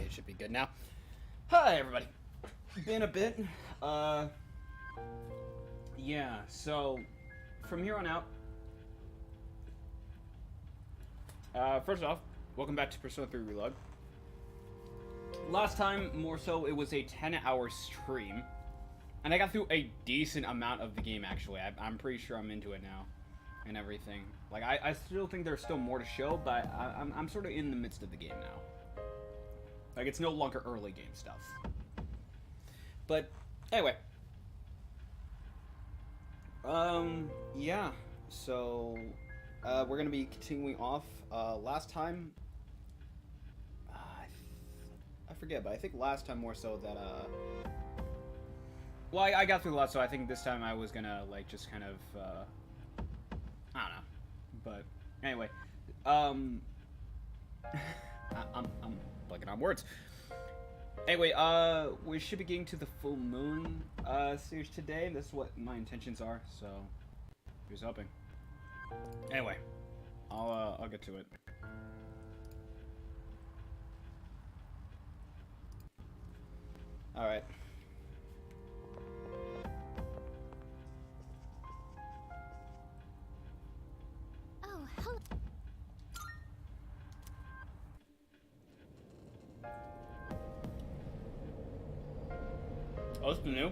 Okay, it should be good now. Hi, everybody. Been a bit. Yeah, so from here on out, first off, welcome back to Persona 3 Reload. Last time, more so, it was a 10-hour stream, and I got through a decent amount of the game, actually. I'm pretty sure I'm into it now, and everything. Like, I still think there's still more to show, but I'm sort of in the midst of the game now. Like, it's no longer early game stuff. But, anyway. Yeah. So, we're going to be continuing off. Last time, I forget, but I think last time more so that, well, I got through a lot, so I think this time I was going to, like, just kind of, I don't know. But, anyway. I'm blanking on words. Anyway, we should be getting to the full moon series today. This is what my intentions are, so here's hoping. Anyway, I'll get to it. All right. Oh, hello. Oh, it's new.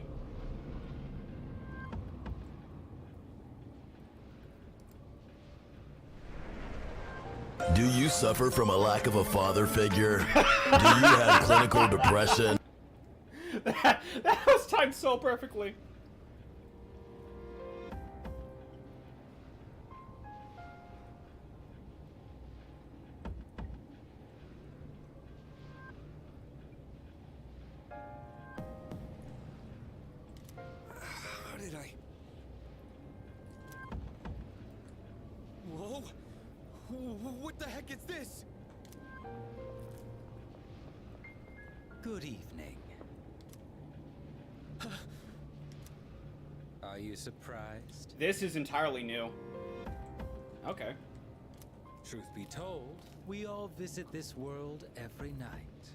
Do you suffer from a lack of a father figure? Do you have clinical depression? that was timed so perfectly. How did I... Whoa! What the heck is this? Good evening. Are you surprised? This is entirely new. Okay. Truth be told, we all visit this world every night.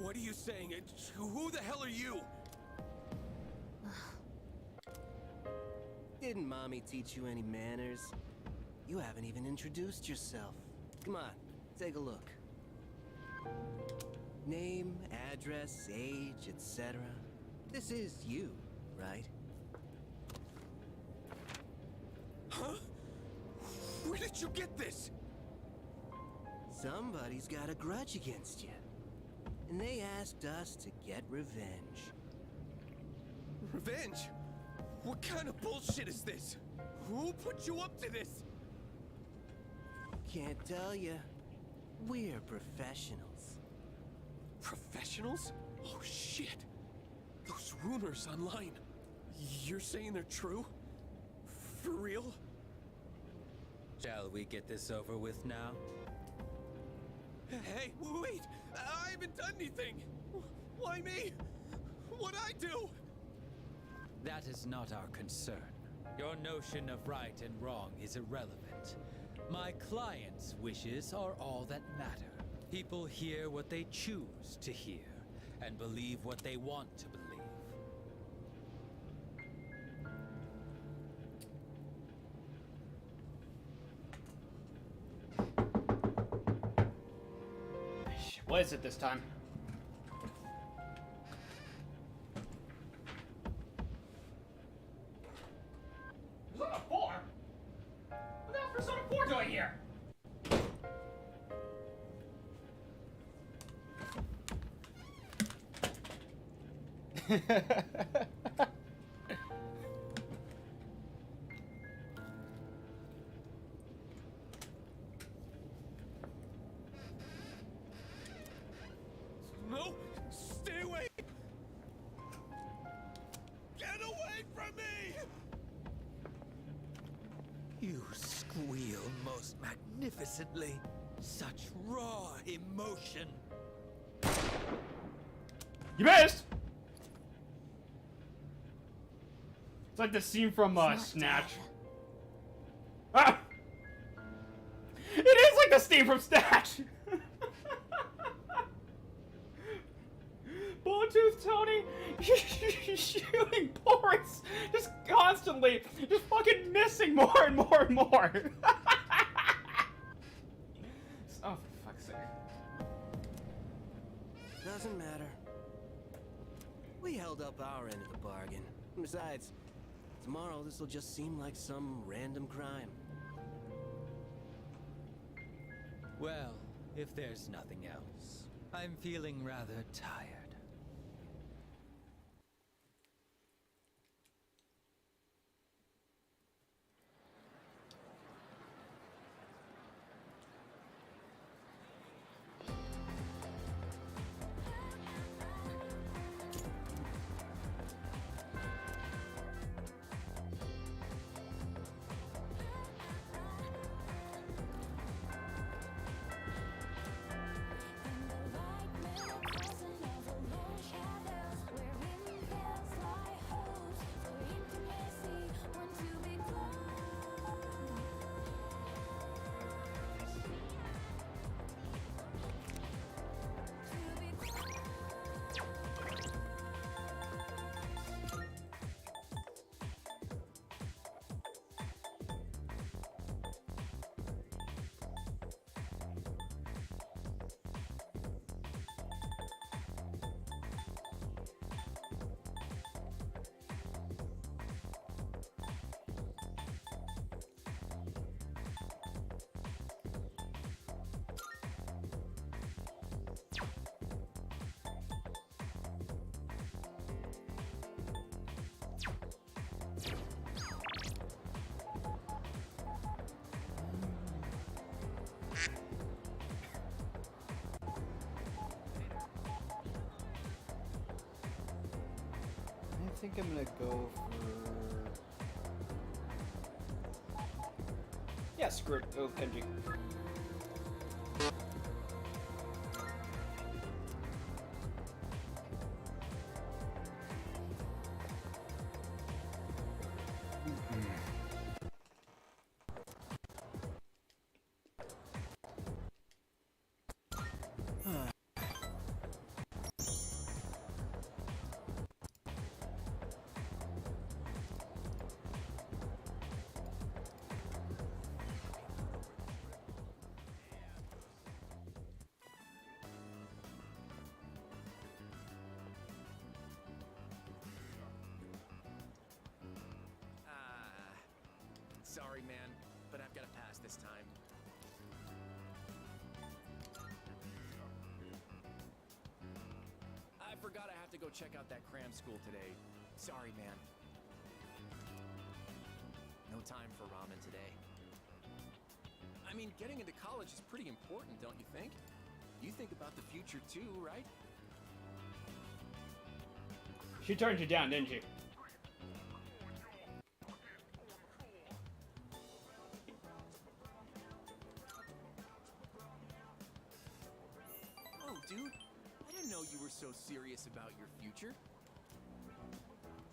What are you saying? Who the hell are you? Didn't Mommy teach you any manners? You haven't even introduced yourself. Come on, take a look. Name, address, age, etc. This is you, right? Huh? Where did you get this? Somebody's got a grudge against you. And they asked us to get revenge. Revenge? What kind of bullshit is this? Who put you up to this? Can't tell you. We're professionals. Professionals? Oh shit. Those rumors online. You're saying they're true? For real? Shall we get this over with now? Hey, wait! I haven't done anything! Why me? What'd I do? That is not our concern. Your notion of right and wrong is irrelevant. My client's wishes are all that matter. People hear what they choose to hear, and believe what they want to believe. What is it this time? Persona 4? What the hell is Persona 4 doing here? No! Stay away! Get away from me! You squeal most magnificently. Such raw emotion. You missed! It's like the scene from Snatch. Ah! It is like the scene from Snatch! Tooth Tony. You're shooting ports just constantly, just fucking missing more and more and more. Oh, for fuck's sake. Doesn't matter. We held up our end of the bargain. Besides, tomorrow this will just seem like some random crime. Well, if there's nothing else, I'm feeling rather tired. I think I'm gonna go for... Yeah, screw it. Go Kenji. Sorry, man, but I've got to pass this time. I forgot I have to go check out that cram school today. Sorry, man. No time for ramen today. I mean, getting into college is pretty important, don't you think? You think about the future too, right? She turned you down, didn't she? Oh, dude, I didn't know you were so serious about your future.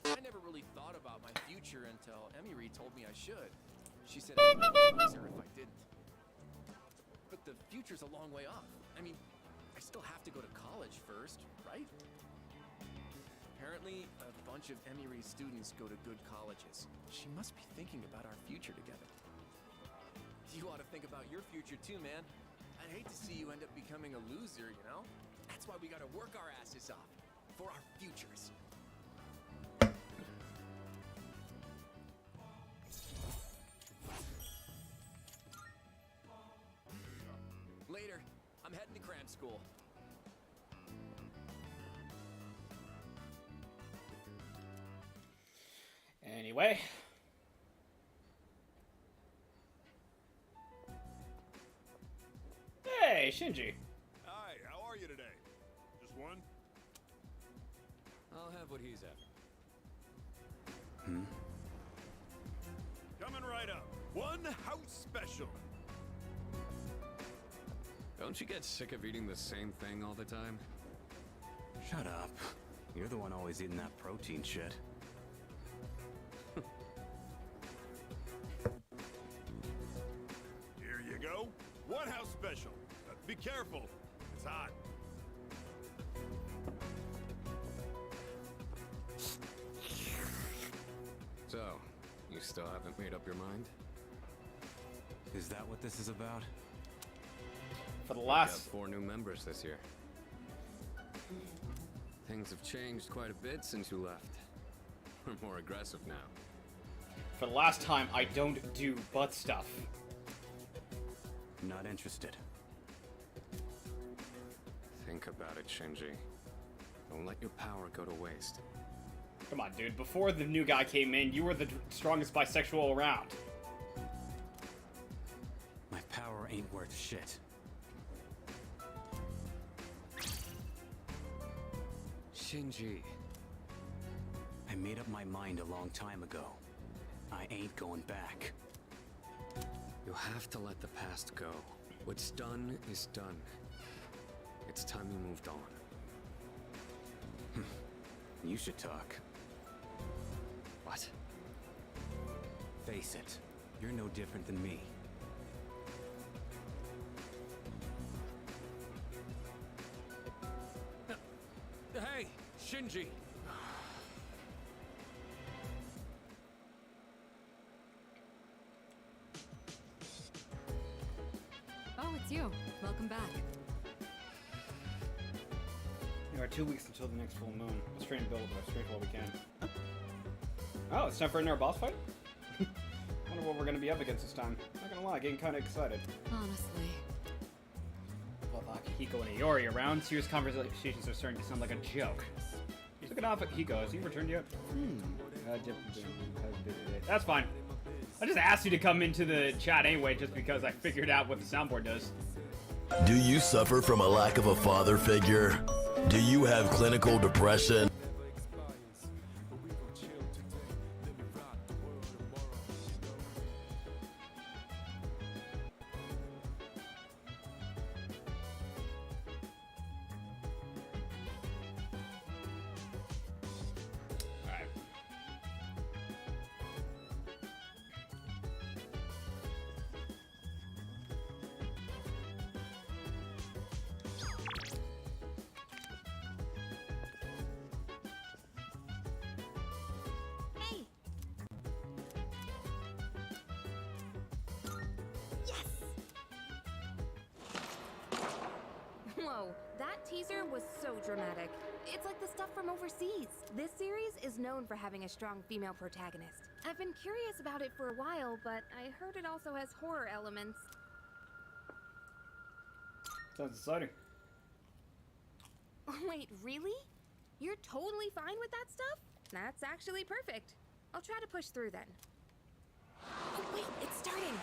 I never really thought about my future until Emiri told me I should. She said I'd be a loser if I didn't. But the future's a long way off. I mean, I still have to go to college first, right? Apparently, a bunch of Emiri's students go to good colleges. She must be thinking about our future together. You ought to think about your future too, man. I'd hate to see you end up becoming a loser, you know? That's why we gotta work our asses off. For our futures. Later. I'm heading to cram school. Anyway. Hey, Shinji. Hi, how are you today? Just one? I'll have what he's after. Coming right up. One house special. Don't you get sick of eating the same thing all the time? Shut up. You're the one always eating that protein shit. Here you go. One house special. Be careful. It's hot. So, you still haven't made up your mind? Is that what this is about? For the Got last 4 new members this year. Things have changed quite a bit since you left. We're more aggressive now. time, I don't do butt stuff. Not interested. Think about it, Shinji. Don't let your power go to waste. Come on, dude. Before the new guy came in, you were the strongest bisexual around. My power ain't worth shit. Shinji. I made up my mind a long time ago. I ain't going back. You have to let the past go. What's done is done. It's time you moved on. You should talk. What? Face it, you're no different than me. Hey, Shinji! Oh, it's you. Welcome back. There are 2 weeks until the next full moon. Let's try and build as straight while we can. Oh, it's time for another boss fight? Wonder what we're gonna be up against this time. Not gonna lie, getting kinda excited. Honestly. Well, Hiko and Iori around, serious conversations are starting to sound like a joke. He's looking off at Hiko. Has he returned yet? That's fine. I just asked you to come into the chat anyway, just because I figured out what the soundboard does. Do you suffer from a lack of a father figure? Do you have clinical depression? Alright. Hey! Yes! Whoa, that teaser was so dramatic. It's like the stuff from overseas. This series is known for having a strong female protagonist. I've been curious about it for a while, but I heard it also has horror elements. Sounds exciting. Wait, really? You're totally fine with that stuff? That's actually perfect. I'll try to push through then. Oh wait, it's starting!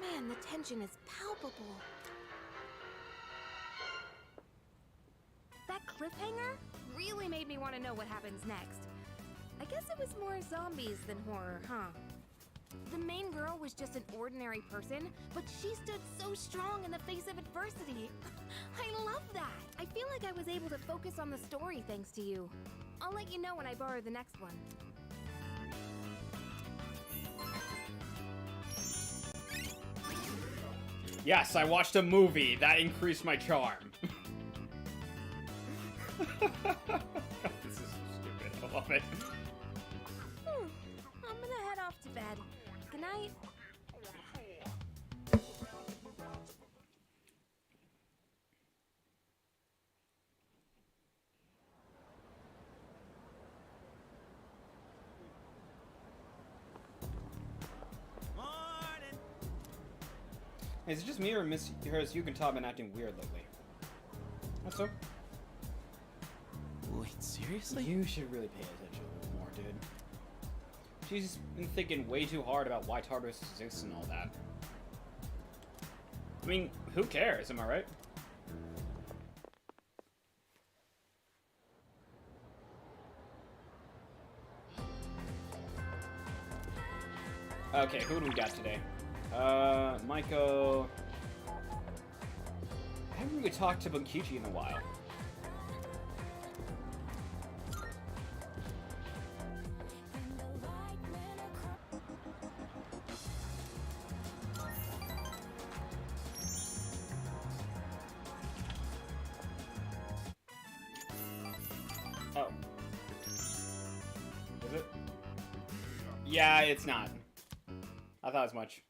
Man, the tension is palpable. That cliffhanger really made me want to know what happens next. I guess it was more zombies than horror, huh? The main girl was just an ordinary person, but she stood so strong in the face of adversity. I love that! I feel like I was able to focus on the story thanks to you. I'll let you know when I borrow the next one. Yes, I watched a movie. That increased my charm. God, this is so stupid. I love it. I'm gonna head off to bed. Good night. Hey, is it just me or Miss Yukimura been acting weird lately? What's up? Wait, seriously? You should really pay attention a little more, dude. She's been thinking way too hard about why Tartarus exists and all that. I mean, who cares, am I right? Okay, who do we got today? Maiko. I haven't really talked to Bunkichi in a while. Oh. Is it? Yeah, it's not. I thought as much.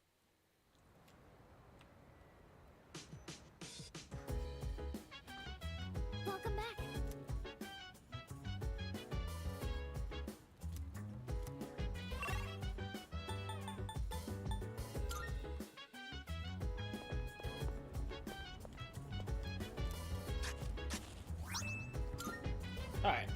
Welcome back. All right.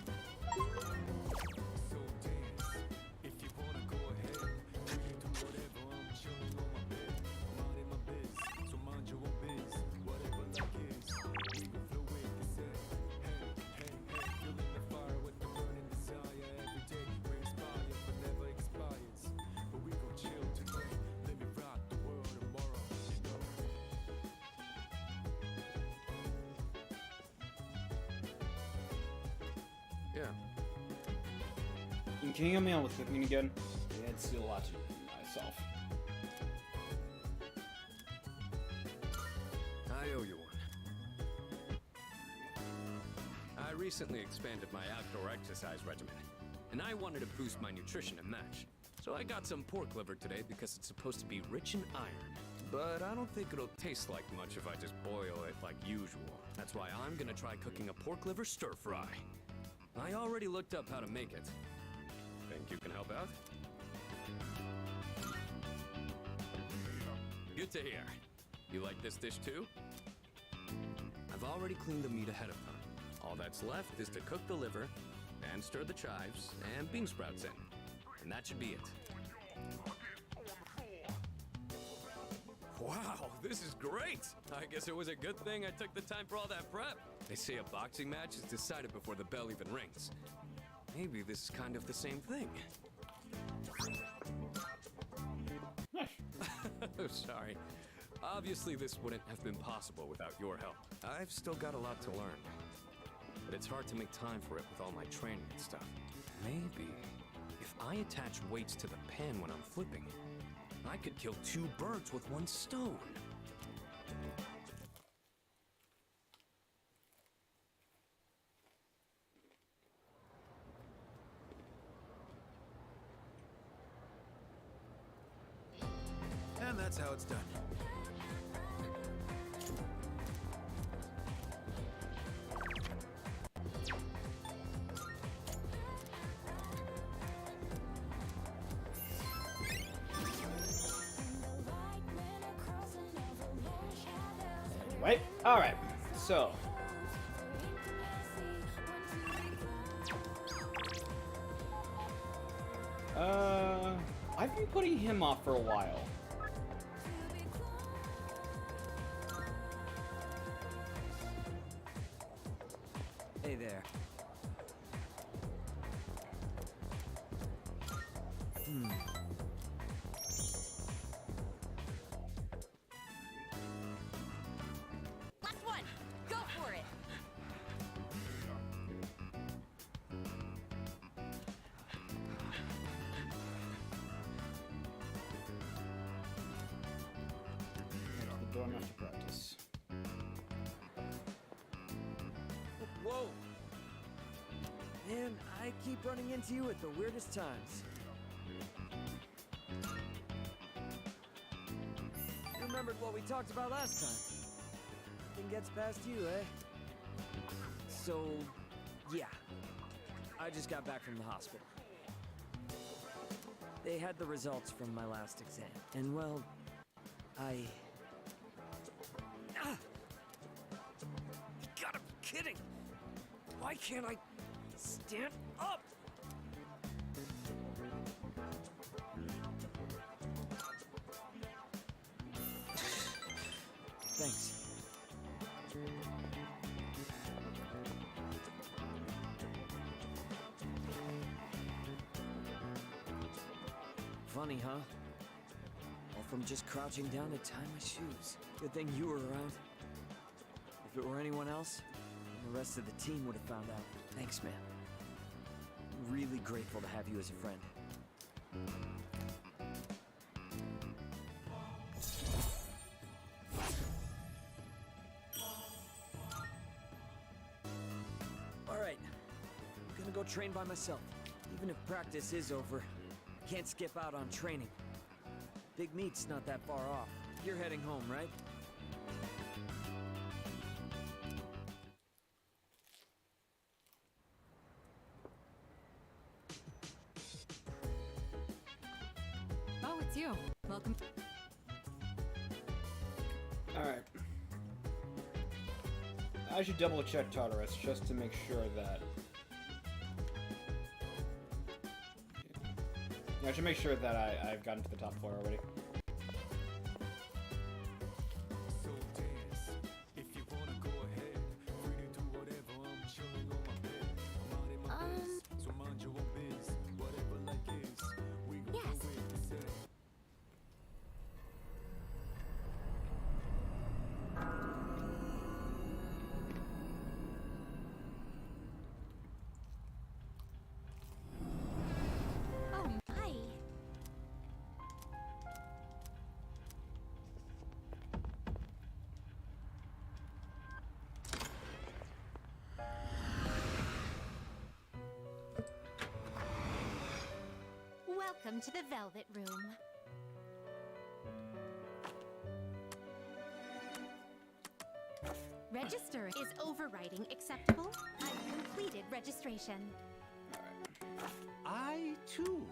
Yeah. Can you help me out with cooking again? Yeah, it's still a lot to do myself. I owe you one. I recently expanded my outdoor exercise regimen, and I wanted to boost my nutrition and match. So I got some pork liver today because it's supposed to be rich in iron. But I don't think it'll taste like much if I just boil it like usual. That's why I'm gonna try cooking a pork liver stir fry. I already looked up how to make it. Think you can help out? Good to hear. You like this dish too? I've already cleaned the meat ahead of time. All that's left is to cook the liver, and stir the chives and bean sprouts in. And that should be it. Wow, this is great! I guess it was a good thing I took the time for all that prep. They say a boxing match is decided before the bell even rings. Maybe this is kind of the same thing. Sorry. Obviously, this wouldn't have been possible without your help. I've still got a lot to learn. But it's hard to make time for it with all my training and stuff. Maybe if I attach weights to the pan when I'm flipping, I could kill 2 birds with 1 stone. And that's how it's done. Right? Alright, so. I've been putting him off for a while. Hey there. Last one. Go for it. The door master practice. Whoa! Man, I keep running into you at the weirdest times. You remembered what we talked about last time? Nothing gets past you, eh? So, yeah. I just got back from the hospital. They had the results from my last exam, and well, I... Ah! You gotta be kidding! Why can't I stand up? Thanks. Funny, huh? All from just crouching down to tie my shoes. Good thing you were around. If it were anyone else, the rest of the team would have found out. Thanks, man. I'm really grateful to have you as a friend. All right, I'm gonna go train by myself. Even if practice is over, I Can't skip out on training. Big meet's not that far off. You're heading home, right? Oh, it's you. Welcome. Alright. I should double check Tartarus just to make sure that... Yeah, I should make sure that I've gotten to the top floor already. So dance, if you wanna go ahead, free to do whatever, I'm chilling on my bed. I'm minding my biz, so mind your own biz. Whatever like is, we gon' Yes. do it, he said. Oh my. Welcome to the Velvet Room. Register. Is overwriting acceptable? I've completed registration. I too.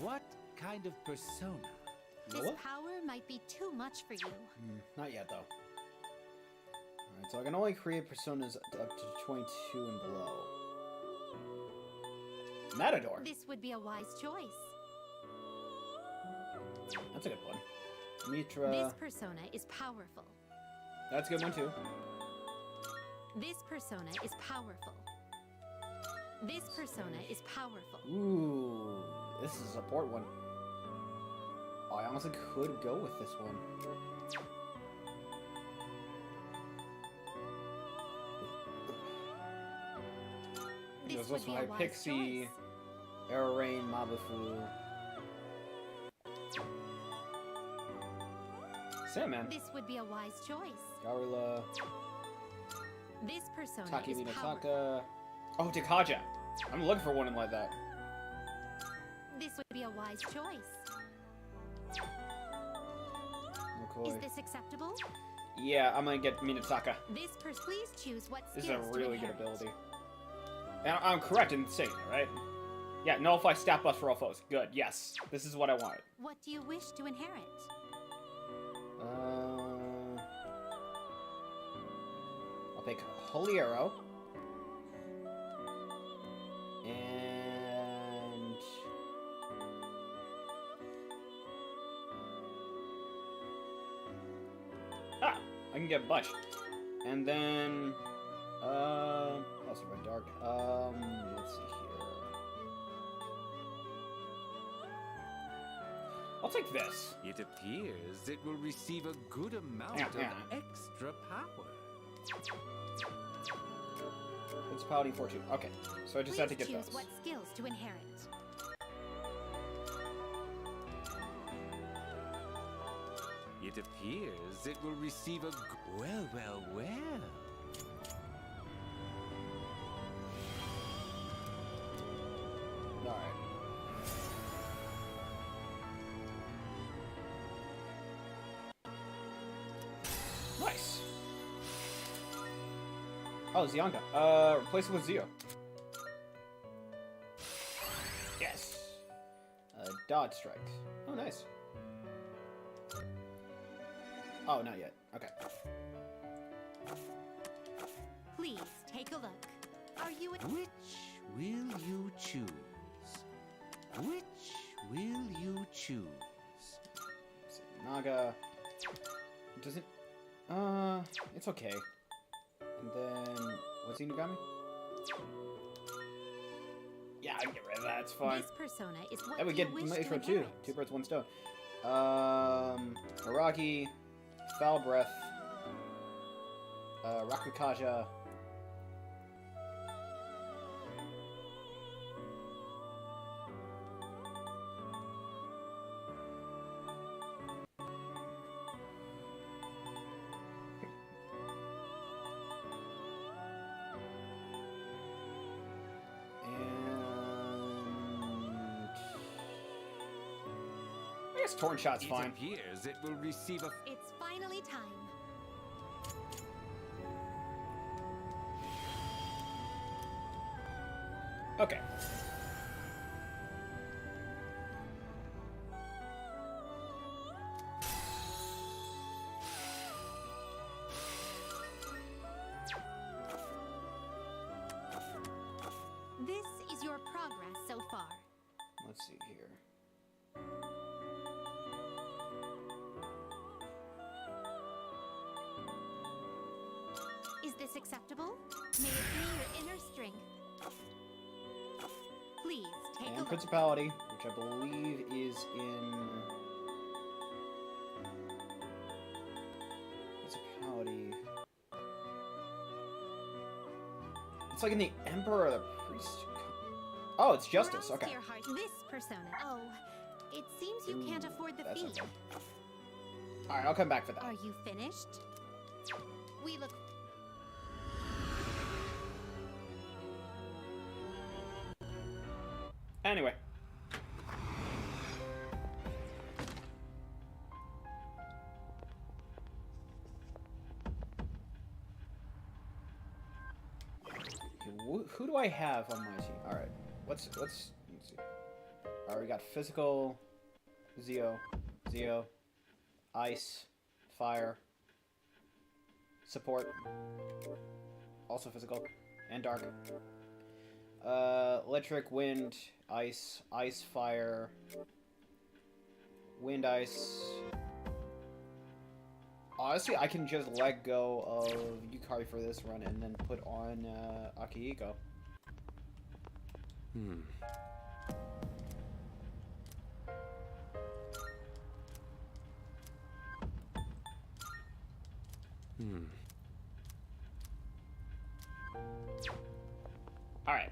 What kind of persona? This Noah? power might be too much for you. Not yet, though. Alright, so I can only create personas up to 22 and below. Matador. This would be a wise choice. That's a good one. Mitra. This persona is powerful. That's a good one, too. This persona is powerful. This persona is powerful. Ooh, this is a support one. Oh, I honestly could go with this one. This There's would also be my a wise Pixie, choice. Aerorain, Mabufu. Sandman. This would be a wise choice. Garula. This persona Taki is powerful. Minataka. Oh, Dekaja. I'm looking for one like that. This would be a wise choice. Okay. Is this acceptable? Yeah, I'm gonna get Minataka. This please choose what This is skills a to really good inherit. ability. And I'm correct in saying that, right? Yeah, nullify stat buffs for all foes. Good, yes. This is what I wanted. What do you wish to inherit? I'll pick Holy Arrow. And... Ah! I can get a bunch. And then... also Red Dark. Let's see here. I'll take this. It appears it will receive a good amount Hang of on. extra power. It's Paladin Fortune. Okay, so I just had to Please get choose those. what skills to inherit. It appears it will receive a well, well, well. Alright. Nice. Oh, Zionga. Replace it with Zio. Yes. Dodge strike. Oh, nice. Oh, not yet. Okay. Please take a look. Are you a Which will you choose? Which will you choose? Naga. Does it? It's okay. And then, what's Inugami? Yeah, I can get rid of that. It's fine. This persona is what And we you get wish to Maestro too. inherit. 2 birds, 1 stone. Araki, Foul Breath, Rakukaja. And guess torn shot's fine. It appears it will receive a... It's finally time. Okay. This is your progress so far. Let's see here. Is this acceptable? May it be your inner strength. Please take a And look. Principality, which I believe is in... Principality... It's like in the Emperor or the Priest... Oh, it's Justice, Rise okay. to your heart. This persona. Oh, it seems you can't afford the That's fee. okay. Alright, I'll come back for that. Are you finished? We look. Anyway. Who do I have on my team? Alright. Let's see. Alright, we got physical, Zeo, ice, fire, support, also physical, and dark. Electric, wind, ice, fire, wind, ice. Honestly, I can just let go of Yukari for this run and then put on Akihiko. Alright.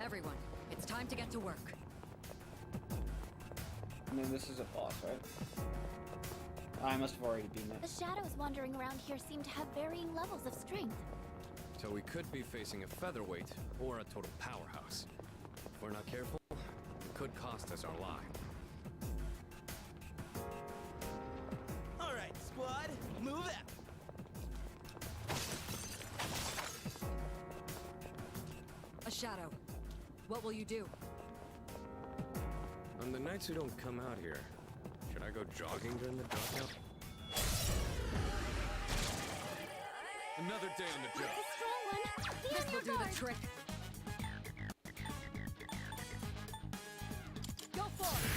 Everyone, it's time to get to work. And then this is a boss, right? I must have already beaten it. The shadows wandering around here seem to have varying levels of strength. So we could be facing a featherweight or a total powerhouse. If we're not careful, it could cost us our life. All right, squad, move out. A shadow. What will you do? On the nights we don't come out here, should I go jogging during the dark out? Another day on the job. A strong one. Be This on will your do guard. the trick. Go for it.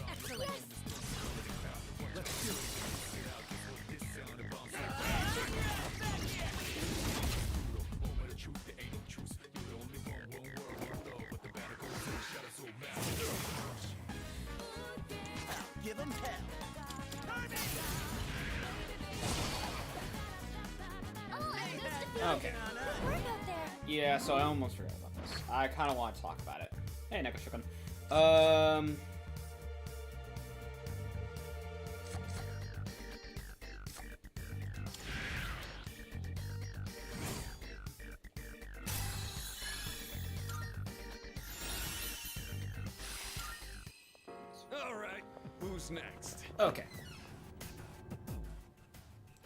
Hephaestus! Give him hell. Oh, I missed a few. Okay. Good work out there. Yeah, so I almost forgot about this. I kind of want to talk about it. Hey, Nekoshukan. All right, who's next? Okay.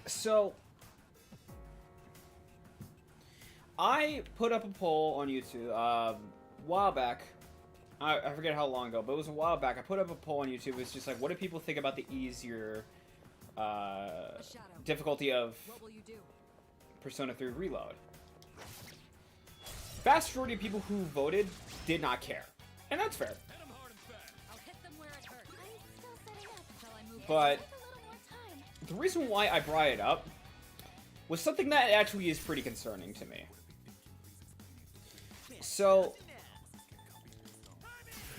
So, I put up a poll on YouTube a while back. I forget how long ago, but it was a while back. I put up a poll on YouTube. It's just like, what do people think about the easier difficulty of What will you do? Persona 3 Reload? Vast majority of people who voted did not care, and that's fair. I'll hit them where it hurts. I'm still setting up. Shall I move? But Take a little more time. the reason why I brought it up was something that actually is pretty concerning to me. So,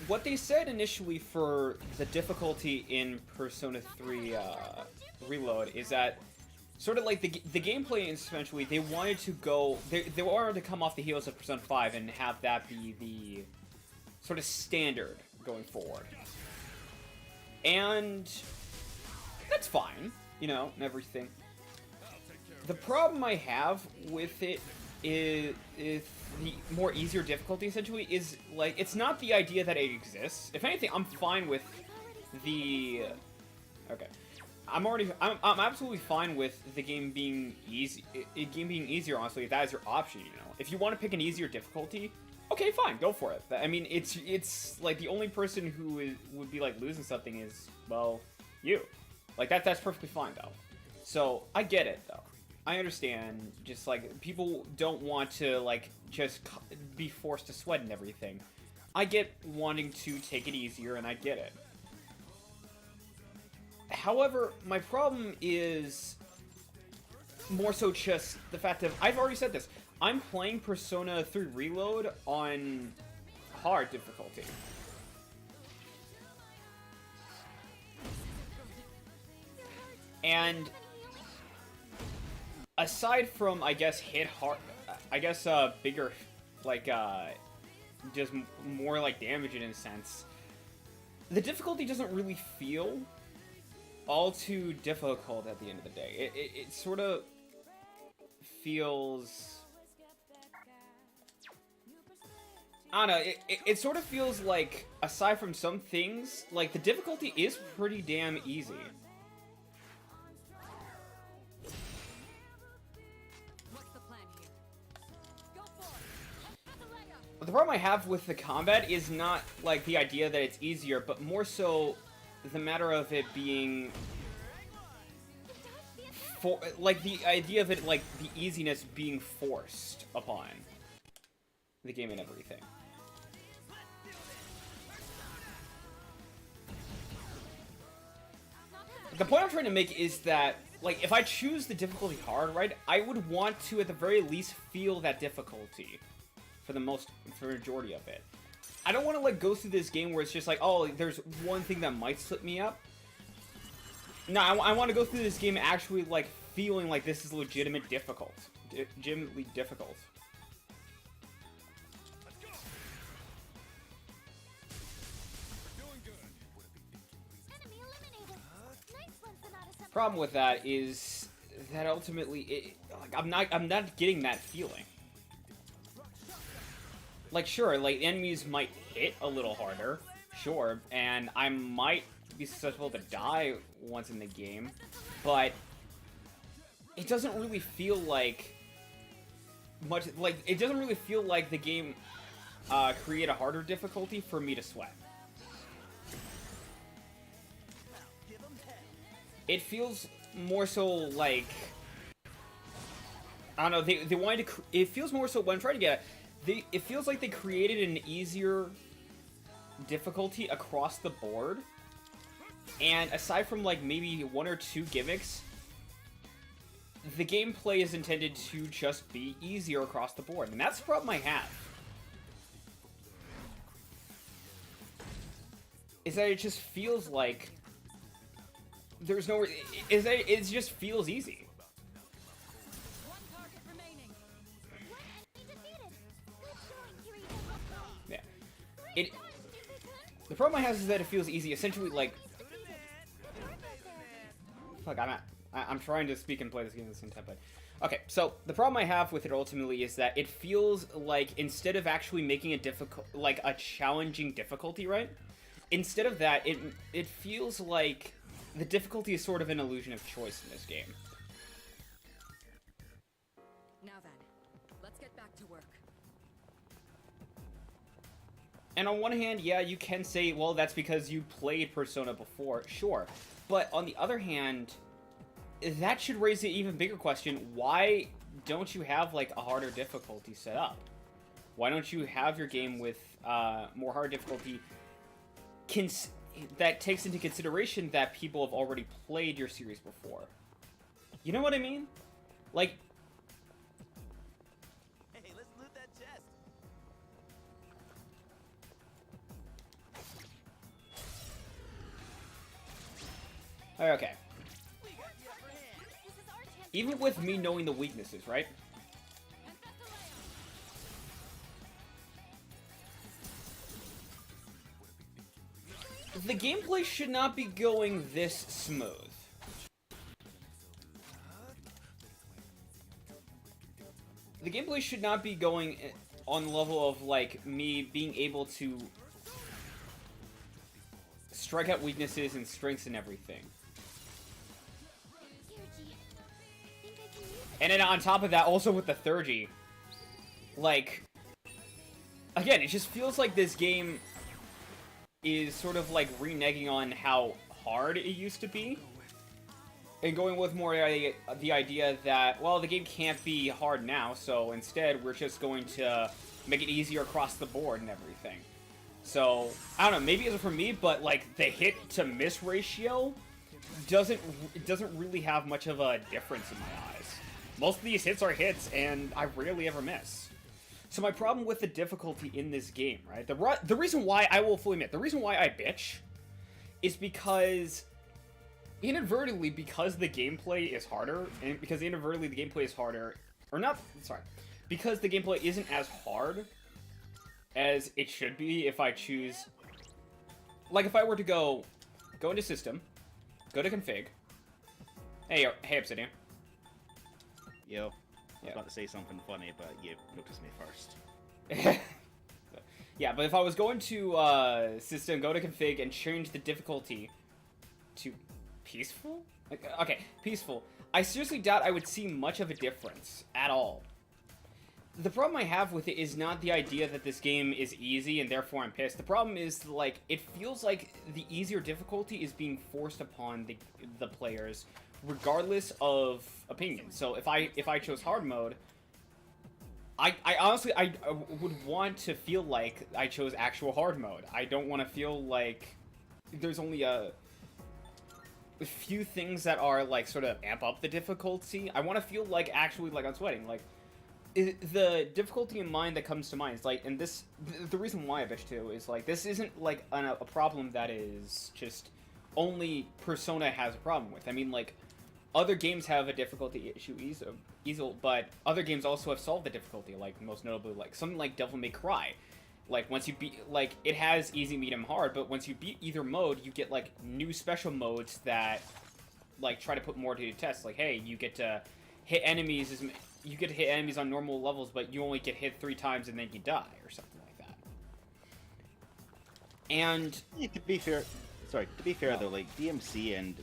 what they said initially for the difficulty in Persona 3 Reload is that sort of like the gameplay essentially they wanted to go they wanted to come off the heels of Persona 5 and have that be the sort of standard going forward. And that's fine, you know, and everything. The problem I have with it is the more easier difficulty essentially is like it's not the idea that it exists. If anything, I'm fine with the I'm absolutely fine with the game being easy. Game being easier, honestly, if that is your option. You know, if you want to pick an easier difficulty, okay, fine, go for it. I mean, it's like the only person who would be like losing something is, well, you. Like that's perfectly fine though. So I get it though. I understand. Just like people don't want to like just be forced to sweat and everything. I get wanting to take it easier, and I get it. However, my problem is more so just the fact of, I've already said this, I'm playing Persona 3 Reload on hard difficulty. And aside from, I guess, hit hard, I guess, bigger, like, just more like damage in a sense, the difficulty doesn't really feel all too difficult at the end of the day. It sort of feels, I don't know, it sort of feels like, aside from some things, like the difficulty is pretty damn easy. The problem I have with the combat is not like the idea that it's easier, but more so the matter of it being like the idea of it, like the easiness being forced upon the game and everything. The point I'm trying to make is that, like, if I choose the difficulty hard, right, I would want to at the very least feel that difficulty for the majority of it. I don't want to like go through this game where it's just like, oh, there's one thing that might slip me up. No, I want to go through this game actually like feeling like this is legitimately difficult. Problem with that is that ultimately, like, I'm not getting that feeling. Like, sure, like, enemies might hit a little harder, sure, and I might be susceptible to die once in the game, but it doesn't really feel like much, like, it doesn't really feel like the game create a harder difficulty for me to sweat. It feels more so like, I don't know, they wanted to, it feels more so, what I'm trying to get at, it feels like they created an easier difficulty across the board, and aside from like maybe one or two gimmicks, the gameplay is intended to just be easier across the board, and that's the problem I have. Is that it just feels like there's no, is that it just feels easy. The problem I have is that it feels easy. Essentially, like, fuck, I'm trying to speak and play this game at the same time, but okay. So the problem I have with it ultimately is that it feels like instead of actually making a like a challenging difficulty, right? Instead of that, it feels like the difficulty is sort of an illusion of choice in this game. Now then, let's get back to work. And on one hand, yeah, you can say, well, that's because you played Persona before, sure. But on the other hand, that should raise an even bigger question. Why don't you have, like, a harder difficulty set up? Why don't you have your game with more hard difficulty that takes into consideration that people have already played your series before? You know what I mean? Like, Okay. Even with me knowing the weaknesses, right? The gameplay should not be going this smooth. The gameplay should not be going on the level of, like, me being able to strike out weaknesses and strengths and everything. And then on top of that, also with the 30, like, again, it just feels like this game is sort of like reneging on how hard it used to be. And going with more the idea that, well, the game can't be hard now, so instead we're just going to make it easier across the board and everything. So, I don't know, maybe it's for me, but like the hit to miss ratio doesn't really have much of a difference in my eyes. Most of these hits are hits, and I rarely ever miss. So my problem with the difficulty in this game, right? The reason why, I will fully admit, the reason why I bitch is because, inadvertently, because the gameplay is harder, and because inadvertently the gameplay is harder, or not, sorry, because the gameplay isn't as hard as it should be if I choose, like if I were to go into system, go to config, hey Obsidian. Yo, I was about to say something funny, but you noticed me first. Yeah, but if I was going to system, go to config, and change the difficulty to peaceful? Okay, peaceful. I seriously doubt I would see much of a difference at all. The problem I have with it is not the idea that this game is easy and therefore I'm pissed. The problem is, like, it feels like the easier difficulty is being forced upon the players regardless of opinion. So if I chose hard mode, I honestly would want to feel like I chose actual hard mode. I don't want to feel like there's only a few things that are like sort of amp up the difficulty. I want to feel like actually like I'm sweating. Like the difficulty in mind that comes to mind is like, and this the reason why I bitch too is like this isn't like a problem that is just only Persona has a problem with. I mean, like, other games have a difficulty issue easel, but other games also have solved the difficulty, like most notably like something like Devil May Cry. Like once you beat, like it has easy, medium, hard, but once you beat either mode, you get like new special modes that like try to put more to your test. Like, hey, you get to hit enemies on normal levels, but you only get hit 3 times and then you die or something like that. And yeah, to be fair though, like DMC and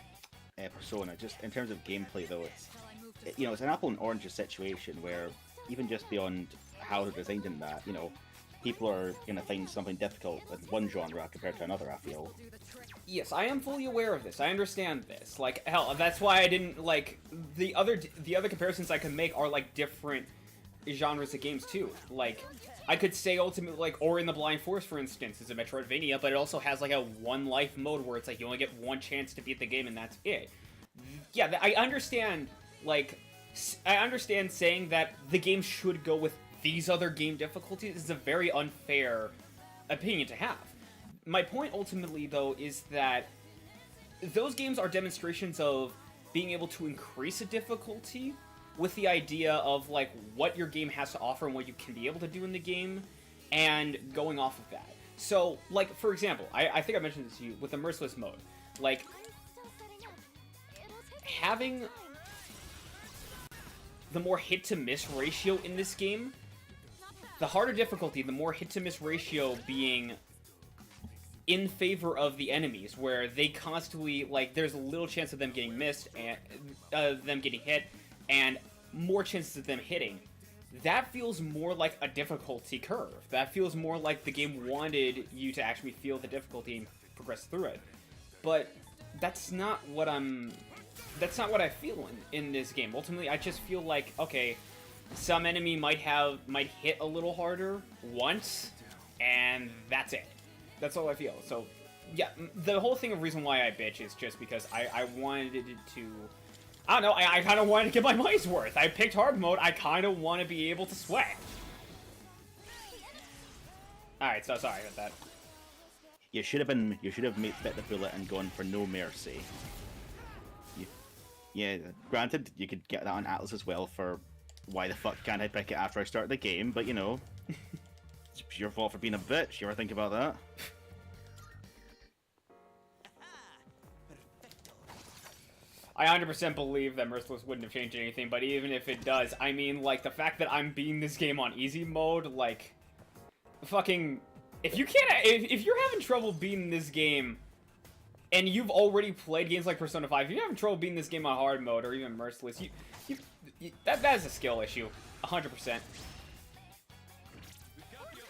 Persona, just in terms of gameplay though, it's an apple and oranges situation where even just beyond how they're designed in that, people are going to find something difficult with one genre compared to another, I feel. Yes, I am fully aware of this. I understand this. Like, hell, that's why I didn't, like, the other comparisons I can make are, like, different genres of games, too. Like, I could say ultimately, like, Ori and the Blind Forest, for instance, is a Metroidvania, but it also has, like, a one-life mode where it's, like, you only get one chance to beat the game and that's it. Yeah, I understand, like, saying that the game should go with these other game difficulties is a very unfair opinion to have. My point ultimately, though, is that those games are demonstrations of being able to increase a difficulty with the idea of, like, what your game has to offer and what you can be able to do in the game, and going off of that. So, like, for example, I think I mentioned this to you, with the Merciless mode. Like, having the more hit-to-miss ratio in this game, the harder difficulty, the more hit-to-miss ratio being in favor of the enemies, where they constantly, like, there's a little chance of them getting missed, and them getting hit, and more chances of them hitting. That feels more like a difficulty curve. That feels more like the game wanted you to actually feel the difficulty and progress through it. But that's not what I feel in this game. Ultimately, I just feel like, okay, some enemy might hit a little harder once, and that's it. That's all I feel. So, yeah, the whole thing of reason why I bitch is just because I wanted it to... I don't know, I kind of wanted to get my money's worth. I picked hard mode, I kind of want to be able to sweat. Alright, so sorry about that. You should have bit the bullet and gone for no mercy. Yeah, granted, you could get that on Atlas as well for why the fuck can't I pick it after I start the game, but you know, it's your fault for being a bitch. You ever think about that? I 100% believe that Merciless wouldn't have changed anything, but even if it does, I mean, like, the fact that I'm beating this game on easy mode, like, fucking, if you're having trouble beating this game, and you've already played games like Persona 5, if you're having trouble beating this game on hard mode, or even Merciless, that is a skill issue, 100%.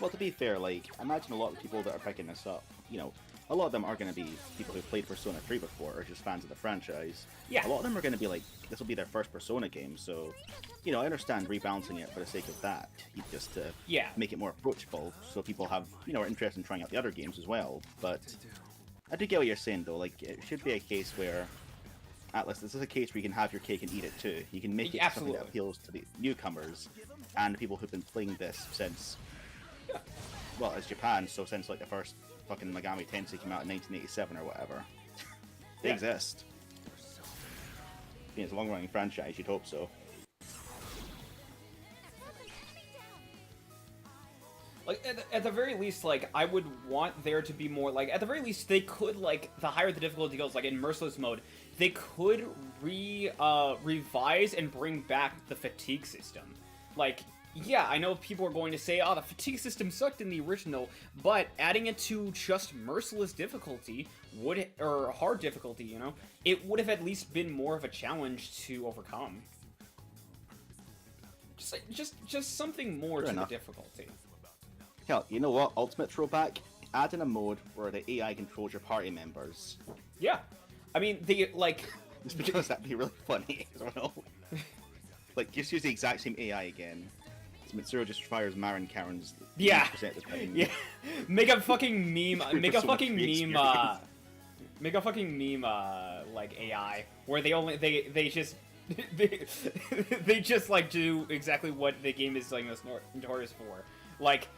Well, to be fair, like, imagine a lot of people that are picking this up, you know, a lot of them are going to be people who played Persona 3 before, or just fans of the franchise. Yeah. A lot of them are going to be like, this will be their first Persona game, so, you know, I understand rebalancing it for the sake of that, just to make it more approachable, so people have, you know, are interested in trying out the other games as well. But I do get what you're saying, though. Like, it should be a case where, Atlas, this is a case where you can have your cake and eat it too. You can make it something that appeals to the newcomers and the people who've been playing this since, well, as Japan, so since like the first fucking Megami Tensei came out in 1987 or whatever. They exist. Being it's a long-running franchise, you'd hope so. Like, at the very least, like, I would want there to be more, like, at the very least, they could, like, the higher the difficulty goes, like, in Merciless mode, they could revise and bring back the fatigue system. Like, yeah, I know people are going to say, oh, the fatigue system sucked in the original, but adding it to just Merciless difficulty would, or hard difficulty, you know, it would have at least been more of a challenge to overcome. Just something more to the difficulty. Hell, you know what? Ultimate throwback? Add in a mode where the AI controls your party members. Yeah. I mean, they, like... Just because that'd be really funny as well. Like, just use the exact same AI again. Mitsuru just fires Marin Karen's... Yeah. Of the time. Yeah. Make a fucking meme... Make a fucking meme, Make a fucking meme, like, AI. Where they only... They just... they just, like, do exactly what the game is, like, most notorious for. Like...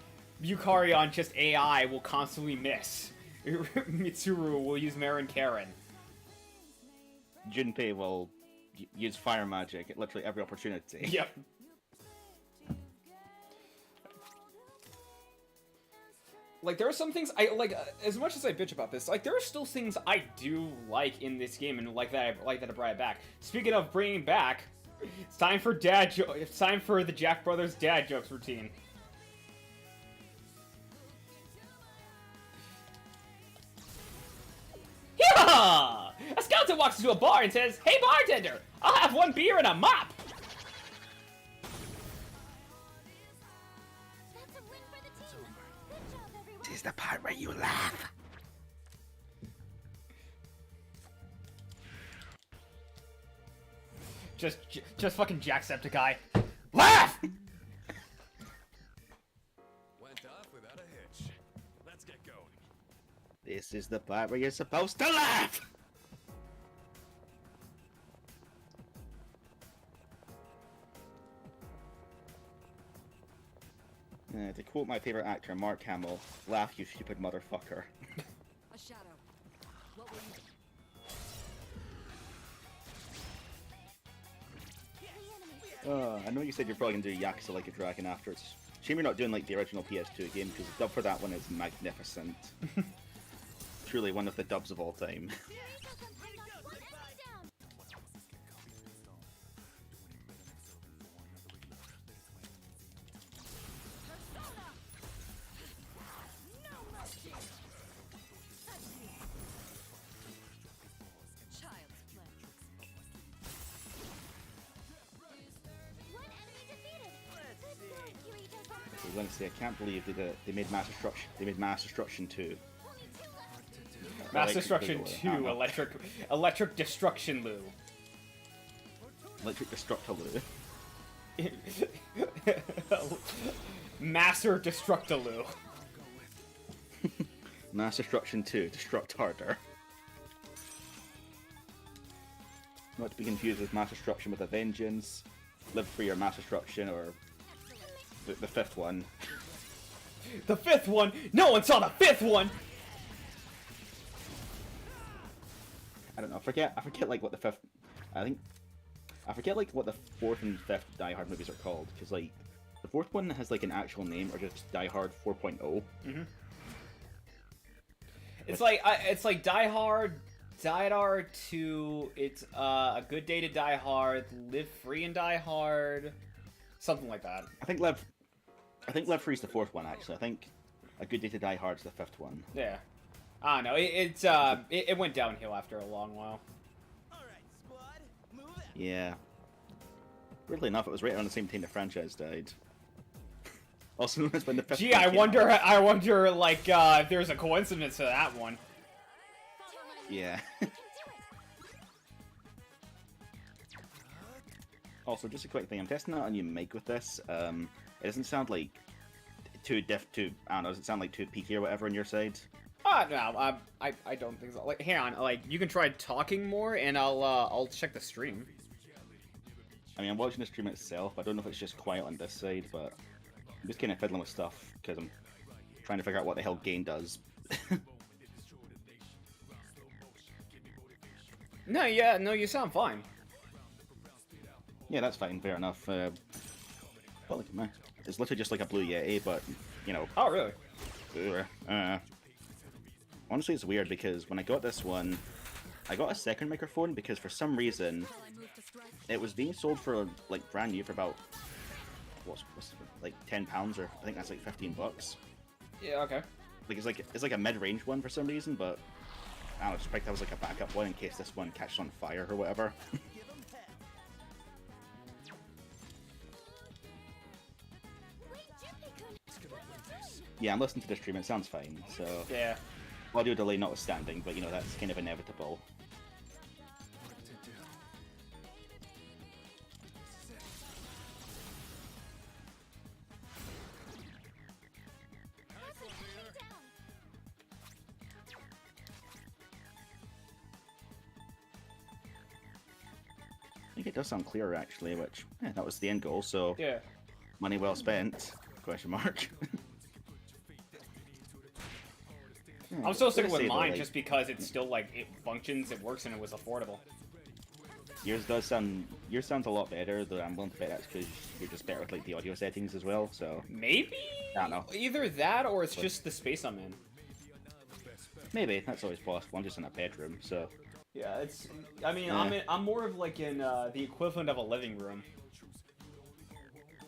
Yukari on just AI will constantly miss. Mitsuru will use Marin Karen. Junpei will use fire magic at literally every opportunity. Yep. Like, there are some things I like. As much as I bitch about this, like, there are still things I do like in this game, and like that I brought it back. Speaking of bringing back, it's time for It's time for the Jack Brothers dad jokes routine. Yeah! A skeleton walks into a bar and says, "Hey bartender, I'll have one beer and a mop." This is the part where you laugh. Just fucking Jacksepticeye. Laugh! Went off without a hitch. Let's get going. This is the part where you're supposed to laugh! To quote my favorite actor, Mark Hamill, laugh you stupid motherfucker. A shadow. What will you... I know you said you're probably gonna do Yakuza Like a Dragon afterwards. Shame you're not doing like the original PS2 game, because the dub for that one is magnificent. Truly one of the dubs of all time. I was gonna say, I can't believe they did it. They made Mass Destruction. They made Mass Destruction 2. Mass Destruction 2, Electric Destruction Lou. Electric Destructaloo. Master Destructaloo. Mass Destruction 2, Destruct Harder. Not to be confused with Mass Destruction with a Vengeance, Live Free or Mass Destruction, or the fifth one. The fifth one? No one saw the fifth one! I don't know, I forget like what the fifth... I think I forget like what the fourth and fifth Die Hard movies are called, because like the fourth one has like an actual name, or just Die Hard 4.0. Mm-hmm. It's like Die Hard, Die Hard 2. It's A Good Day to Die Hard, Live Free and Die Hard, something like that. I think Live Free is the fourth one actually. I think A Good Day to Die Hard is the fifth one. Yeah. I don't know. It went downhill after a long while. Yeah. Weirdly enough, it was right around the same time the franchise died. Also known as when the fifth Gee, one I came wonder, out. like, if there's a coincidence to that one. Yeah. Also, just a quick thing. I'm testing out a new mic with this. It doesn't sound like too I don't know. Does it sound like too peaky or whatever on your side? No, I don't think so. Like, hang on, like, you can try talking more, and I'll check the stream. I mean, I'm watching the stream itself. I don't know if it's just quiet on this side, but I'm just kind of fiddling with stuff because I'm trying to figure out what the hell gain does. No, you sound fine. Yeah, that's fine. Fair enough. But look, man, it's literally just like a Blue Yeti, but you know. Oh, really? Honestly, it's weird because when I got this one, I got a second microphone because for some reason it was being sold for like brand new for about what's like £10, or I think that's like $15. Yeah, okay. Like it's like a mid-range one for some reason, but I don't know, just picked that was like a backup one in case this one catches on fire or whatever. Yeah, I'm listening to the stream. It sounds fine. So yeah. Audio delay notwithstanding, but you know that's kind of inevitable. I think it does sound clearer actually, which that was the end goal. So yeah, money well spent? Question mark. I'm still sticking with mine just because it's still like it functions, it works, and it was affordable. Yours sounds a lot better, though I'm willing to bet that's because you're just better with like the audio settings as well. So maybe I don't know. Either that or it's just the space I'm in. Maybe that's always possible. I'm just in a bedroom, so yeah. It's. I mean, I'm more of like in the equivalent of a living room.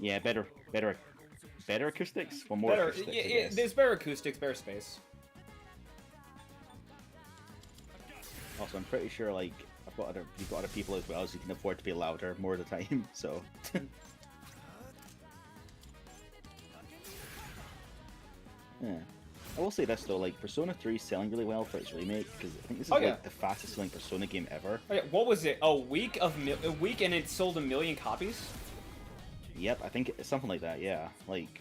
Yeah, better acoustics or more better, acoustics. Yeah, there's better acoustics, better space. Also, I'm pretty sure like you've got other people as well, so you can afford to be louder more of the time. So. Yeah. I will say this though, like Persona 3 is selling really well for its remake because I think this is like the fastest selling Persona game ever. Oh, yeah. What was it? A week and it sold 1 million copies? Yep, I think it's something like that. Yeah, like.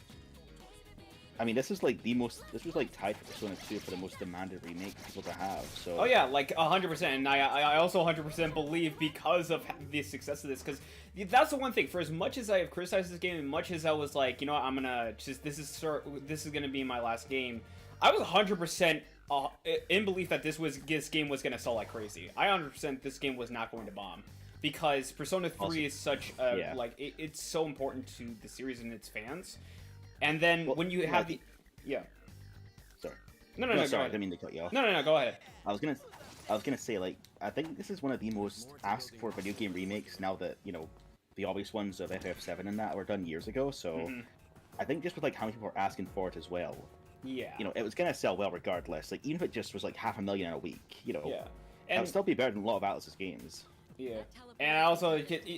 I mean, this was like tied for Persona 2 for the most demanded remake people to have. So. Oh yeah, like 100%, and I also 100% believe because of the success of this, because that's the one thing. For as much as I have criticized this game, and much as I was like, you know what, I'm gonna just this is gonna be my last game, I was 100% in belief that this game was gonna sell like crazy. I 100% this game was not going to bomb. Because Persona 3 is such a, like, it's so important to the series and its fans. And then when you have the... Yeah. Sorry. No, sorry, I didn't mean to cut you off. No, go ahead. I was gonna say, like, I think this is one of the most asked for video game remakes now that, you know, the obvious ones of FF7 and that were done years ago, so... I think just with, like, how many people are asking for it as well. Yeah. You know, it was gonna sell well regardless. Like, even if it just was, like, 500,000 in a week, you know... Yeah. That would still be better than a lot of Atlus's games. Yeah, and also,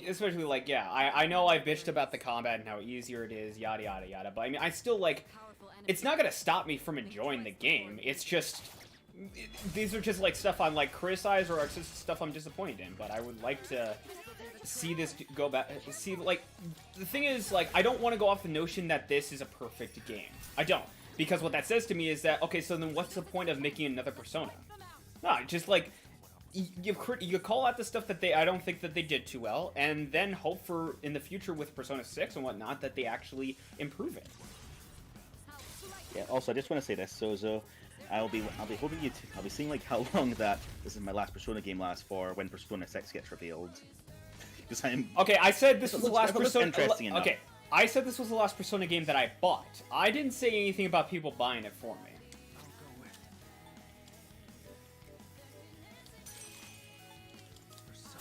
especially, like, yeah, I know I bitched about the combat and how easier it is, yada yada yada, but I mean, I still, like, it's not gonna stop me from enjoying the game, it's just, these are just, like, stuff I'm, like, criticized, or just stuff I'm disappointed in, but I would like to see this go back, like, the thing is, like, I don't want to go off the notion that this is a perfect game. I don't, because what that says to me is that, okay, so then what's the point of making another Persona? No, just, like... You call out the stuff that I don't think that they did too well, and then hope for in the future with Persona 6 and whatnot that they actually improve it. Yeah. Also, I just want to say this, Sozo. I'll be hoping I'll be seeing like how long that this is my last Persona game lasts for when Persona 6 gets revealed. because I'm. Okay, I said this was the looks- last if it looks Persona. interesting enough. Okay, I said this was the last Persona game that I bought. I didn't say anything about people buying it for me.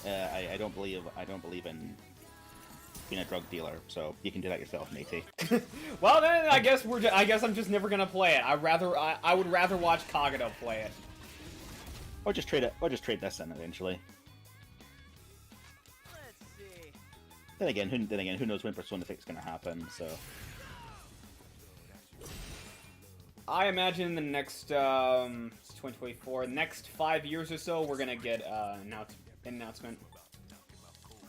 I don't believe in being a drug dealer, so you can do that yourself, matey. Well, then I guess I guess I'm just never gonna play it. I would rather watch Kagado play it. Or just trade it. Or just trade this in eventually. Let's see. Then again, who knows when Persona 6 is gonna happen? So. I imagine the next it's 2024, next 5 years or so, we're gonna get an announcement.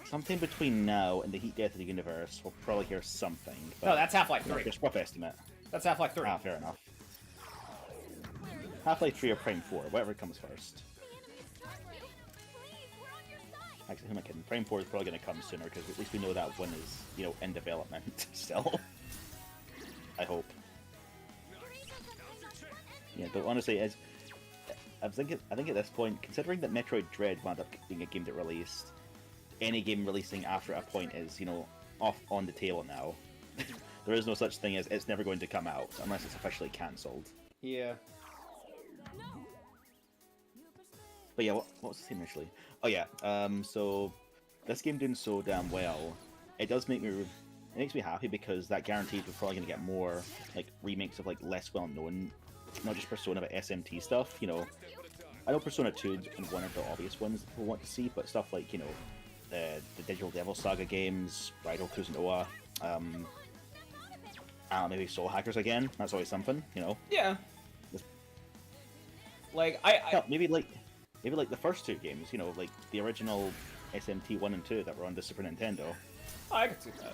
Sometime between now and the heat death of the universe, we'll probably hear something. No, that's Half-Life 3. Just rough estimate. That's Half-Life 3. Ah, fair enough. Half-Life 3 or Prime 4, whatever comes first. Actually, who am I kidding? Prime 4 is probably going to come sooner, because at least we know that one is, you know, in development still. I hope. Yeah, but honestly, I think at this point, considering that Metroid Dread wound up being a game that released, any game releasing after a point is, you know, off on the table now. There is no such thing as it's never going to come out, unless it's officially cancelled. Yeah. But yeah, what was the theme initially? Oh yeah, so this game doing so damn well, it makes me happy because that guarantees we're probably going to get more like remakes of like less well known, not just Persona but SMT stuff. You know, I know Persona 2 is one of the obvious ones that people want to see, but stuff like, you know, the Digital Devil Saga games, Bridal Kuzunoa, maybe Soul Hackers again. That's always something, you know. Yeah. Like maybe like the first two games, you know, like the original SMT 1 and 2 that were on the Super Nintendo. Oh, I could see that.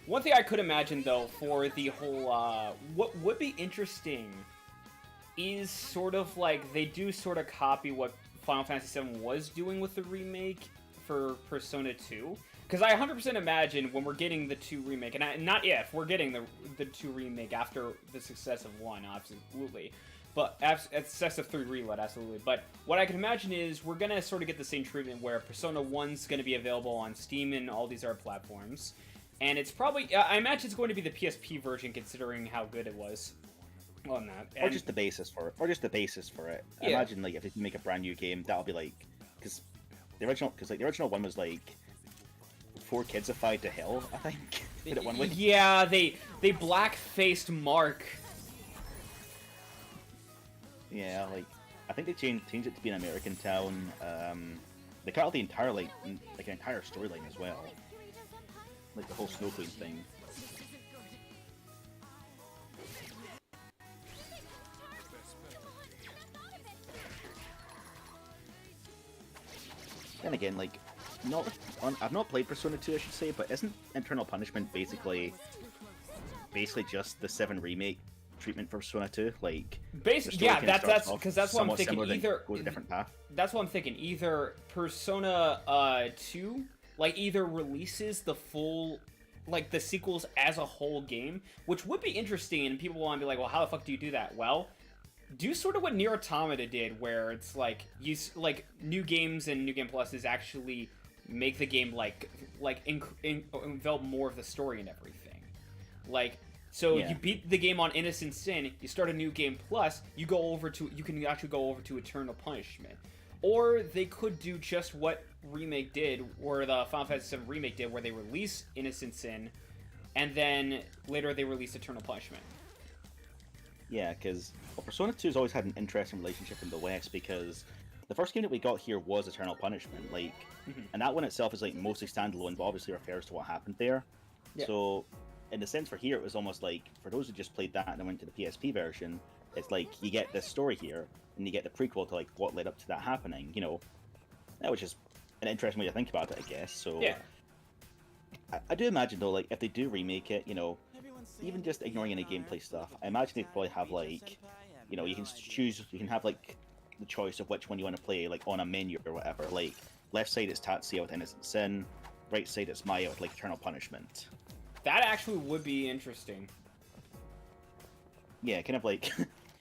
One thing I could imagine, though, for the whole, what would be interesting is sort of like, they do sort of copy what Final Fantasy VII was doing with the remake for Persona 2. Because I 100% imagine when we're getting the 2 remake, and not if, we're getting the 2 remake after the success of 1, absolutely. But success of 3 reload, absolutely. But what I can imagine is we're going to sort of get the same treatment where Persona 1's going to be available on Steam and all these other platforms. And it's probably, I imagine it's going to be the PSP version considering how good it was on that. Or just the basis for it. I Yeah. imagine like if they make a brand new game, that'll be like, because the original one was like 4 Kidsified to hell, I think. Put it one way. Yeah, they black-faced Mark. Yeah, like I think they changed it to be an American town. They cut out the entire like an entire storyline as well, like the whole Snow Queen thing. Then again, like, I've not played Persona 2, I should say, but isn't Eternal Punishment basically just the 7 remake treatment for Persona 2? Like, Yeah, that's because that's what I'm thinking. Either goes a different path. That's what I'm thinking. Either Persona 2, like, either releases the full, like, the sequels as a whole game, which would be interesting, and people want to be like, well, how the fuck do you do that? Well, do sort of what Nier Automata did, where it's like new games and New Game Pluses actually make the game envelop more of the story and everything. Like, so Yeah. you beat the game on Innocent Sin, you start a New Game Plus, you can actually go over to Eternal Punishment. Or they could do just what Remake did, or the Final Fantasy VII Remake did, where they release Innocent Sin, and then later they release Eternal Punishment. Yeah, because Persona 2 has always had an interesting relationship in the West, because the first game that we got here was Eternal Punishment, like, and that one itself is like mostly standalone, but obviously refers to what happened there. Yeah. So, in the sense for here, it was almost like, for those who just played that and then went to the PSP version, it's like you get this story here, and you get the prequel to like what led up to that happening. You know, that was just an interesting way to think about it, I guess. So, Yeah. I do imagine though, like if they do remake it, you know, even just ignoring any gameplay stuff, I imagine they probably have like, you know, you can have like the choice of which one you want to play, like on a menu or whatever. Like left side it's Tatsuya with Innocent Sin, right side it's Maya with like Eternal Punishment. That actually would be interesting. Yeah, kind of like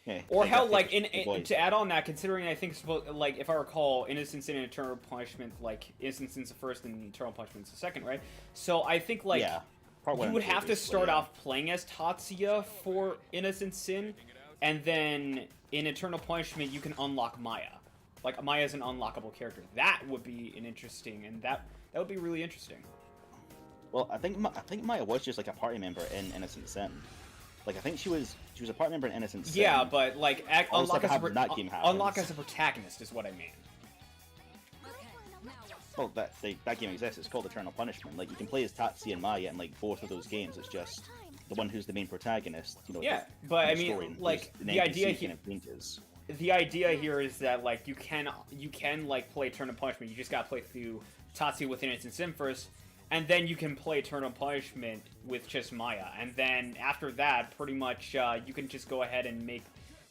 Yeah, Or they how, got like, pictures of the boys. to add on that, considering I think, like, if I recall, Innocence and Eternal Punishment, like, Innocence is the first and Eternal Punishment is the second, right? So I think, like, Yeah. Part one you and would two, have to basically, start yeah. off playing as Tatsuya for Innocent Sin, and then in Eternal Punishment you can unlock Maya. Like, Maya is an unlockable character. That would be an interesting, and that would be really interesting. Well, I think Maya was just like a party member in Innocent Sin. Like, I think she was a party member in Innocent Sin. Yeah, but like All the unlock stuff as, that happened in that game happens. unlock as a protagonist is what I mean. Well, that game exists. It's called Eternal Punishment. Like, you can play as Tatsuya and Maya in like both of those games. It's just the one who's the main protagonist. You know. Yeah, the, but in I the mean, story, and like, who's an the NPC idea kind of changes. The idea here is that, like, you can like play Eternal Punishment. You just gotta play through Tatsuya with Innocent Sin first, and then you can play Eternal Punishment with just Maya. And then after that, pretty much you can just go ahead and make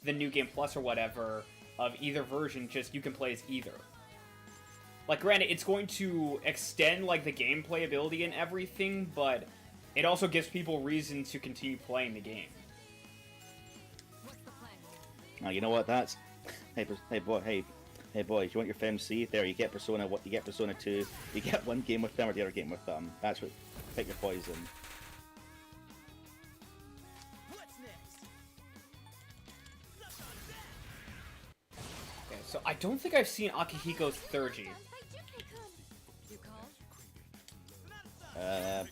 the New Game Plus or whatever of either version. Just you can play as either. Like, granted, it's going to extend like the gameplay ability and everything, but it also gives people reason to continue playing the game. Now, you know what? That's hey boys, you want your FMC? There, you get Persona. What you get Persona 2. You get one game with them or the other game with them. That's what. Pick your poison. Okay, so I don't think I've seen Akihiko's Thurgy.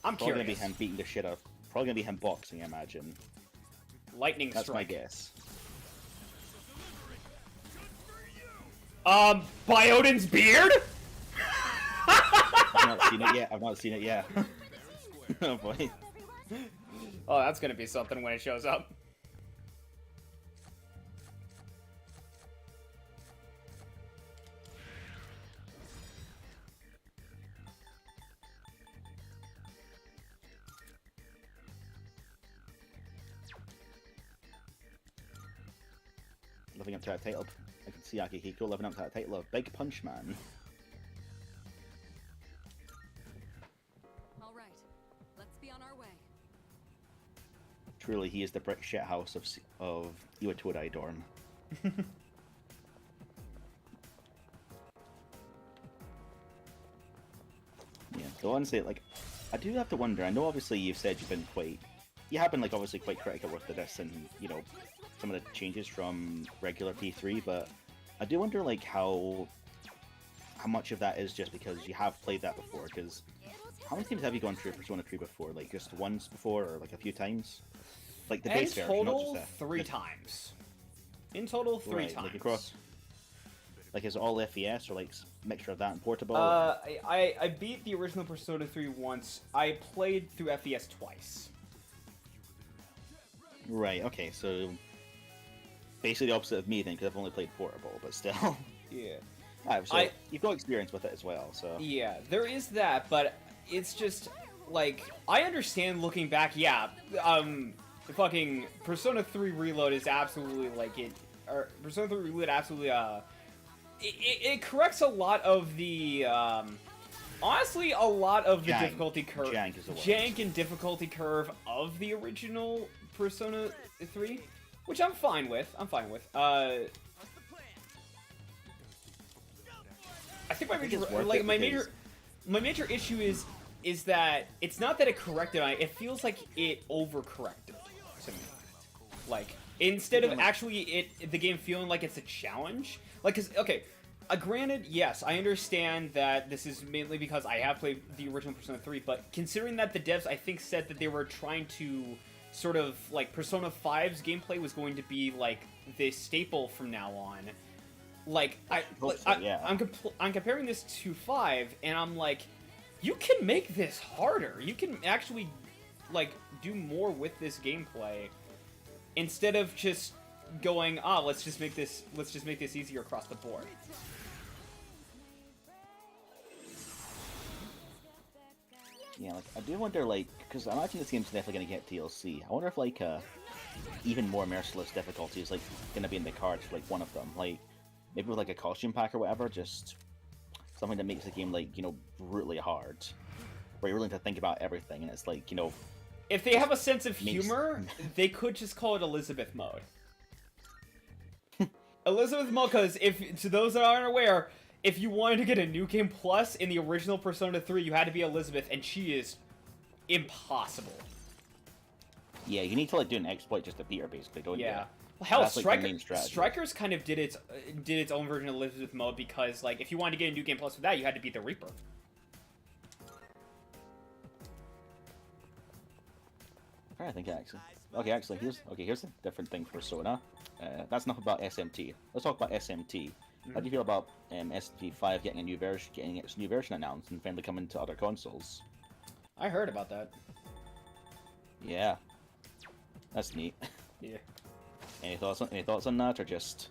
I'm probably gonna be curious. him beating the shit out. Probably gonna be him boxing, I imagine. Lightning That's my strike. guess. Biotin's beard? I've not seen it yet. Oh boy. Oh, that's gonna be something when it shows up. Living up to that title. I can see Akihiko living up to that title of Big Punch Man. All right, let's be on our way. Truly, he is the brick shit house of Iwatodai Dorm. Yeah, so honestly, like, I do have to wonder. I know, obviously, you've said you have been like obviously quite critical with this, and you know, some of the changes from regular P3, but I do wonder like how much of that is just because you have played that before. Because how many times have you gone through Persona 3 before? Like just once before, or like a few times? Like the In base version, not total, just that. 3 times. In total, 3 Right, times. like across. Like is it all FES or like mixture of that and portable? I beat the original Persona 3 once. I played through FES twice. Right. Okay. So basically the opposite of me then, because I've only played portable, but still. Yeah. Alright, so you've got experience with it as well, so. Yeah, there is that, but it's just like I understand looking back. Yeah, fucking Persona 3 Reload is absolutely like it. Or Persona 3 Reload absolutely it corrects a lot of the honestly a lot of the difficulty curve, jank and difficulty curve of the original Persona 3, which I'm fine with. I think my major issue is that it's not that it corrected on it. It feels like it overcorrected to me. Like instead of actually the game feeling like it's a challenge. Like, cause okay, granted, yes, I understand that this is mainly because I have played the original Persona 3, but considering that the devs I think said that they were trying to sort of like Persona 5's gameplay was going to be like the staple from now on. Like I'm comparing this to 5, and I'm like, you can make this harder. You can actually like do more with this gameplay instead of just going, let's just make this easier across the board. Yeah, like I do wonder, like, because I imagine this game's definitely gonna get DLC. I wonder if like even more merciless difficulty is like gonna be in the cards for like one of them, like maybe with like a costume pack or whatever, just something that makes the game like, you know, brutally hard, where you're willing to think about everything, and it's like, you know, if they have a sense of humor, they could just call it Elizabeth mode. Elizabeth Mocha's, if to those that aren't aware, if you wanted to get a New Game Plus in the original Persona 3, you had to be Elizabeth, and she is impossible. Yeah, you need to like do an exploit just to beat her, basically, don't you? Yeah. Well, hell, That's, like, the main strategy. Strikers kind of did its own version of Elizabeth mode because, like, if you wanted to get a New Game Plus with that, you had to beat the Reaper. I think actually. Okay, here's a different thing for Persona. That's enough about SMT. Let's talk about SMT. How do you feel about SMT5 getting its new version announced and finally coming to other consoles? I heard about that. Yeah, that's neat. Yeah. Any thoughts on that, or just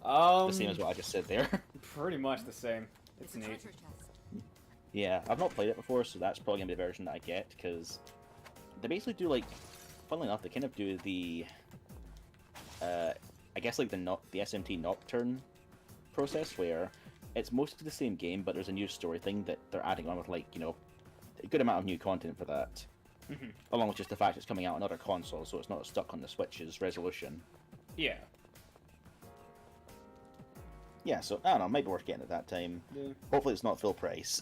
the same as what I just said there? Pretty much the same. It's neat. Yeah, I've not played it before, so that's probably gonna be the version that I get because they basically do like, funnily enough, they kind of do the, I guess like the SMT Nocturne process where it's mostly the same game, but there's a new story thing that they're adding on with, like, you know, a good amount of new content for that. Along with just the fact it's coming out on other consoles, so it's not stuck on the Switch's resolution. Yeah. Yeah, so, I don't know, might be worth getting at that time. Yeah. Hopefully it's not full price.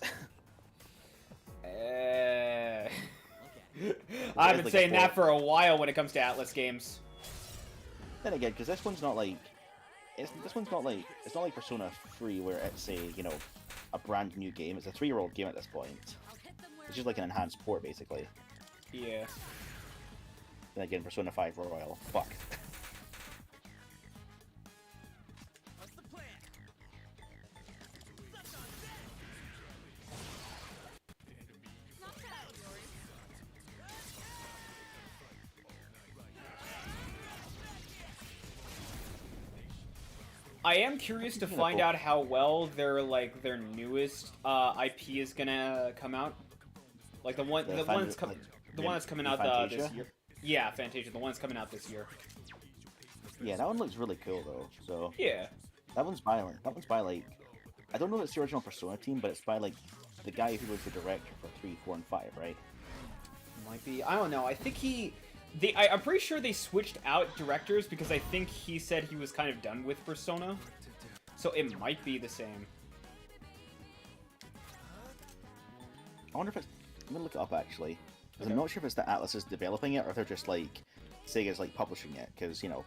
I've been saying that for a while when it comes to Atlas games. Then again, because this one's not like... It's not like Persona 3 where it's a, you know, a brand new game. It's a 3-year-old game at this point. It's just like an enhanced port, basically. Yeah. Then again, Persona 5 Royal. Fuck. I am curious to find out how well their newest IP is gonna come out. Like the one that's coming out this year. Yeah, Fantasia, the one that's coming out this year. Yeah, that one looks really cool though. So yeah, that one's by like, I don't know if it's the original Persona team, but it's by like the guy who was the director for 3, 4, and 5, right? Might be. I don't know. I think I'm pretty sure they switched out directors because I think he said he was kind of done with Persona. So it might be the same. I wonder if it's... I'm gonna look it up actually. Because I'm not sure if it's that Atlas is developing it or if they're just like Sega's like publishing it. Because, you know,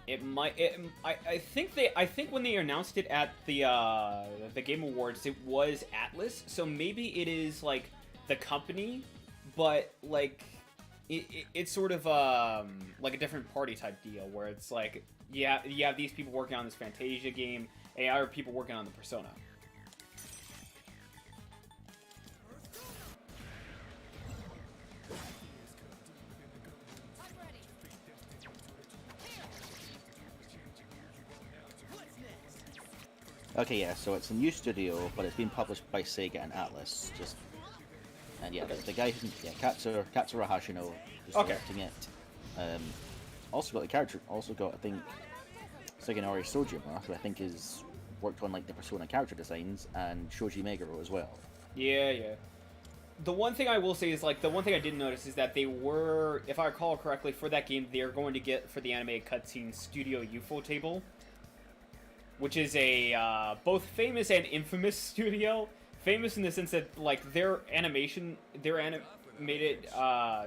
it might. I think when they announced it at the Game Awards, it was Atlas. So maybe it is like the company, but like it's sort of like a different party type deal where it's like you have these people working on this Fantasia game and other people working on the Persona. okay, yeah, so it's a new studio, but it's been published by Sega and Atlas. And yeah, the guy who's Katsura Hashino who's directing it. Also got the character. Also got, I think, Suginori Sojima, who I think is worked on like the Persona character designs, and Shoji Meguro as well. Yeah. The one thing I will say is, like, the one thing I did notice is that they were, if I recall correctly, for that game, they're going to get, for the animated cutscene, Studio Ufotable, which is a both famous and infamous studio. Famous in the sense that, like, their animated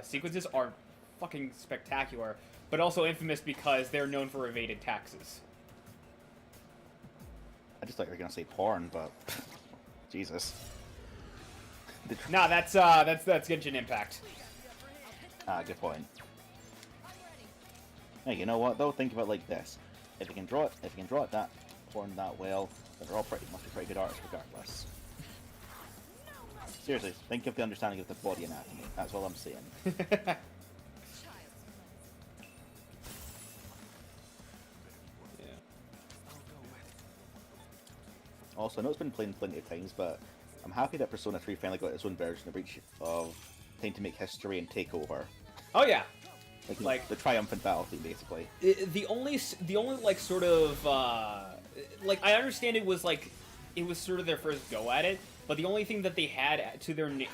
sequences are fucking spectacular, but also infamous because they're known for evaded taxes. I just thought you were gonna say porn, but Jesus. Nah, that's Genshin Impact. Ah, good point. Hey, you know what though? Think about it like this: if you can draw it that porn that well, then they're all must be pretty good artists regardless. Seriously, think of the understanding of the body anatomy. That's all I'm saying. Also, I know it's been played plenty of times, but I'm happy that Persona 3 finally got its own version of Time to Make History and Take Over. Oh yeah, like the triumphant battle theme, basically. The only like sort of like I understand it was sort of their first go at it, but the only thing that they had to the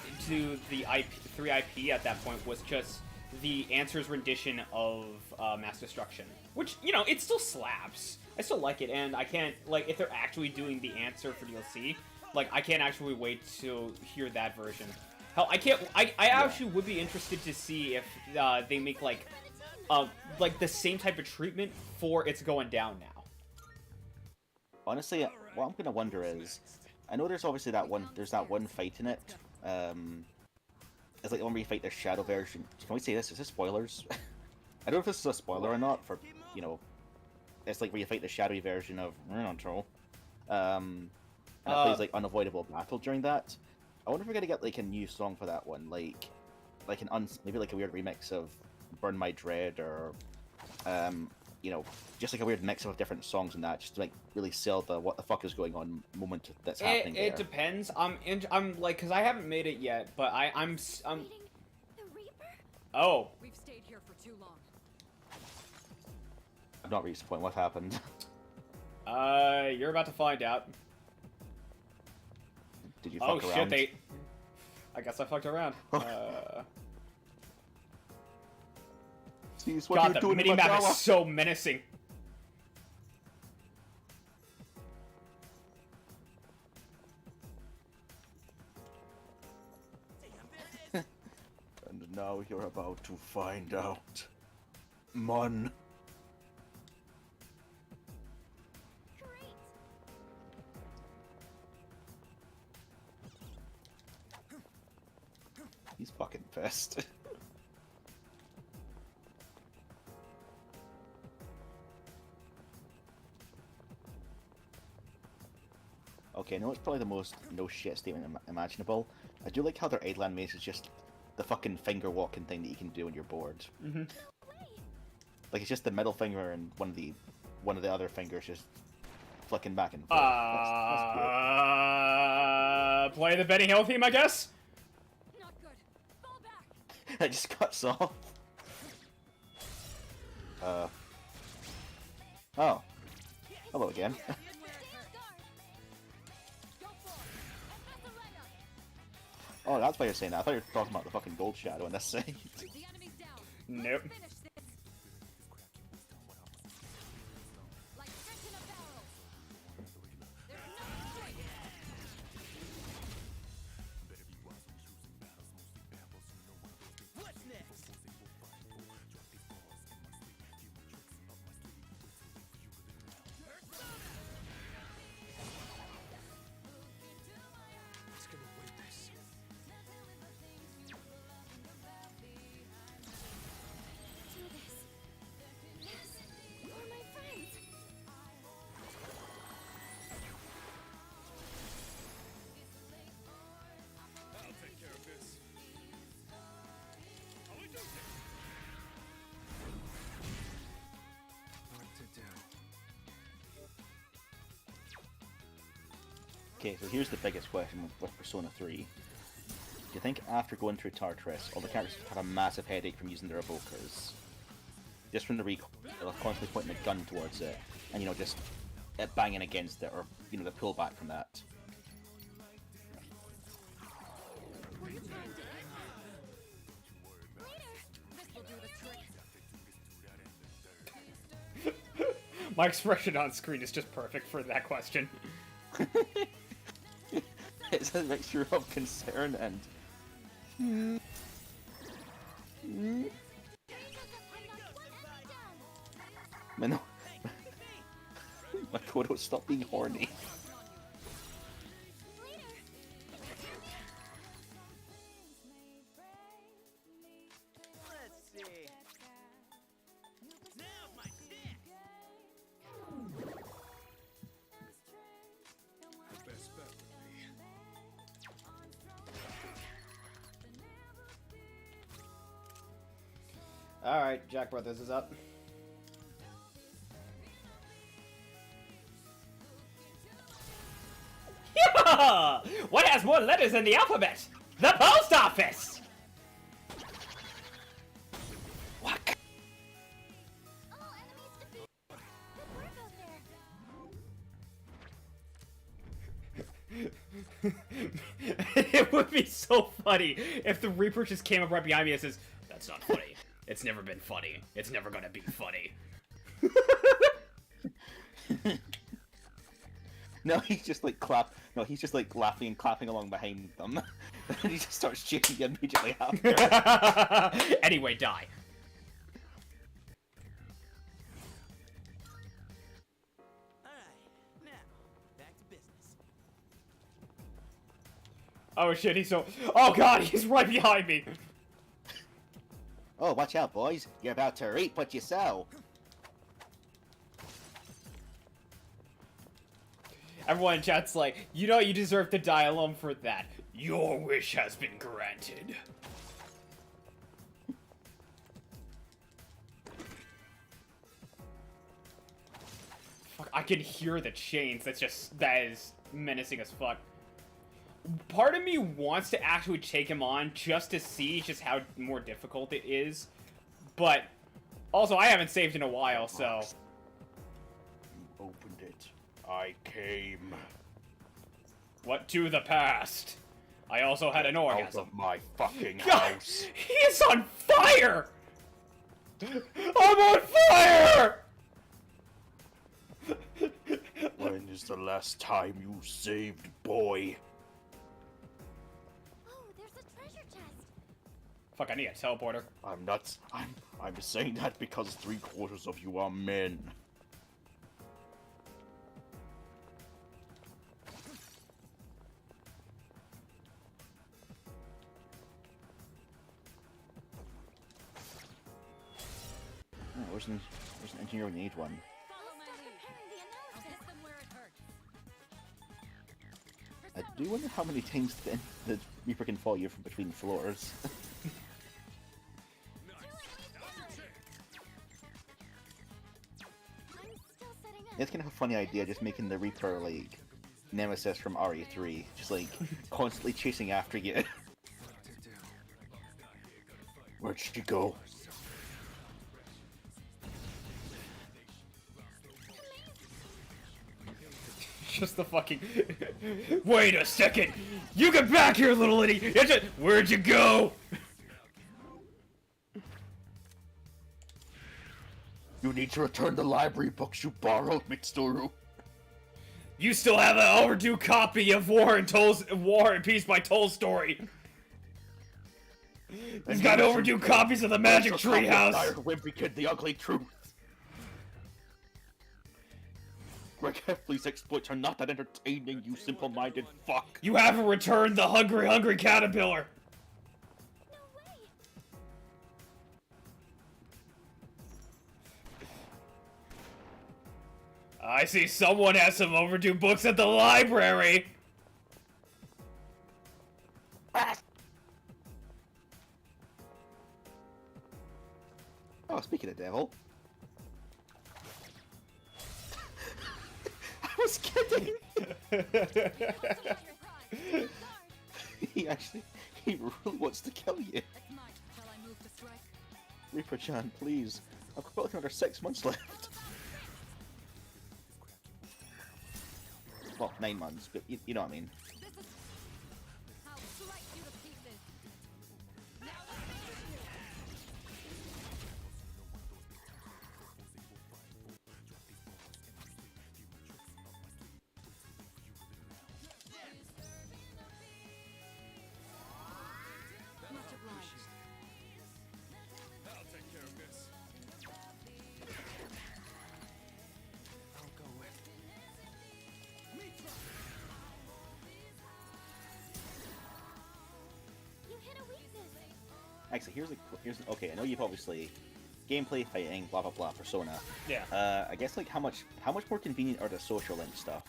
3 IP at that point was just the Answer's rendition of Mass Destruction, which, you know, it still slaps. I still like it, and I can't, like, if they're actually doing the Answer for DLC, like, I can't actually wait to hear that version. Hell, I actually would be interested to see if they make, like, the same type of treatment for It's Going Down now. Honestly, what I'm gonna wonder is, I know there's obviously that one fight in it. It's like the one where you fight the shadow version. Can we say this? Is this spoilers? I don't know if this is a spoiler or not. For, you know, it's like where you fight the shadowy version of Renato. And it plays like Unavoidable Battle during that. I wonder if we're gonna get like a new song for that one, like maybe like a weird remix of Burn My Dread, or you know, just like a weird mix of different songs and that, just to like really sell the what the fuck is going on moment that's happening there. It depends. I'm like, because I haven't made it yet, but I'm Oh. We've stayed here for too long. I've not reached the point. What happened? You're about to find out. Did you fuck around? Shit, I guess I fucked around. Jeez, what God, are you the doing, mini-map Magawa? is so menacing. And now you're about to find out. Mon. He's fucking pissed. Okay, I know it's probably the most no shit statement imaginable. I do like how their Eidland maze is just the fucking finger walking thing that you can do when you're bored. Mm-hmm. Like, it's just the middle finger and one of the other fingers just flicking back and forth. That's Play the Benny Hill theme, I guess? Not good. Fall back. It just cuts off. Oh. Hello again. Oh, that's why you're saying that. I thought you were talking about the fucking gold shadow in this side. Nope. Okay, so here's the biggest question with Persona 3. Do you think after going through Tartarus, all the characters have a massive headache from using their evokers? Just from the recoil, they're constantly pointing a gun towards it, and, you know, just banging against it, or, you know, the pullback from that. My expression on screen is just perfect for that question. It's a mixture of concern and... No. Makoto, stop being horny. Alright, Jack Brothers is up. What has more letters than the alphabet? The post office! What? It would be so funny if the Reaper just came up right behind me and says, "That's not funny." It's never been funny. It's never gonna be funny. No, he's just like he's just like laughing and clapping along behind them. And he just starts cheering immediately after. Anyway, die. Oh shit, he's so... Oh god, he's right behind me! Oh, watch out, boys. You're about to reap what you sow. Everyone in chat's like, you know you deserve to die alone for that. Your wish has been granted. Fuck, I can hear the chains. That is menacing as fuck. Part of me wants to actually take him on just to see just how more difficult it is. But also, I haven't saved in a while, so... You opened it. I came. What to the past? I also had an orgasm. Out of my fucking God, house. he is on fire! I'm on fire! When is the last time you saved, boy? Fuck, I need a teleporter. I'm nuts. I'm saying that because 3/4 of you are men. Oh, where's an engineer when you need one? I do wonder how many times the Reaper can follow you from between floors. It's kind of a funny idea, just making the Reaper, like, Nemesis from RE3. Just, like, constantly chasing after you. Where'd she go? Just the fucking... Wait a second! You get back here, little idiot! Where'd you go? You need to return the library books you borrowed, Mitsuru. You still have an overdue copy of War and Peace by Tolstoy. He's got overdue copies of the Magic Treehouse. Wimpy Kid, the ugly truth. Greg Heffley's exploits are not that entertaining, you simple-minded fuck. You haven't returned the hungry caterpillar. I see someone has some overdue books at the library. Oh, speaking of devil. I was kidding! he really wants to kill you. Reaper-chan, please. I've got like another 6 months left. Well, 9 months, but you know what I mean. I'll take care of this. I'll go with. You hit a weakness. Actually, here's okay. I know you've obviously gameplay, fighting, blah blah blah, Persona. Yeah. I guess like how much more convenient are the social link stuff?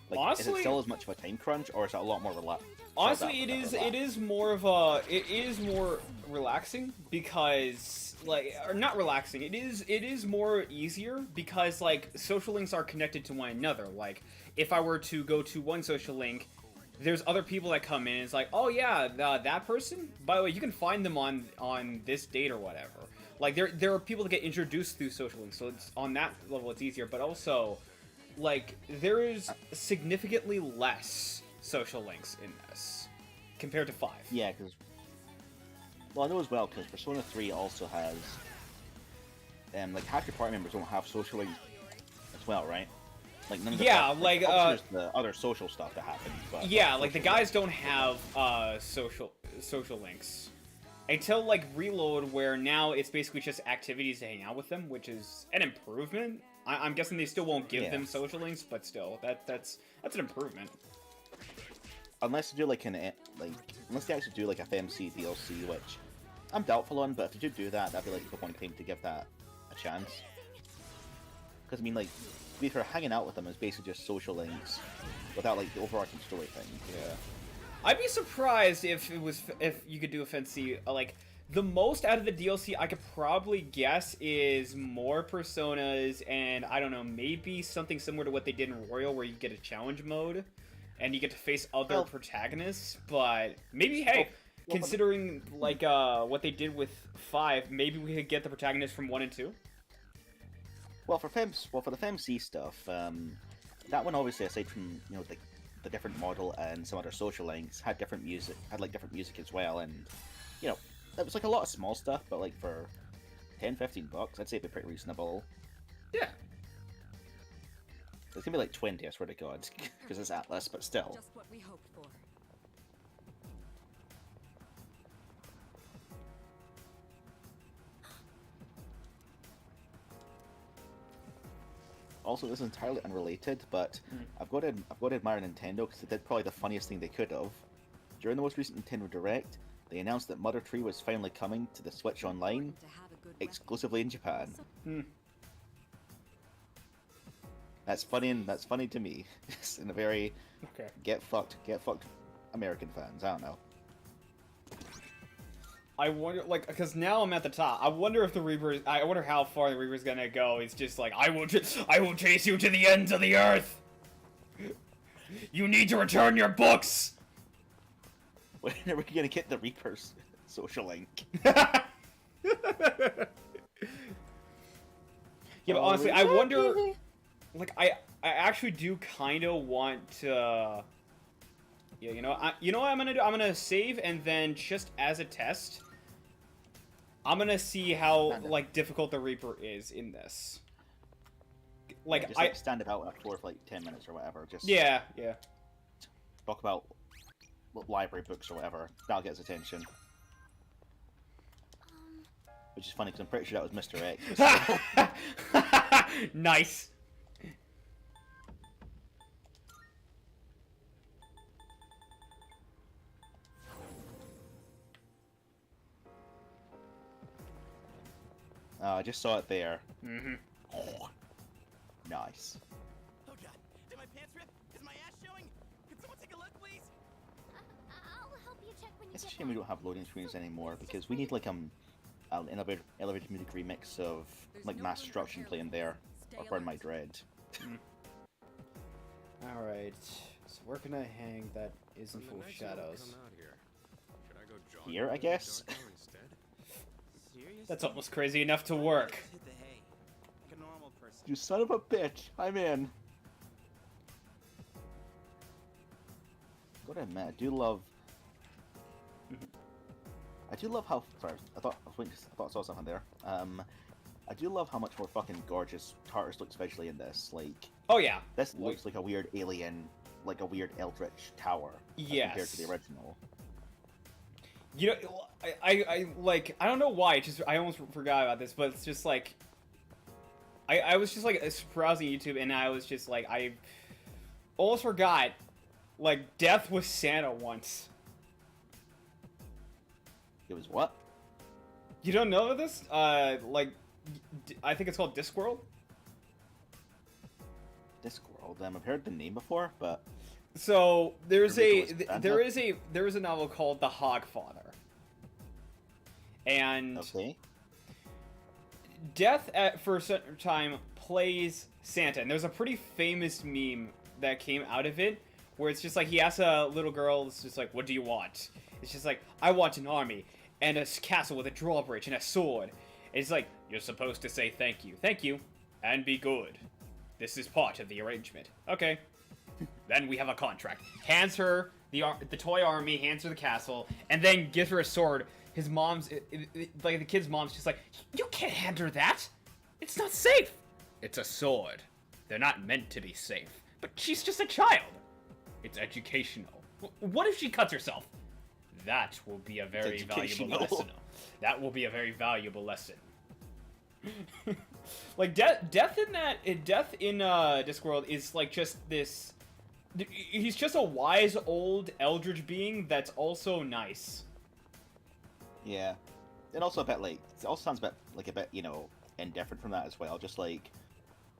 Like, Honestly, is it still as much of a time crunch, or is it a lot more relaxed? Honestly, it is more relaxing because or not relaxing. It is more easier because like social links are connected to one another. Like if I were to go to one social link, there's other people that come in. And it's like, oh yeah, that person. By the way, you can find them on this date or whatever. Like there are people that get introduced through social links, so it's on that level it's easier. But also, like there is significantly less social links in this compared to 5. Yeah, because Well, I know as well because Persona 3 also has, like half your party members don't have social links as well, right? Like none of the obviously there's the other social stuff that happens. But yeah, like the guys don't have social links until like Reload, where now it's basically just activities to hang out with them, which is an improvement. I'm guessing they still won't give them social links, but still, that's an improvement. Unless they do like unless they actually do like a FMC DLC, which I'm doubtful on, but if they do that, that'd be like the one thing to give that a chance. Because I mean, like, if you're hanging out with them, is basically just social links without like the overarching story thing. Yeah. I'd be surprised if you could do a FMC. Like the most out of the DLC I could probably guess is more personas, and I don't know, maybe something similar to what they did in Royal, where you get a challenge mode and you get to face other protagonists. But maybe, hey, considering like what they did with 5, maybe we could get the protagonists from 1 and 2. Well, for the FMC stuff, that one obviously, aside from the different model and some other social links, had different music, as well, and it was like a lot of small stuff, but like for $10-15, I'd say it'd be pretty reasonable. Yeah. It's gonna be like 20, I swear to God, because it's Atlas, but still. Just what we hoped for. Also, this is entirely unrelated, but I've got to admire Nintendo because they did probably the funniest thing they could have. During the most recent Nintendo Direct, they announced that Mother 3 was finally coming to the Switch Online, exclusively in Japan. That's funny, and that's funny to me. Just in a very get fucked American fans. I don't know. I wonder, like, because now I'm at the top. I wonder if the Reaper. I wonder how far the Reaper's gonna go. He's just like, I will chase you to the ends of the earth. You need to return your books. When are we gonna get the Reaper's social link? Yeah, but honestly, I wonder. Like, I actually do kind of want to. Yeah, you know what I'm gonna do? I'm gonna save, and then just as a test, I'm gonna see how like difficult the Reaper is in this. Like, just, like, stand about at for like 10 minutes or whatever. Just yeah. Talk about library books or whatever. That'll get his attention. Which is funny because I'm pretty sure that was Mr. X. Nice. I just saw it there. Mm-hmm. Oh, nice. Oh god, did my pants rip? Is my ass showing? Can someone take a look, please? I'll help you check when you It's a get shame we don't have loading screens anymore because we need like an elevated music remix of like Mass Destruction playing there, or Burn My Dread. All right, so where can I hang that isn't full of shadows? Here, I guess. That's almost crazy enough to work. You son of a bitch! I'm in. Gotta admit, I do love how. Sorry, I thought I saw something there. I do love how much more fucking gorgeous Tartarus looks visually in this. Like, oh yeah, this looks like a weird alien, like a weird eldritch tower. Yes. Compared to the original. You know, I like, I don't know why, I almost forgot about this, but it's just like, I was just like browsing YouTube, and I was just like, I almost forgot, like, Death was Santa once. It was what? You don't know this? Like, I think it's called Discworld. Discworld. I've heard the name before, but. So there is a novel called The Hogfather, and Death for a certain time plays Santa, and there's a pretty famous meme that came out of it where it's just like he asks a little girl, it's just like, what do you want? It's just like, I want an army and a castle with a drawbridge and a sword. And it's like, you're supposed to say thank you, and be good. This is part of the arrangement. Okay. Then we have a contract. Hands her the toy army, hands her the castle, and then gives her a sword his mom's, like the kid's mom's just like, you can't hand her that. It's not safe. It's a sword. They're not meant to be safe. But she's just a child. It's educational. What if she cuts herself? That will be a very valuable lesson. That will be a very valuable lesson. Like death in Discworld is like just this. He's just a wise old eldritch being that's also nice. Yeah, and also a bit like it also sounds a bit indifferent from that as well. Just like,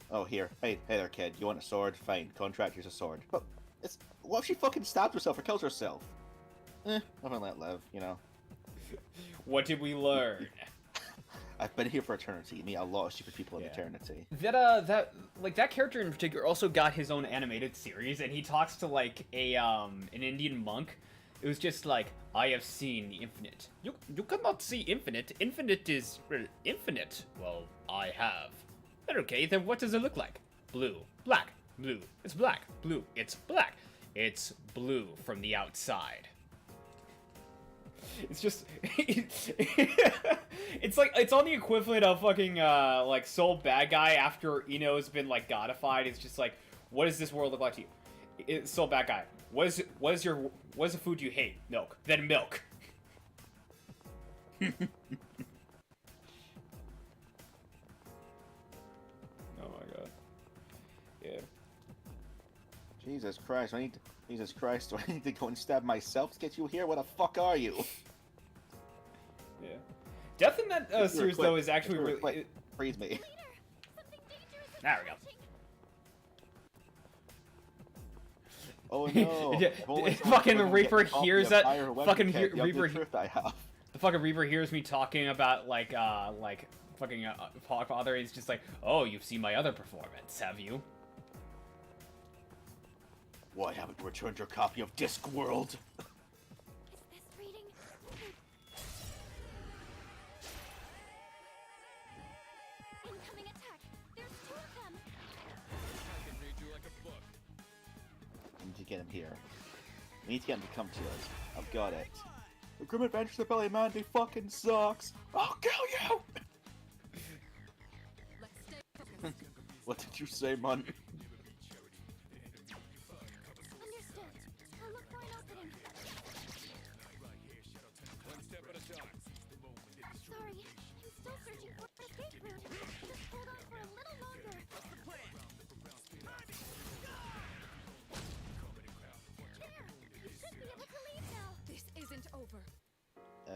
oh hey there kid, you want a sword? Fine, contract, here's a sword. But what if she fucking stabs herself or kills herself? I'm gonna let it live, What did we learn? I've been here for eternity. Meet a lot of stupid people in eternity. That character in particular also got his own animated series, and he talks to like an Indian monk. It was just like, I have seen the infinite. You cannot see infinite. Infinite is infinite. Well, I have. Okay, then what does it look like? Blue, black, blue. It's black, blue. It's black. It's blue from the outside. It's just, it's like, it's on the equivalent of fucking, like, Soul Bad Guy after Ino's been, like, godified. It's just like, what does this world look like to you? Soul Bad Guy. What is the food you hate? Milk. Then milk. Oh my god. Yeah. Jesus Christ, do I need to go and stab myself to get you here? What the fuck are you? Yeah. Death in that series, though, is actually really... Freeze me. There we go. Oh no. Fucking Reaper hears that. Fucking Reaper... The fucking Reaper hears me talking about, like fucking Hogfather. He's just like, oh, you've seen my other performance, have you? Why haven't you returned your copy of Discworld? Is this reading? Incoming attack. There's two of them. I can read you like a book. We need to get him here. We need to get him to come to us. I've got it. The Grim Adventures of Billy Mandy fucking sucks. I'll kill you! What did you say, man?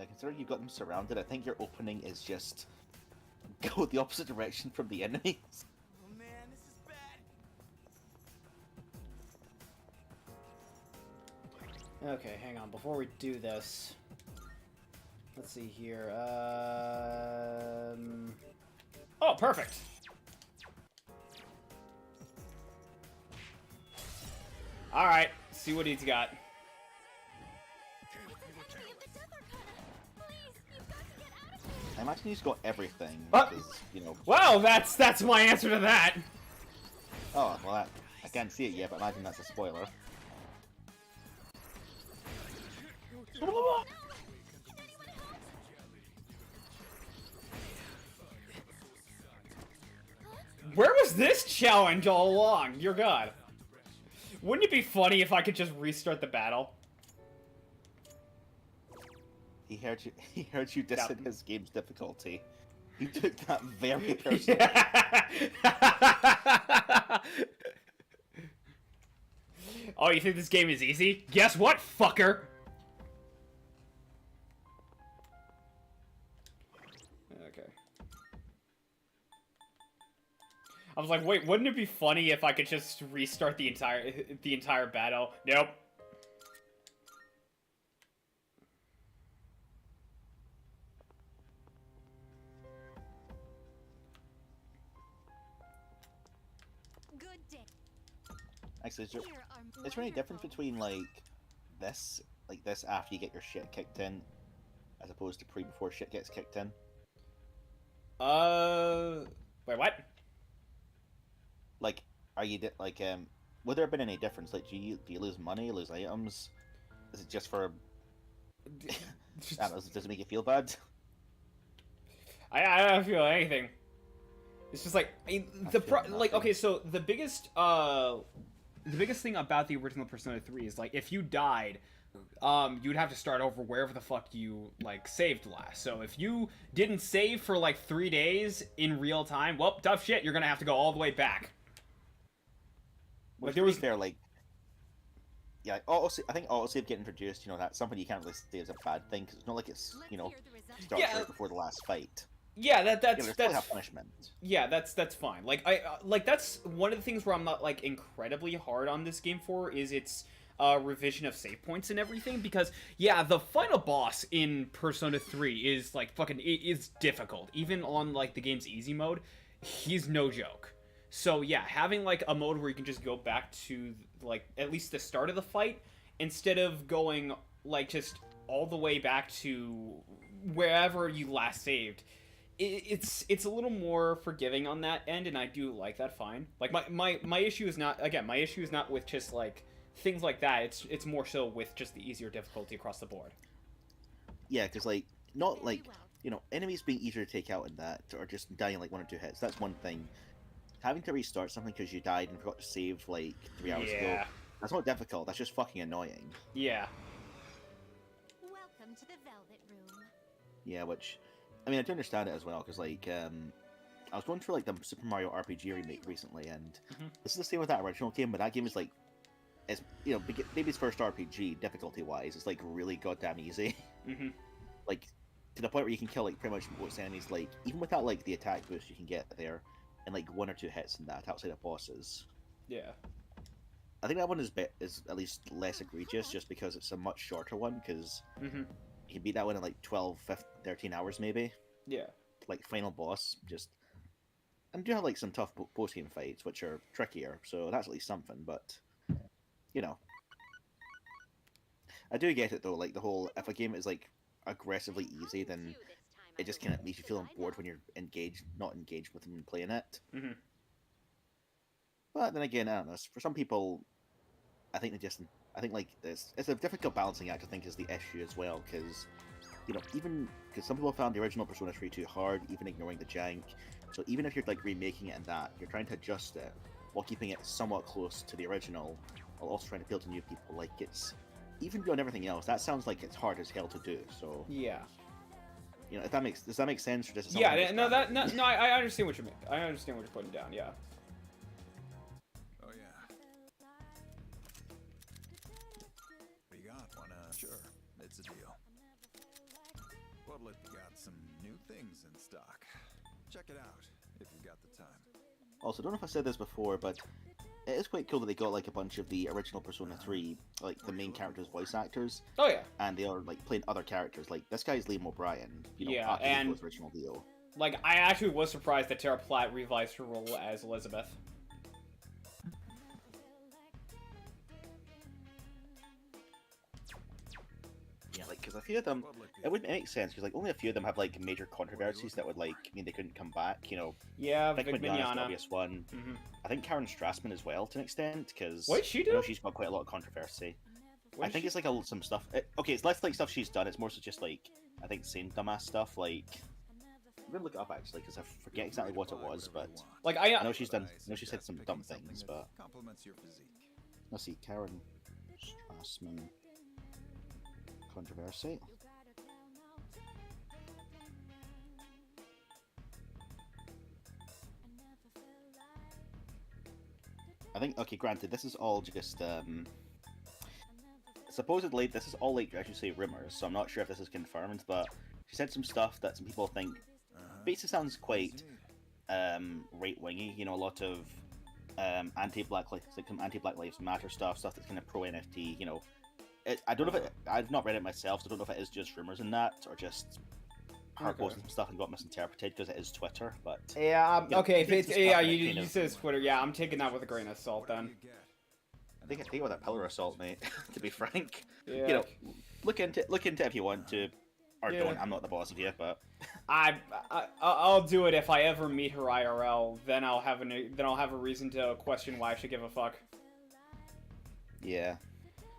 Considering you've got them surrounded, I think your opening is just go the opposite direction from the enemies. Oh man, this is bad. Okay, hang on. Before we do this, let's see here. Oh, perfect. All right, see what he's got. I imagine he's got everything. Wow, that's my answer to that. Oh, well, I can't see it yet, but imagine that's a spoiler. Where was this challenge all along? Your god. Wouldn't it be funny if I could just restart the battle? He heard you dissing his game's difficulty. You took that very personally. Oh, you think this game is easy? Guess what, fucker? Okay. I was like, wait, wouldn't it be funny if I could just restart the entire battle? Nope. Actually, is there any difference between this after you get your shit kicked in, as opposed to before shit gets kicked in? Wait, what? Like, would there have been any difference? Like, do you lose money, lose items? Is it just for Does it make you feel bad? I don't feel anything. It's just like okay, so the biggest thing about the original Persona 3 is like if you died, you'd have to start over wherever the fuck you like saved last. So if you didn't save for like 3 days in real time, well, tough shit. You're gonna have to go all the way back. Like there was fair, like, yeah, I think autosave getting introduced, you know, that's something you can't really say is a bad thing because it's not like it's, you know, starts right before the last fight. Yeah, that's punishment. Yeah, that's fine. Like that's one of the things where I'm not like incredibly hard on this game for is its revision of save points and everything, because yeah, the final boss in Persona 3 is like fucking is difficult. Even on like the game's easy mode, he's no joke. So yeah, having like a mode where you can just go back to like at least the start of the fight instead of going like just all the way back to wherever you last saved. It's a little more forgiving on that end, and I do like that fine. Like my issue is not with just like things like that. It's more so with just the easier difficulty across the board. Yeah, because like not like, you know, enemies being easier to take out in that, or just dying like 1 or 2 hits. That's one thing. Having to restart something because you died and forgot to save like 3 hours ago. That's not difficult. That's just fucking annoying. Yeah. Welcome to the Velvet Room. Yeah, which, I mean, I do understand it as well, because, like, I was going through, like, the Super Mario RPG remake recently, and this is the same with that original game, but that game is, like, it's, you know, maybe its first RPG, difficulty-wise, it's, like, really goddamn easy. Like, to the point where you can kill, like, pretty much most enemies, like, even without, like, the attack boost you can get there, and, like, 1 or 2 hits in that, outside of bosses. Yeah. I think that one is at least less egregious, just because it's a much shorter one, because you can beat that one in, like, 12, 15, 13 hours, maybe. Yeah. Like, final boss, just... And do have, like, some tough post-game fights, which are trickier, so that's at least something, but... You know. I do get it, though, like, the whole... If a game is, like, aggressively easy, then it just kind of makes you feel bored when you're not engaged with them and playing it. But then again, I don't know, for some people, I think like, it's a difficult balancing act, I think, is the issue as well, because... You know, because some people found the original Persona 3 too hard, even ignoring the jank. So even if you're like remaking it and that, you're trying to adjust it while keeping it somewhat close to the original, while also trying to appeal to new people. Like it's even beyond everything else, that sounds like it's hard as hell to do. So yeah, you know, does that make sense? Or does it I understand what you mean. I understand what you're putting down. Yeah. Oh yeah. We got one. Sure, it's a deal. Public got some new things in stock. Check it out if you've got the time. Also, I don't know if I said this before, but it is quite cool that they got like a bunch of the original Persona 3, like the main characters' voice actors. Oh yeah. And they are like playing other characters. Like this guy's Liam O'Brien. You know, yeah, and his original deal. Like I actually was surprised that Tara Platt revised her role as Elizabeth. Yeah, like, because a few of them, it would make sense, because, like, only a few of them have, like, major controversies that would, like, mean they couldn't come back, you know. Yeah, Vic Mignogna's the Mignogna. obvious one. I think Karen Strassman as well, to an extent, because... What did she do? I know she's got quite a lot of controversy. I think it's, like, some stuff... okay, it's less, like, stuff she's done, it's more so just, like, I think, saying dumbass stuff, like... I'm gonna look it up, actually, because I forget exactly what it was, but... Like, I know she's said some dumb things, but... Compliments your physique. Let's see, Karen Strassman... Controversy. I think, okay, granted, this is all just, supposedly, this is all, like, I should say rumors, so I'm not sure if this is confirmed, but she said some stuff that some people think basically sounds quite, right-wingy, you know, a lot of, anti-Black Lives Matter stuff that's kind of pro-NFT, you know. I don't know if I've not read it myself, so I don't know if it is just rumors in that, or just her posting some stuff and got misinterpreted, because it is Twitter, but... Yeah, okay, if it's... Yeah, you said said it's Twitter, yeah, I'm taking that with a grain of salt, then. I think with that pillar assault, mate, to be frank. Yeah. You know, look into it if you want to, or don't, I'm not the boss of you, but... I'll do it if I ever meet her IRL, then I'll have a reason to question why I should give a fuck. Yeah.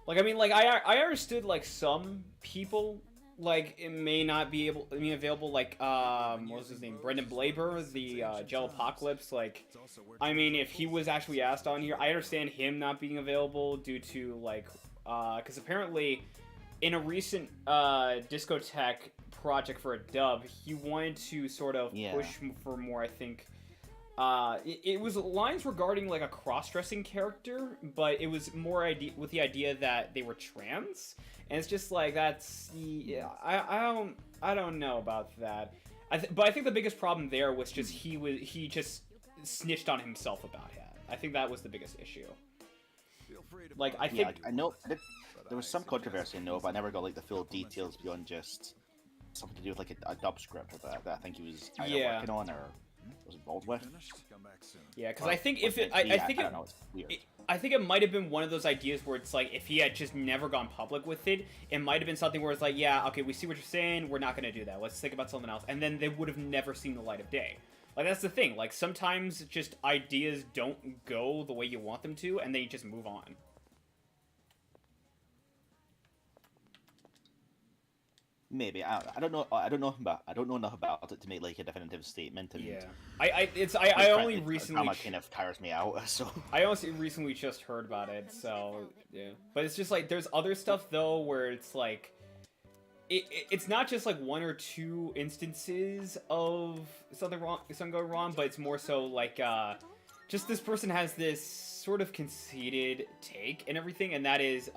Like, I mean, like, I understood, like, some people, like, it may not be available, like, what was his name? Brendan Blaber, the, Gel Apocalypse, like, I mean, if he was actually asked on here, I understand him not being available due to, like, because apparently, in a recent, discotheque project for a dub, he wanted to sort of push for more, I think, it was lines regarding like a cross-dressing character, but it was more with the idea that they were trans, and it's just like that's I don't know about that. But I think the biggest problem there was just he just snitched on himself about it. I think that was the biggest issue. Like I think I know there was some controversy, but I never got like the full details beyond just something to do with like a dub script or that I think he was either working on or was involved with. Yeah, because I think if it, I think I think it might have been one of those ideas where it's like if he had just never gone public with it, it might have been something where it's like, yeah, okay, we see what you're saying, we're not gonna do that. Let's think about something else, and then they would have never seen the light of day. Like that's the thing. Like sometimes just ideas don't go the way you want them to, and they just move on. Maybe I don't know enough about it to make like a definitive statement. And I only recently kind of tires me out. So I honestly recently just heard about it. So yeah, but it's just like there's other stuff though where it's like it's not just like one or two instances of something going wrong, but it's more so like just this person has this sort of conceited take and everything, and that is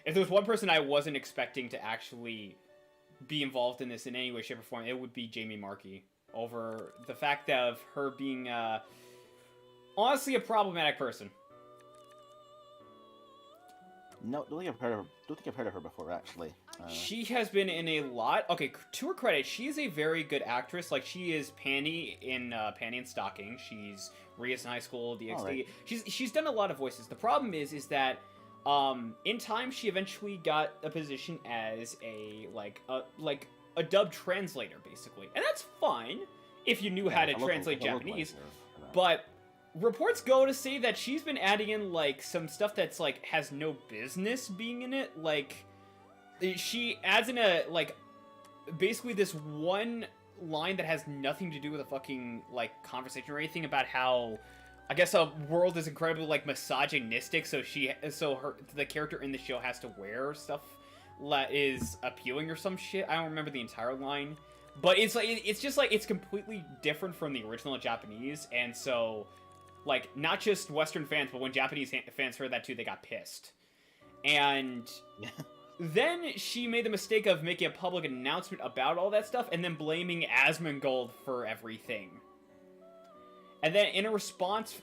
if there was one person I wasn't expecting to actually be involved in this in any way, shape, or form, it would be Jamie Marchi. Over the fact of her being, honestly, a problematic person. No, don't think I've heard of her before, actually. She has been in a lot. Okay, to her credit, she is a very good actress. Like, she is Panny in Panty and Stocking. She's Rias in High School, DxD. Right. She's done a lot of voices. The problem is that in time, she eventually got a position as a dub translator, basically, and that's fine if you knew how to translate Japanese. But reports go to say that she's been adding in like some stuff that's like has no business being in it. Like she adds in a like basically this one line that has nothing to do with a fucking like conversation or anything about how. I guess a world is incredibly like misogynistic, so the character in the show has to wear stuff that is appealing or some shit. I don't remember the entire line, but it's like it's just like it's completely different from the original Japanese, and so like not just Western fans, but when Japanese fans heard that too, they got pissed. And then she made the mistake of making a public announcement about all that stuff, and then blaming Asmongold for everything. And then in a response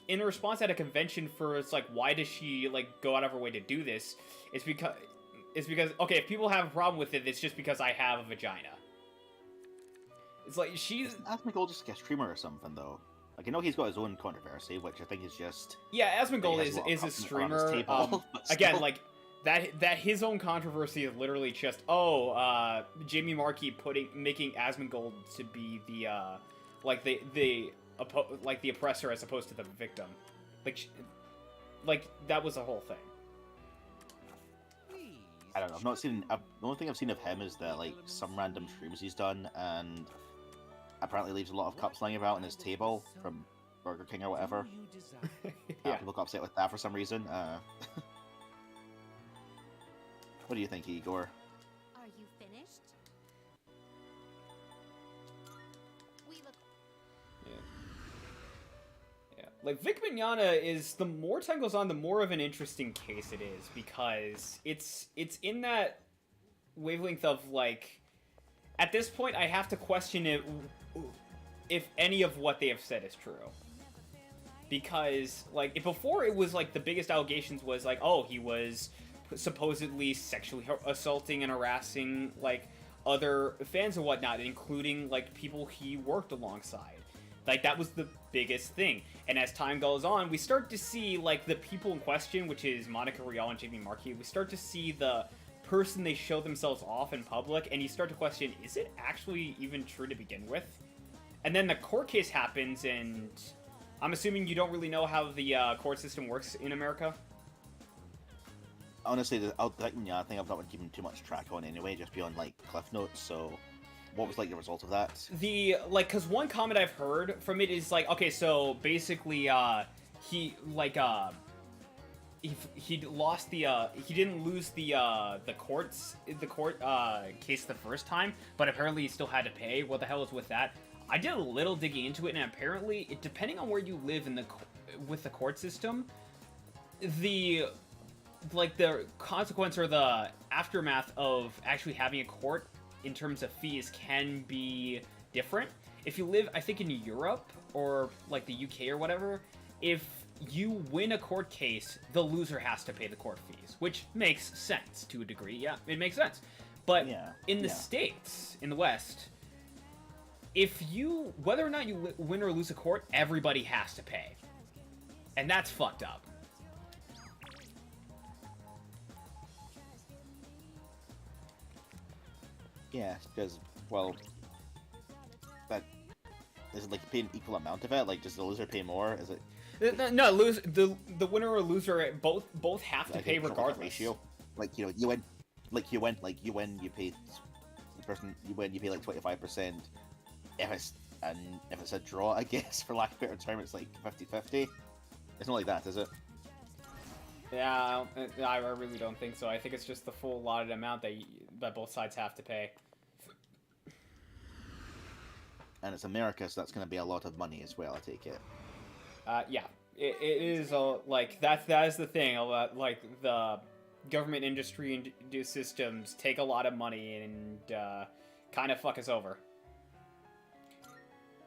at a convention for it's like why does she like go out of her way to do this? It's because okay, if people have a problem with it, it's just because I have a vagina. It's like she's Asmongold just a streamer or something though. Like I know he's got his own controversy, which I think is just Asmongold is a streamer. Again, like that his own controversy is literally just Jamie Marchi making Asmongold to be the the oppressor as opposed to the victim. Like that was the whole thing. I don't know. I've not seen. The only thing I've seen of him is that like some random streams he's done, and apparently leaves a lot of cups lying about on his table from Burger King or whatever. People got upset with that for some reason. What do you think, Igor? Are you finished? Like, Vic Mignogna is, the more time goes on, the more of an interesting case it is, because it's in that wavelength of, like, at this point, I have to question if any of what they have said is true. Because, like, before it was, like, the biggest allegations was, like, oh, he was supposedly sexually assaulting and harassing, like, other fans and whatnot, including, like, people he worked alongside. Like, that was the biggest thing. And as time goes on, we start to see, like, the people in question, which is Monica Rial and Jamie Marchi, we start to see the person they show themselves off in public, and you start to question, is it actually even true to begin with? And then the court case happens, and I'm assuming you don't really know how the court system works in America? honestly, yeah, I think I've not been keeping too much track on anyway, just beyond like cliff notes. So, what was like the result of that? Cause one comment I've heard from it is like, okay, so basically, he lost the he didn't lose the court case the first time, but apparently he still had to pay. What the hell is with that? I did a little digging into it, and apparently, depending on where you live in with the court system, the consequence or the aftermath of actually having a court in terms of fees can be different. If you live, I think, in Europe or like the UK or whatever, if you win a court case, the loser has to pay the court fees, which makes sense to a degree. Yeah, it makes sense. But in the States, in the West, whether or not you win or lose a court, everybody has to pay. And that's fucked up. Yeah, because, well, that is it like you pay an equal amount of it? Like, does the loser pay more? Is it? No, the winner or loser both have to pay regardless. Ratio. Like, you win, you pay the person you win, you pay like 25%. If it's a draw, I guess, for lack of a better term, it's like 50-50. It's not like that, is it? Yeah, I really don't think so. I think it's just the full allotted amount that both sides have to pay. And it's America, so that's going to be a lot of money as well, I take it. Yeah, it is like that is the thing. Like the government industry and systems take a lot of money and kind of fuck us over.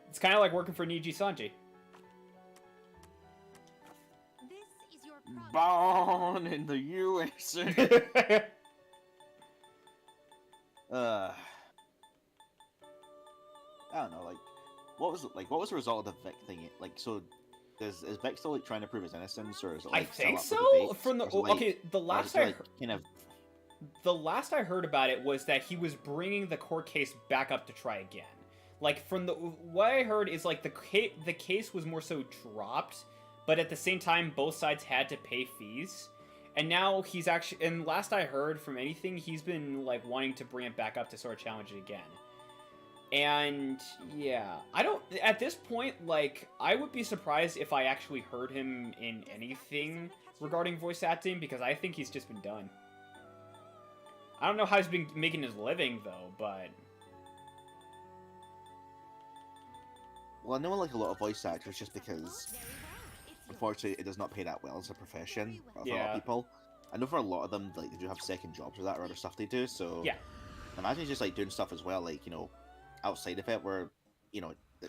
It's kind of like working for Niji Sanji. Born in the USA. I don't know. Like, what was the result of the Vic thing? Like, so is Vic still like trying to prove his innocence, or is it like I think still so. up for debate? From the the last I heard about it was that he was bringing the court case back up to try again. Like, from what I heard is like the case was more so dropped, but at the same time both sides had to pay fees. And now he's actually, and last I heard from anything, he's been like wanting to bring it back up to sort of challenge it again. And yeah, at this point, like, I would be surprised if I actually heard him in anything regarding voice acting, because I think he's just been done. I don't know how he's been making his living though, but well, I know like a lot of voice actors just because unfortunately it does not pay that well as a profession for a lot of people. I know for a lot of them, like, they do have second jobs or that or other stuff they do, so yeah. Imagine just like doing stuff as well, like, outside of it, where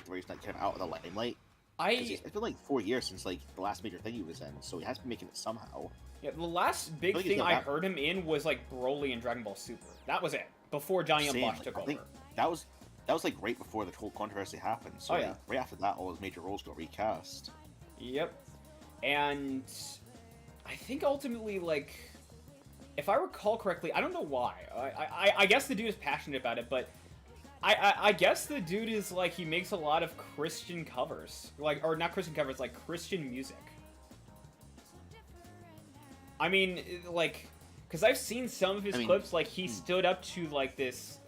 where he's not kind of out of the limelight. It's been like 4 years since like the last major thing he was in, so he has to be making it somehow. Yeah, the last big thing I heard him in was like Broly and Dragon Ball Super. That was it before Johnny and Bosch took over. Think that was like right before the whole controversy happened. So like, right after that, all his major roles got recast. Yep, and I think ultimately, like, if I recall correctly, I don't know why. I guess the dude is passionate about it, but I guess the dude is like, he makes a lot of Christian covers, like, or not Christian covers, like Christian music. I mean, like, because I've seen some of his clips, like, he stood up to like this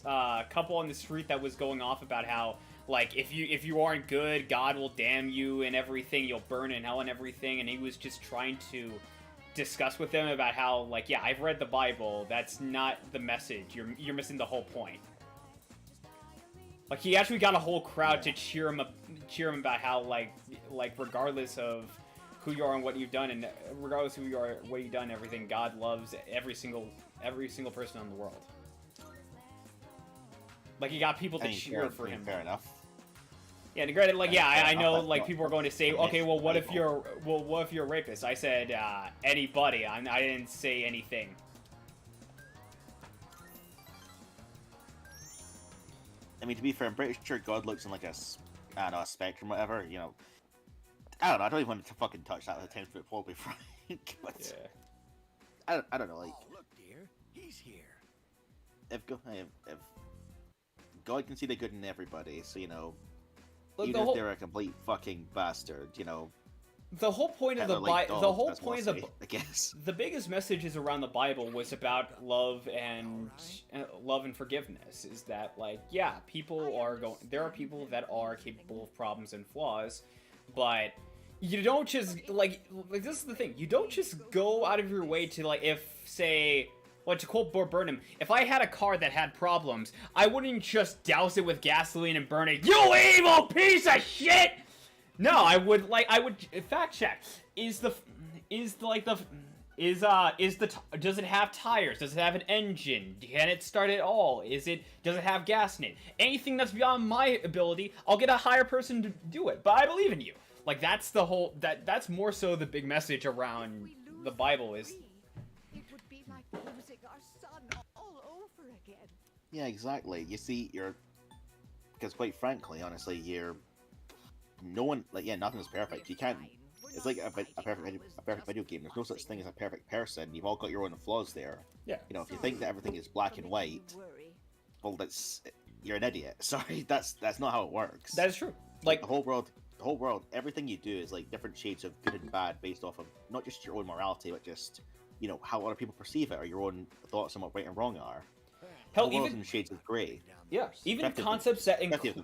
couple on the street that was going off about how, like, if you aren't good, God will damn you and everything, you'll burn in hell and everything, and he was just trying to discuss with them about how, like, yeah, I've read the Bible, that's not the message, you're missing the whole point. Like, he actually got a whole crowd to cheer him about how, like regardless of who you are and what you've done, and regardless of who you are, what you've done, and everything, God loves every single person in the world. Like, he got people to cheer for him. Fair enough. Yeah, and granted, like, yeah, I know, like, people are going to say, okay, well, what if you're a rapist? I said, anybody. I didn't say anything. I mean, to be fair, I'm pretty sure God looks in like a spectrum, whatever. I don't know. I don't even want to fucking touch that with a 10-foot pole, to be frank. But yeah. I don't know. Like, look, dear, he's here. If God can see the good in everybody, so Look, even if they're a complete fucking bastard, the whole point of the Like Bible, dogs, the whole that's point of mostly, I guess. the biggest messages around the Bible was about love and forgiveness. Is that like, yeah, people are going. There are people that are capable of problems and flaws, but you don't just like this is the thing. You don't just go out of your way to like if say. Well, to quote Burnham, if I had a car that had problems, I wouldn't just douse it with gasoline and burn it. You evil piece of shit! No, I would fact check. Does it have tires? Does it have an engine? Can it start at all? Does it have gas in it? Anything that's beyond my ability, I'll get a higher person to do it. But I believe in you. Like that's the whole that's more so the big message around the Bible is. It would be like losing our son all over again. Yeah, exactly. You see, because quite frankly, honestly, nothing's perfect. You can't. It's like a perfect video game. There's no such thing as a perfect person. You've all got your own flaws there. Yeah. You know, if you think that everything is black and white, well, you're an idiot. Sorry, that's not how it works. That is true. Like the whole world, everything you do is like different shades of good and bad based off of not just your own morality, but just how other people perceive it or your own thoughts on what right and wrong are. Hell, even in shades of grey. Yeah, even concepts that include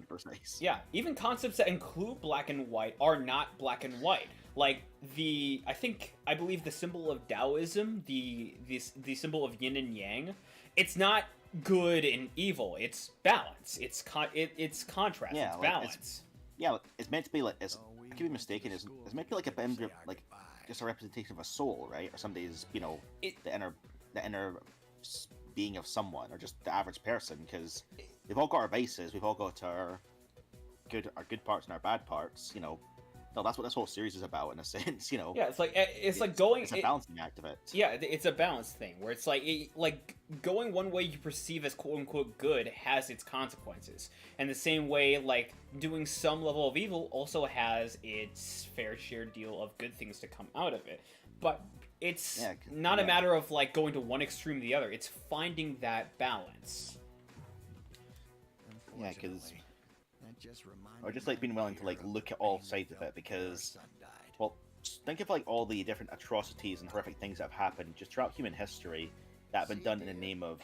even concepts that include black and white are not black and white. Like I believe the symbol of Taoism, the symbol of yin and yang, it's not good and evil. It's balance. It's contrast. Yeah, it's balance. It's meant to be like I could be mistaken. It's meant to be like a bit like just a representation of a soul, right? Or somebody's the inner being of someone, or just the average person, because we've all got our vices, we've all got our good parts and our bad parts. No, that's what this whole series is about in a sense. Yeah, it's a balancing act of it. Yeah, it's a balance thing where it's like going one way you perceive as quote unquote good has its consequences, and the same way like doing some level of evil also has its fair share deal of good things to come out of it. But it's not a matter of like going to one extreme or the other. It's finding that balance. Yeah, because or just like being willing to like look at all sides of it, because well, think of like all the different atrocities and horrific things that have happened just throughout human history that have been done in the name of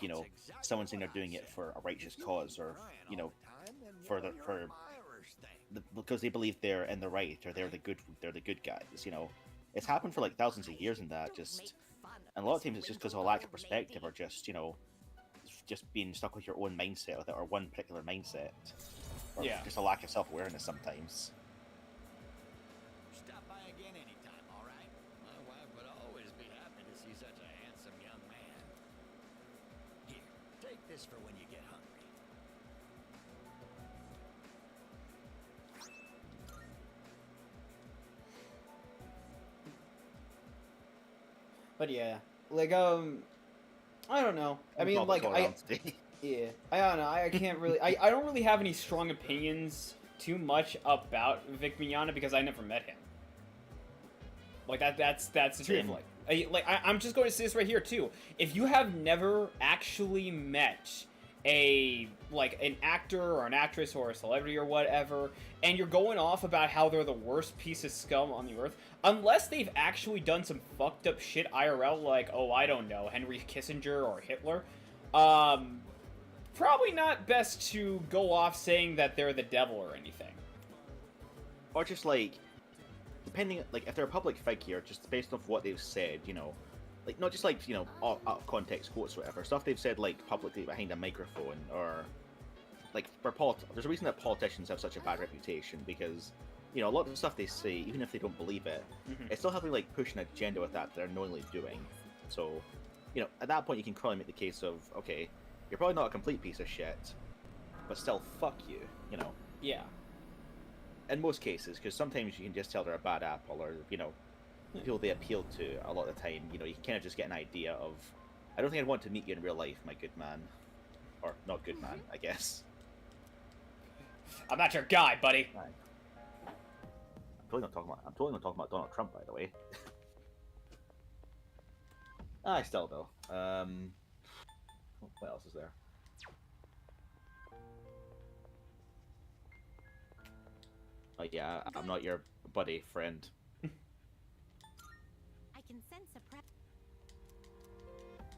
someone saying they're doing it for a righteous cause, or because they believe they're in the right, or they're the good guys. It's happened for like thousands of years, and a lot of times it's just because of a lack of perspective, or just just being stuck with your own mindset with it, or one particular mindset, or just a lack of self-awareness sometimes. Stop by again anytime, all right? My wife would always be happy to see such a handsome young man. Here, take this for when you get hungry. But yeah, like I don't know. I mean, like yeah, I don't know. I can't really. I don't really have any strong opinions too much about Vic Mignogna because I never met him. Like that's the truth. I'm just going to say this right here too. If you have never actually met an actor or an actress or a celebrity or whatever, and you're going off about how they're the worst piece of scum on the earth, unless they've actually done some fucked up shit IRL, like, oh, I don't know, Henry Kissinger or Hitler, probably not best to go off saying that they're the devil or anything. Or just depending, if they're a public figure, just based off what they've said, not just out of context quotes or whatever, stuff they've said publicly behind a microphone, or there's a reason that politicians have such a bad reputation, because a lot of the stuff they say, even if they don't believe it, it's still helping push an agenda with that they're knowingly doing. So at that point you can probably make the case of, okay, you're probably not a complete piece of shit, but still fuck you. Yeah, in most cases, because sometimes you can just tell they're a bad apple, or people they appeal to a lot of the time, you can kind of just get an idea of, I don't think I'd want to meet you in real life, my good man. Or not good man, I guess. I'm not your guy, buddy. Right. I'm totally not talking about Donald Trump, by the way. Still though. What else is there? Oh yeah, I'm not your buddy, friend. can sense a pre-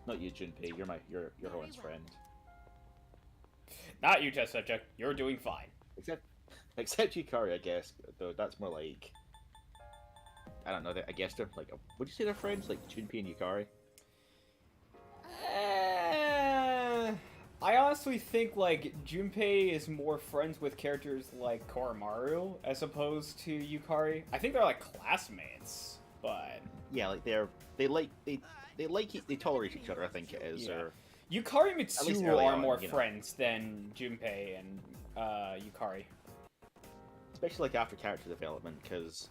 Not you, Junpei. You're Hoen's friend. Not you, test subject. You're doing fine. Except Yukari, I guess. Though that's more like, I don't know. I guess they're like, would you say they're friends? Like Junpei and Yukari. I honestly think like Junpei is more friends with characters like Koromaru as opposed to Yukari. I think they're like classmates, but yeah, like they tolerate each other. I think it is. Yeah. Or Yukari and at least Mitsuru early are on, more you know. friends than Junpei and Yukari. Especially like after character development, because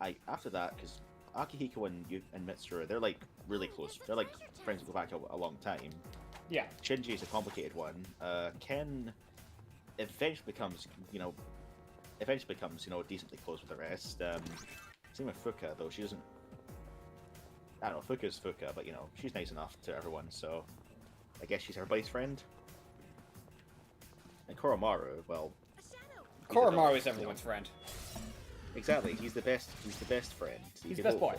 after that, because Akihiko and Mitsuru, they're like really close. They're like friends who go back a long time. Yeah. Shinji is a complicated one. Ken eventually becomes decently close with the rest. Same with Fuka, though she doesn't. I don't know. Fuka's Fuka, but she's nice enough to everyone, so I guess she's everybody's friend. And Koromaru, well, Koromaru is everyone's friend. Exactly. He's the best. He's the best friend. He's the best boy.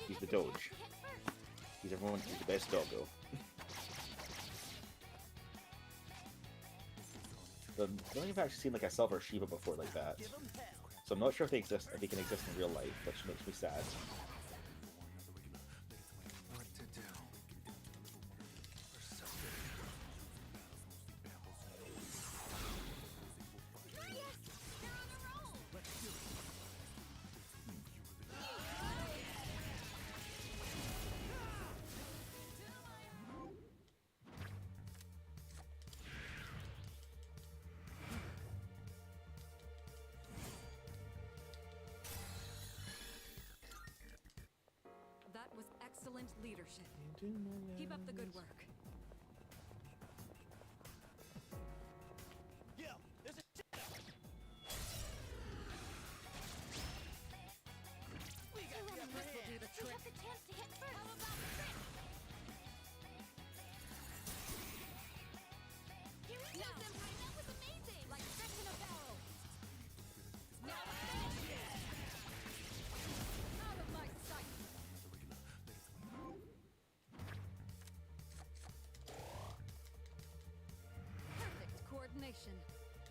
He's the Doge. He's the best doggo. I don't think I've actually seen like a silver Shiba before like that. So I'm not sure if they exist. If they can exist in real life, which makes me sad. That was excellent leadership. Keep up the good work.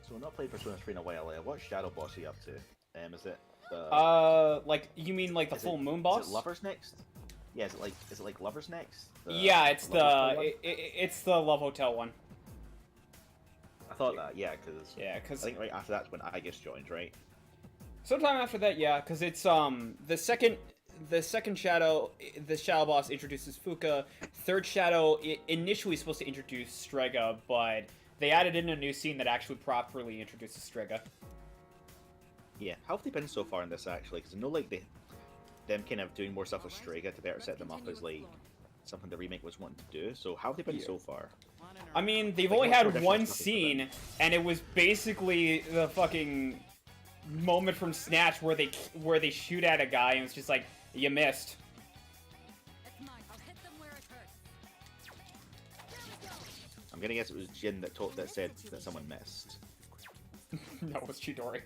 So we've not played Persona 3 in a while. What shadow boss are you up to? Is it the... like you mean like the full moon boss? Is it Lovers Next? Yeah, is it like Lovers Next? Yeah, it's it's the Love Hotel one. I thought that, yeah, because I think right after that's when Aegis joined, right? Sometime after that, yeah, because it's the second shadow, the shadow boss introduces Fuka. Third shadow initially supposed to introduce Strega, but they added in a new scene that actually properly introduces Strega. Yeah, how have they been so far in this actually? Because I know like them kind of doing more stuff with Strega to better set them up as like something the remake was wanting to do. So how have they been so far? I mean, they've Like, only what's so had different one about this scene, and it was basically the fucking moment from Snatch where they shoot at a guy and it's just like, you missed. I'm gonna guess it was Jin that said that someone missed. No, it was Chidori.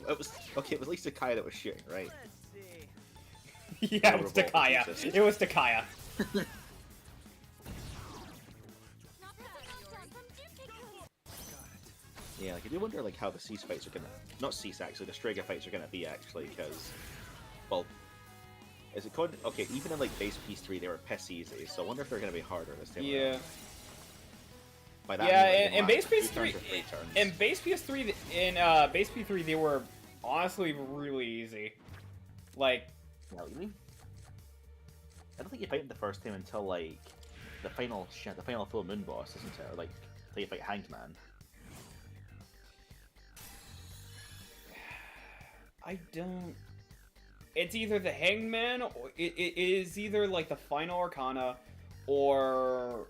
It was okay. It was at least Takaya that was shooting, right? Yeah, it was Takaya. It was Takaya. Yeah, like I do wonder like how the cease fights are gonna, not cease actually, the Strega fights are gonna be actually, because, well, is it called, okay, even in like base PS3 they were piss easy, so I wonder if they're gonna be harder this time Yeah. around. By that Yeah, I mean, like, in the base last 2 PS3, turns or 3 turns. in base PS3 they were honestly really easy. Like, really? I don't think you fight the first time until like the final full moon boss, isn't it? Or like until you fight Hanged Man. I don't. It's either the Hangman, or it is either like the final Arcana, or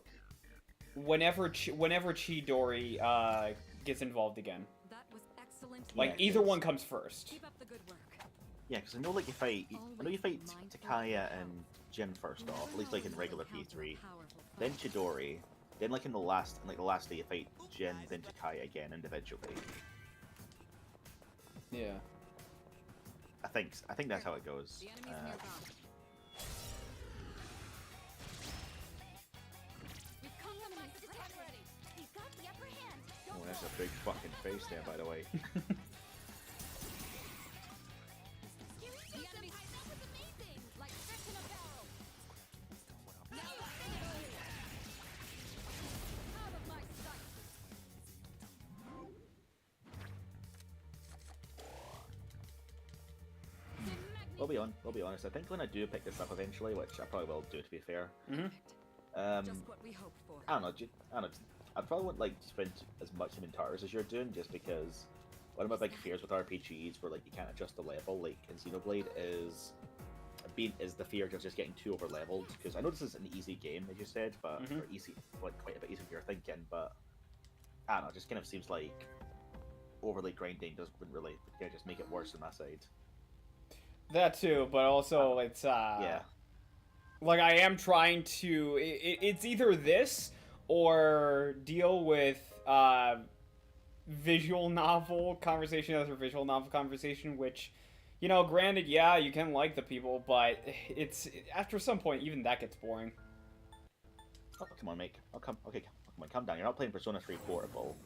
whenever Chidori gets involved again. That was excellent. Like either one comes first. Keep up the good work. Yeah, because I know like you fight Takaya and Jin first off, at least like in regular P3, then Chidori, then like in the last day you fight Jin, then Takaya again individually. Yeah. I think that's how it goes. The enemy's nearby. We've come to my attack ready. We've got the upper hand. Oh, that's a big fucking face there, by the way. The enemy's That was amazing. like fish in a barrel. Out of my sight. We'll be honest. I think when I do pick this up eventually, which I probably will do, to be fair. Mm-hmm. Just what we hoped for. I don't know. I probably wouldn't like to spend as much time in Tars as you're doing, just because one of my big fears with RPGs, where like you can't adjust the level, like in Xenoblade, is the fear of just getting too over leveled. Because I know this is an easy game, as you said, but or easy, like quite a bit easier than you're thinking. But I don't know. It just kind of seems like overly grinding doesn't really just make it worse on my side. That too, but also it's yeah. Like I am trying to. It's either this or deal with visual novel conversation after visual novel conversation, which, you know, granted, yeah, you can like the people, but it's after some point even that gets boring. Oh, come on, mate. Oh, come. Okay, come on, calm down. You're not playing Persona 3 Portable.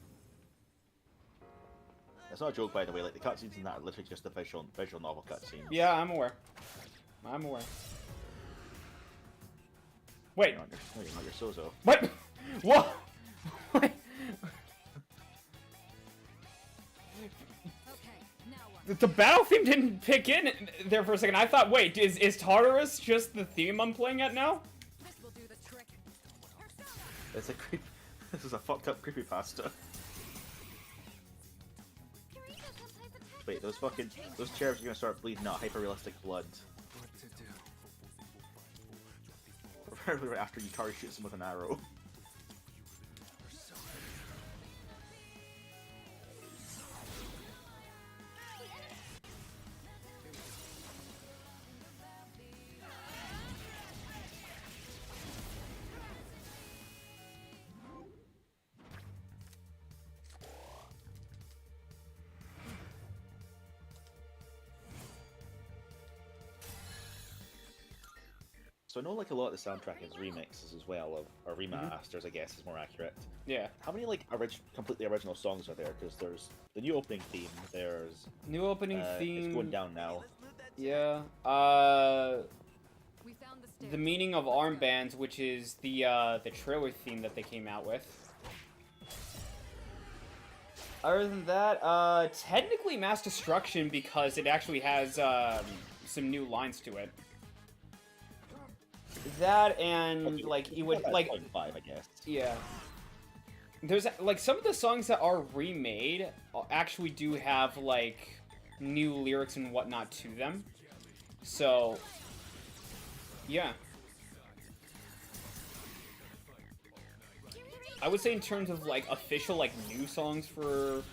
It's not a joke, by the way. Like the cutscenes in that are literally just the visual novel cutscenes. Yeah, I'm aware. I'm aware. Wait. No, you're not. You're Sozo. What? What? Okay, now what? The battle theme didn't pick in there for a second. I thought, wait, is Tartarus just the theme I'm playing at now? This will do the trick. It's a creep. This is a fucked up creepypasta. Wait, those cherubs are gonna start bleeding out hyper-realistic blood. What to do? Preferably right after Yukari shoots him with an arrow. So I know like a lot of the soundtrack is remixes as well, or remasters, I guess is more accurate. Yeah. How many like completely original songs are there? Because there's the new opening theme. There's new opening theme. It's going down now. Yeah. We found the The meaning of armbands, which is the trailer theme that they came out with. Other than that, technically Mass Destruction, because it actually has some new lines to it. That and okay, like you would like 5, I guess. Yeah. There's like some of the songs that are remade actually do have like new lyrics and whatnot to them. So yeah. I would say in terms of like official like new songs for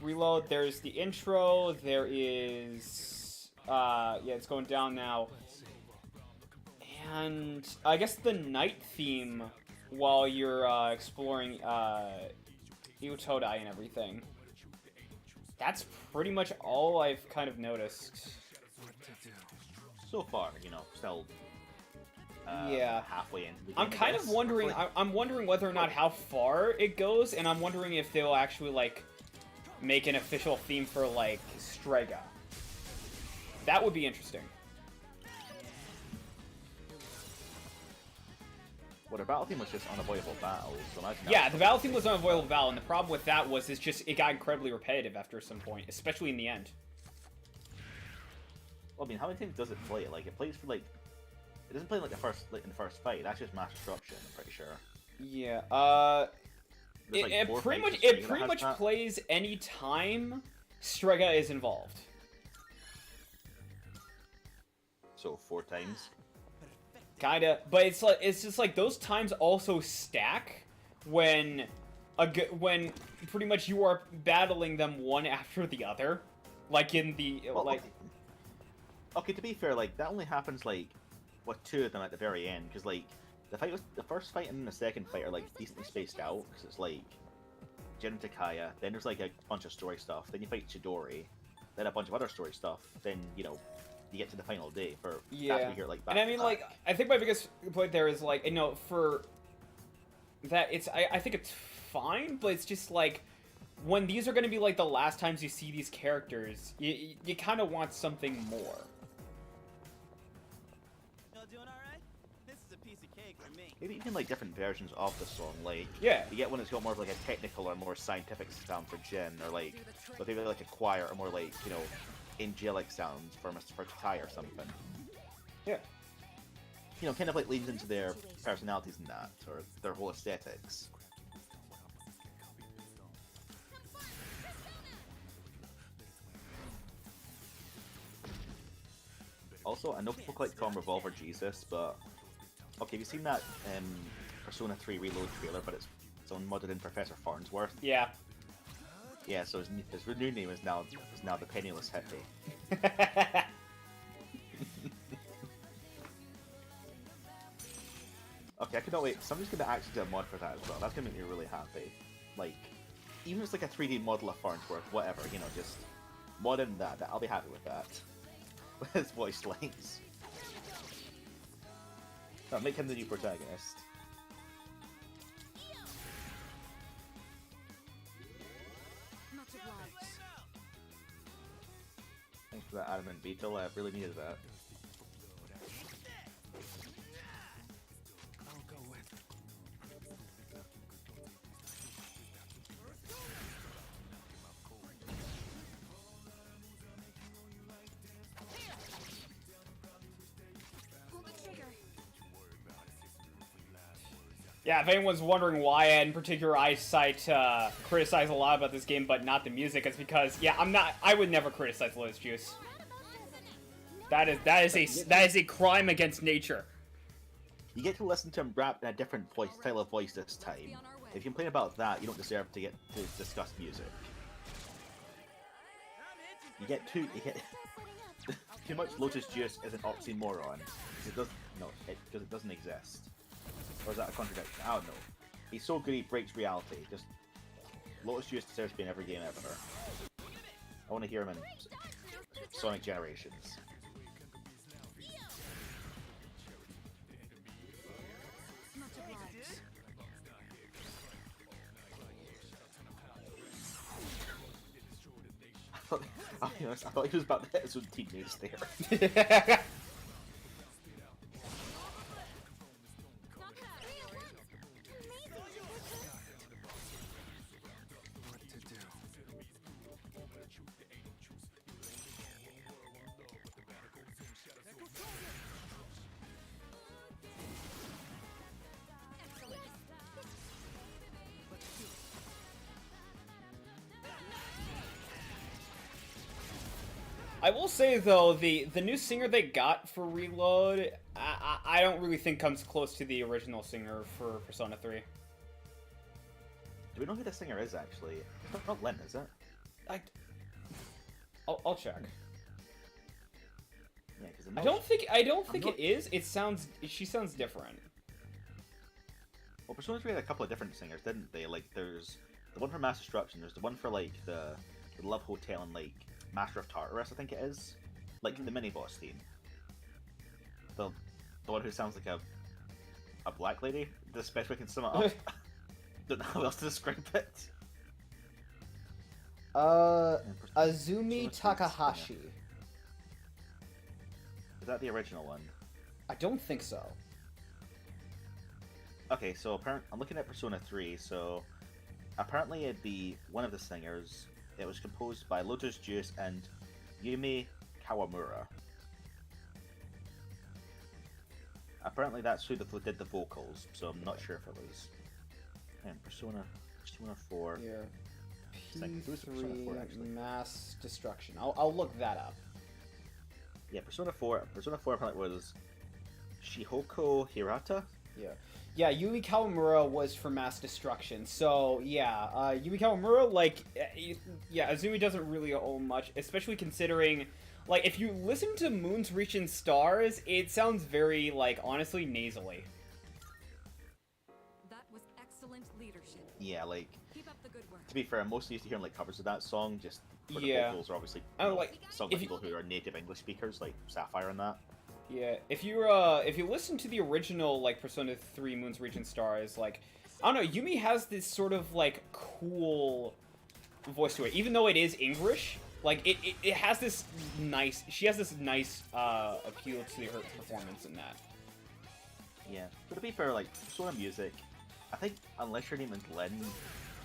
Reload, there's the intro, there is yeah, it's going down now. And I guess the night theme while you're exploring Iwatodai and everything. That's pretty much all I've kind of noticed. So far, you know, still yeah, halfway in. I'm kind of wondering. I'm wondering whether or not how far it goes, and I'm wondering if they'll actually like make an official theme for like Strega. That would be interesting. Well, the battle theme was just unavoidable battles, so imagine. Yeah, the battle theme was unavoidable battle, and the problem with that was it got incredibly repetitive after some point, especially in the end. Well, I mean, how many times does it play? Like, it plays for like, it doesn't play like in the first fight. That's just Mass Destruction, I'm pretty sure. Yeah. Like it pretty much plays any time Strega is involved. So 4 times. Kinda, but it's just like those times also stack when pretty much you are battling them one after the other, like in the Okay, to be fair, like that only happens like with 2 of them at the very end, because like the first fight and the second fight are like decently spaced out, because it's like Jin and Takaya, then there's like a bunch of story stuff, then you fight Chidori, then a bunch of other story stuff, then you know, you get to the final day for Yeah. after you hear like back And I to mean, back. like, I think my biggest point there is, like, you know, for that, I think it's fine, but it's just, like, when these are going to be, like, the last times you see these characters, you kind of want something more. Y'all doing alright? This is a piece of cake for me. Maybe even like different versions of the song, like Yeah. you get one that's got more of like a technical or more scientific sound for Jin, or like maybe like a choir or more like, you know, angelic sounds for Tai or something. Yeah. You know, kind of like leans into their personalities and that, or their whole aesthetics. Also, I know people like Tom Revolver Jesus, but okay, have you seen that Persona 3 Reload trailer? But it's modded in Professor Farnsworth. Yeah. Yeah, so his new name is now the Penniless Hippie. Okay, I cannot wait. Somebody's gonna actually do a mod for that as well. That's gonna make me really happy. Like, even if it's like a 3D model of Farnsworth, whatever, you know, just mod in that. I'll be happy with that. With his voice lines. No, make him the new protagonist. Much obliged. Thanks for that, Adam and Beetle. I really needed that. Pull the trigger. Yeah, if anyone's wondering why in particular I criticize a lot about this game, but not the music, it's because, yeah, I would never criticize Lotus Juice. That is a crime against nature. You get to listen to him rap in a different style of voice this time. If you complain about that, you don't deserve to get to discuss music. You get too much Lotus Juice is an oxymoron. Because it doesn't exist. Or is that a contradiction? I don't know. He's so good he breaks reality. Just Lotus Juice deserves to be in every game ever. I want to hear him in Sonic Generations. Much obliged. I'll be honest, I thought he was about to hit his own teammates there. I will say though, the new singer they got for Reload, I don't really think comes close to the original singer for Persona 3. Do we know who the singer is actually? It's not Lynn, is it? I'll check. Yeah, because I don't think it is. She sounds different. Well, Persona 3 had a couple of different singers, didn't they? Like, there's the one for Mass Destruction, there's the one for, like, the Love Hotel and, like, Master of Tartarus, I think it is. Like, the mini-boss theme. The one who sounds like a black lady? The best way I can sum it up. Don't know how else to describe it. Azumi Takahashi. Is that the original one? I don't think so. Okay, so I'm looking at Persona 3, so apparently it'd be one of the singers. It was composed by Lotus Juice and Yumi Kawamura. Apparently that's who did the vocals, so I'm not sure if it was Persona 4. Yeah. Who's Persona 4 actually? Mass Destruction. I'll look that up. Yeah, Persona 4 apparently was Shihoko Hirata. Yeah, Yumi Kawamura was for Mass Destruction. So, yeah, Yumi Kawamura, like, yeah, Azumi doesn't really own much, especially considering, like, if you listen to Moon's Reaching Stars, it sounds very, like, honestly, nasally. That was excellent leadership. Yeah, like, Keep up the good work. be fair, I'm mostly used to hearing like covers of that song, just where the Yeah. vocals are obviously Oh, like, sung by if you- people who are native English speakers, like Sapphire and that. Yeah, if you listen to the original like Persona 3 Moon's Region Stars, like I don't know, Yumi has this sort of like cool voice to it, even though it is English. Like it has this nice. She has this nice appeal to her performance in that. Yeah, but to be fair, like Persona music, I think unless your name is Lynn,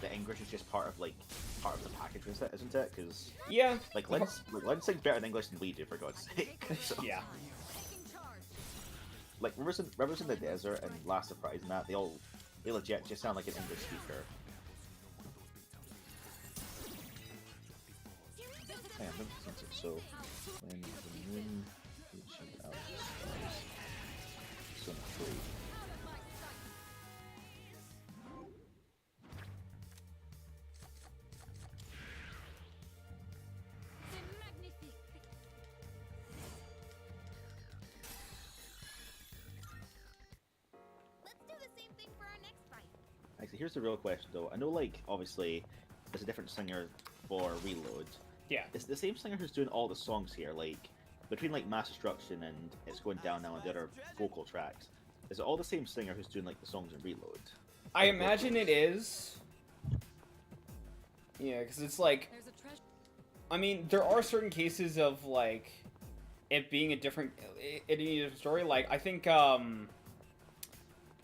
the English is just part of the package, isn't it? Because yeah, like Lynn sings better in English than we do, for God's sake. So. Yeah. Like Rivers in the Desert and Last Surprise and that, they legit just sound like an English speaker. Yeah, I've never seen it, so when the moon reaches out the stars, Persona 3. Let's do the same thing for our next fight. Actually, here's the real question though. I know, like, obviously, there's a different singer for Reload. Yeah. It's the same singer who's doing all the songs here, like, between, like, Mass Destruction and It's Going Down Now and the other vocal tracks. Is it all the same singer who's doing, like, the songs in Reload? I imagine it is. Yeah, because it's like, I mean, there are certain cases of like it being a different story. Like I think what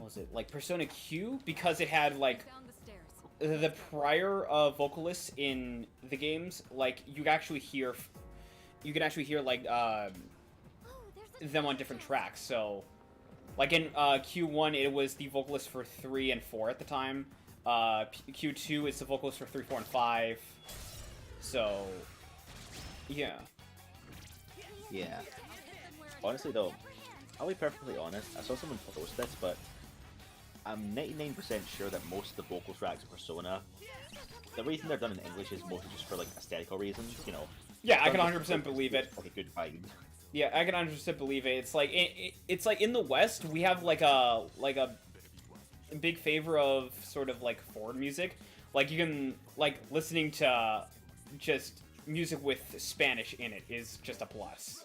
was it, like Persona Q, because it had like the prior vocalists in the games, like you can actually hear like them on different tracks. So like in Q1 it was the vocalist for 3 and 4 at the time. Q2 is the vocalist for 3, 4, and 5. So yeah. Yeah. Honestly though, I'll be perfectly honest, I saw someone post this, but I'm 99% sure that most of the vocal tracks in Persona, the reason they're done in English is mostly just for like aesthetical reasons, you know. Yeah, I can 100% believe it. Like a good vibe. Yeah, I can 100% believe it. It's like it's like in the West we have like a big favor of sort of like foreign music. Like you can like listening to just music with Spanish in it is just a plus.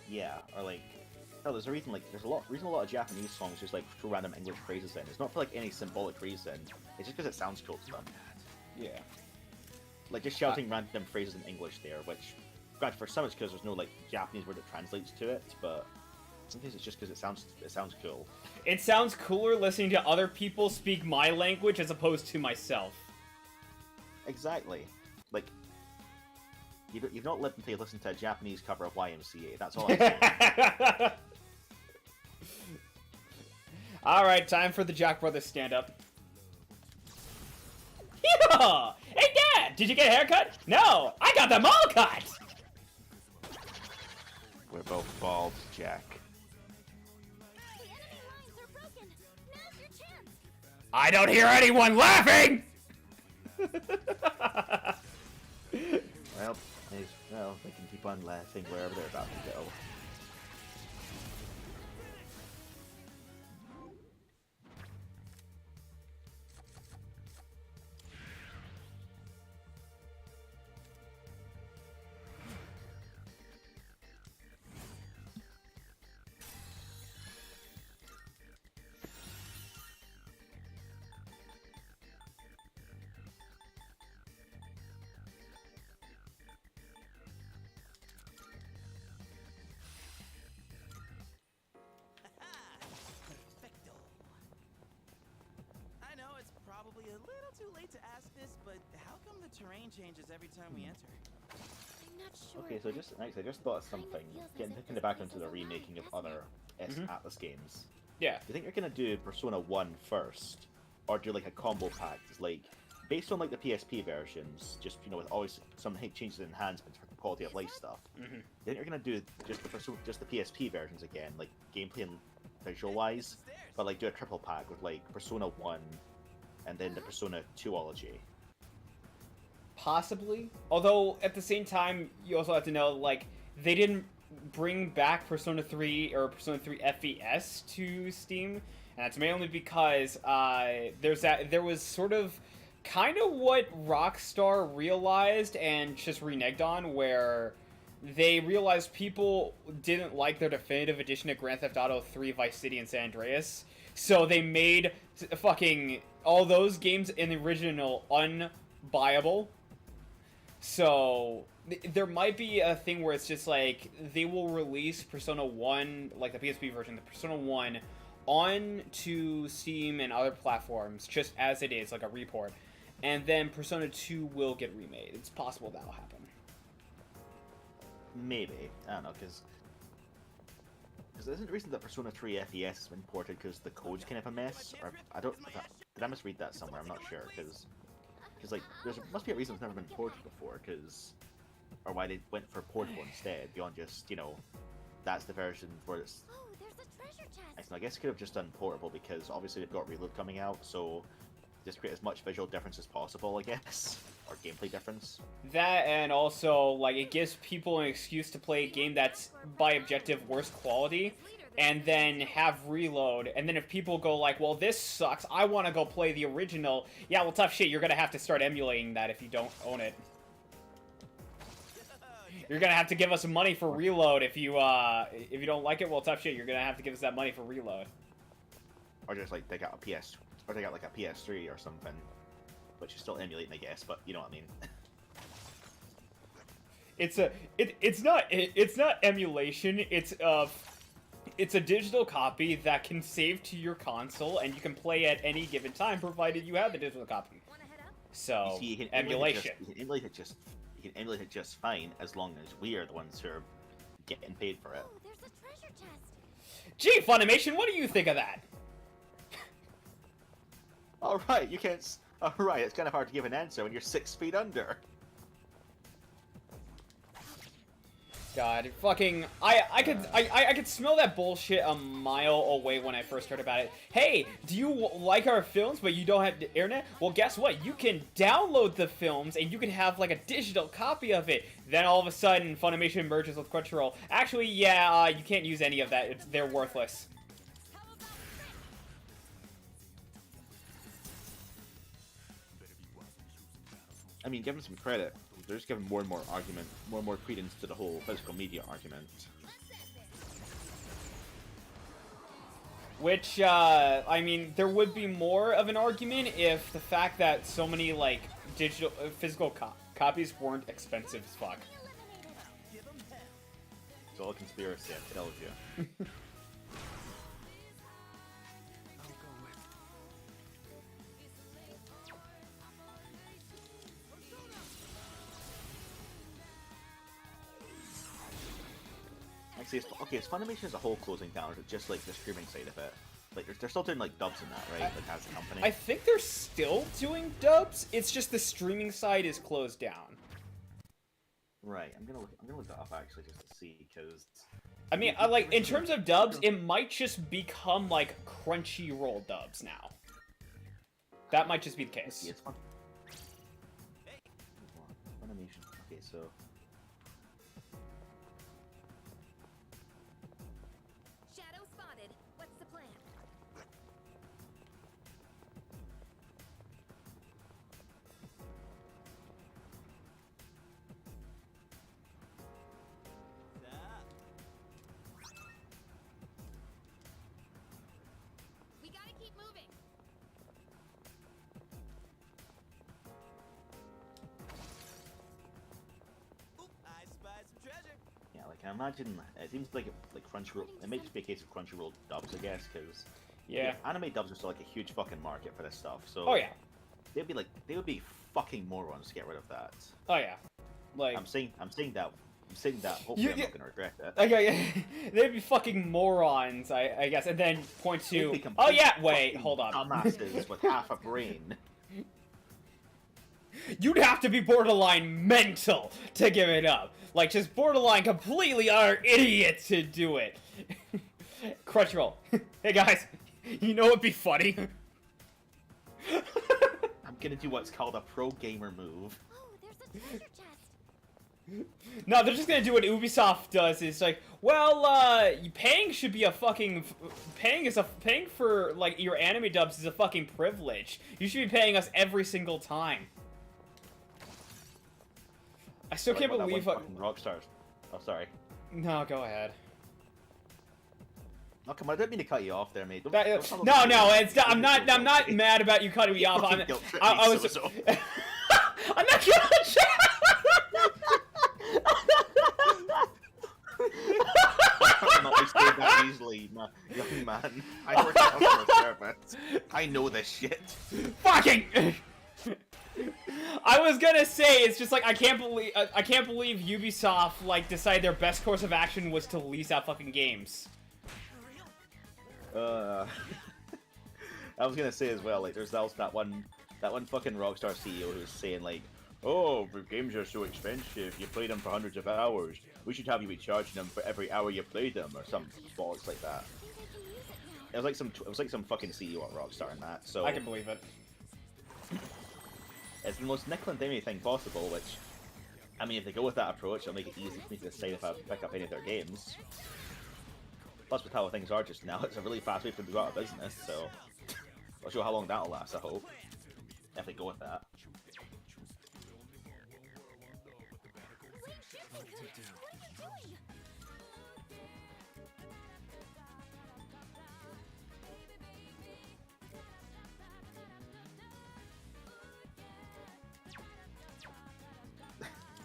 Yeah, or like, hell, there's a reason like a lot of Japanese songs just like throw random English phrases in. It's not for like any symbolic reason. It's just because it sounds cool to them. Yeah. Like just shouting random phrases in English there, which, granted, for some it's because there's no like Japanese word that translates to it, but sometimes it's just because it sounds cool. It sounds cooler listening to other people speak my language as opposed to myself. Exactly. Like, you've not lived until you listen to a Japanese cover of YMCA. That's all I'm saying. Alright, time for the Jack Brothers stand-up. Yeah! Hey, Dad! Did you get a haircut? No! I got them all cut! We're both bald, Jack. I don't hear anyone laughing! Well, they can keep on laughing wherever they're about to go. I know it's probably a little too late to ask this, but how come the terrain changes every time we enter? I'm not sure. Okay, so I just thought of something. Getting back into the remaking of other Atlas games. Yeah. Do you think you're gonna do Persona 1 first, or do like a combo pack? It's like based on like the PSP versions, just with always some changes in enhancements for quality of life stuff. Mm-hmm. Do you think you're gonna do just the PSP versions again, like gameplay and visual wise, but like do a triple pack with like Persona 1 and then the Persona 2ology? Possibly. Although, at the same time, you also have to know, like, they didn't bring back Persona 3 or Persona 3 FES to Steam. And that's mainly because there was sort of kind of what Rockstar realized and just reneged on, where they realized people didn't like their definitive edition of Grand Theft Auto 3, Vice City, and San Andreas. So they made fucking all those games in the original unbuyable. So there might be a thing where it's just like they will release Persona 1, like the PSP version, the Persona 1, onto Steam and other platforms just as it is, like a report. And then Persona 2 will get remade. It's possible that'll happen. Maybe. I don't know, because isn't the reason that Persona 3 FES has been ported because the code's kind of a mess? Or I don't. Did I misread that somewhere? I'm not sure, because like must be a reason it's never been ported before, or why they went for portable instead, beyond just, you know, that's the version where it's. Oh, there's a treasure chest. I guess they could have just done portable, because obviously they've got Reload coming out, so just create as much visual difference as possible, I guess, or gameplay difference. That, and also, like, it gives people an excuse to play a game that's, by objective, worst quality, and then have Reload, and then if people go like, well, this sucks, I want to go play the original, yeah, well, tough shit, you're gonna have to start emulating that if you don't own it. You're gonna have to give us money for Reload if you don't like it, well, tough shit, you're gonna have to give us that money for Reload. Or just, like, they got like a PS3 or something, which is still emulating, I guess, but you know what I mean. It's not emulation, it's a digital copy that can save to your console, and you can play at any given time, provided you have the digital copy. So, you can emulation. You can emulate it just fine, as long as we are the ones who are getting paid for it. Oh, there's a treasure chest. Gee, Funimation, what do you think of that? Alright, you can't... Alright, it's kind of hard to give an answer when you're 6 feet under. God, fucking... I could smell that bullshit a mile away when I first heard about it. Hey, do you like our films but you don't have the internet? Well, guess what? You can download the films and you can have, like, a digital copy of it. Then all of a sudden, Funimation merges with Crunchyroll. Actually, yeah, you can't use any of that. They're worthless. I mean, give them some credit. They're just giving more and more argument, more and more credence to the whole physical media argument. Which, I mean, there would be more of an argument if the fact that so many, like, digital, physical copies weren't expensive as fuck. It's all a conspiracy, I tell you. Actually, it's Funimation as a whole closing down, or is it just like the streaming side of it? Like, they're still doing like dubs in that, right? Like, as a company. I think they're still doing dubs. It's just the streaming side is closed down. Right. I'm gonna look that up actually just to see, because. I mean, like, in terms of dubs, it might just become like Crunchyroll dubs now. That might just be the case. It's fun. Funimation. Okay, so. Shadow spotted. What's the plan? We gotta keep moving. Oop, I spy some treasure. Yeah, like I imagine it seems like Crunchyroll. It may just be a case of Crunchyroll dubs, I guess, because anime dubs are still like a huge fucking market for this stuff. So oh yeah, they would be fucking morons to get rid of that. Oh yeah, like I'm saying that. Hopefully, I'm not gonna regret that. Okay, they'd be fucking morons, I guess. And then point two. Oh yeah, wait, hold on. Dumbasses with half a brain. You'd have to be borderline mental to give it up. Like, just borderline completely utter idiot to do it. Crunchyroll. Hey guys, you know what'd be funny? I'm gonna do what's called a pro gamer move. Oh, there's a treasure chest. No, they're just gonna do what Ubisoft does. It's like, well, paying should be a fucking paying for like your anime dubs is a fucking privilege. You should be paying us every single time. I still can't believe Rockstars. Oh, sorry. No, go ahead. No, come on, I didn't mean to cut you off there, mate. No, it's I'm not mad about you cutting me off. I was. I'm not gonna. I'm not explain that easily, young man. I work at customer service. I know this shit. Fucking. I was gonna say it's just like I can't believe Ubisoft like decided their best course of action was to lease out fucking games. I was gonna say as well, like there's also that one fucking Rockstar CEO who's saying like, oh, the games are so expensive, you play them for hundreds of hours, we should have you be charging them for every hour you play them, or some bollocks like that. It was like some fucking CEO at Rockstar in that, so... I can believe it. It's the most nickel and dimmy thing possible, which, I mean, if they go with that approach, it'll make it easy for me to decide if I pick up any of their games. Plus, with how things are just now, it's a really fast way for them to go out of business, so... I'll show how long that'll last, I hope. If they go with that.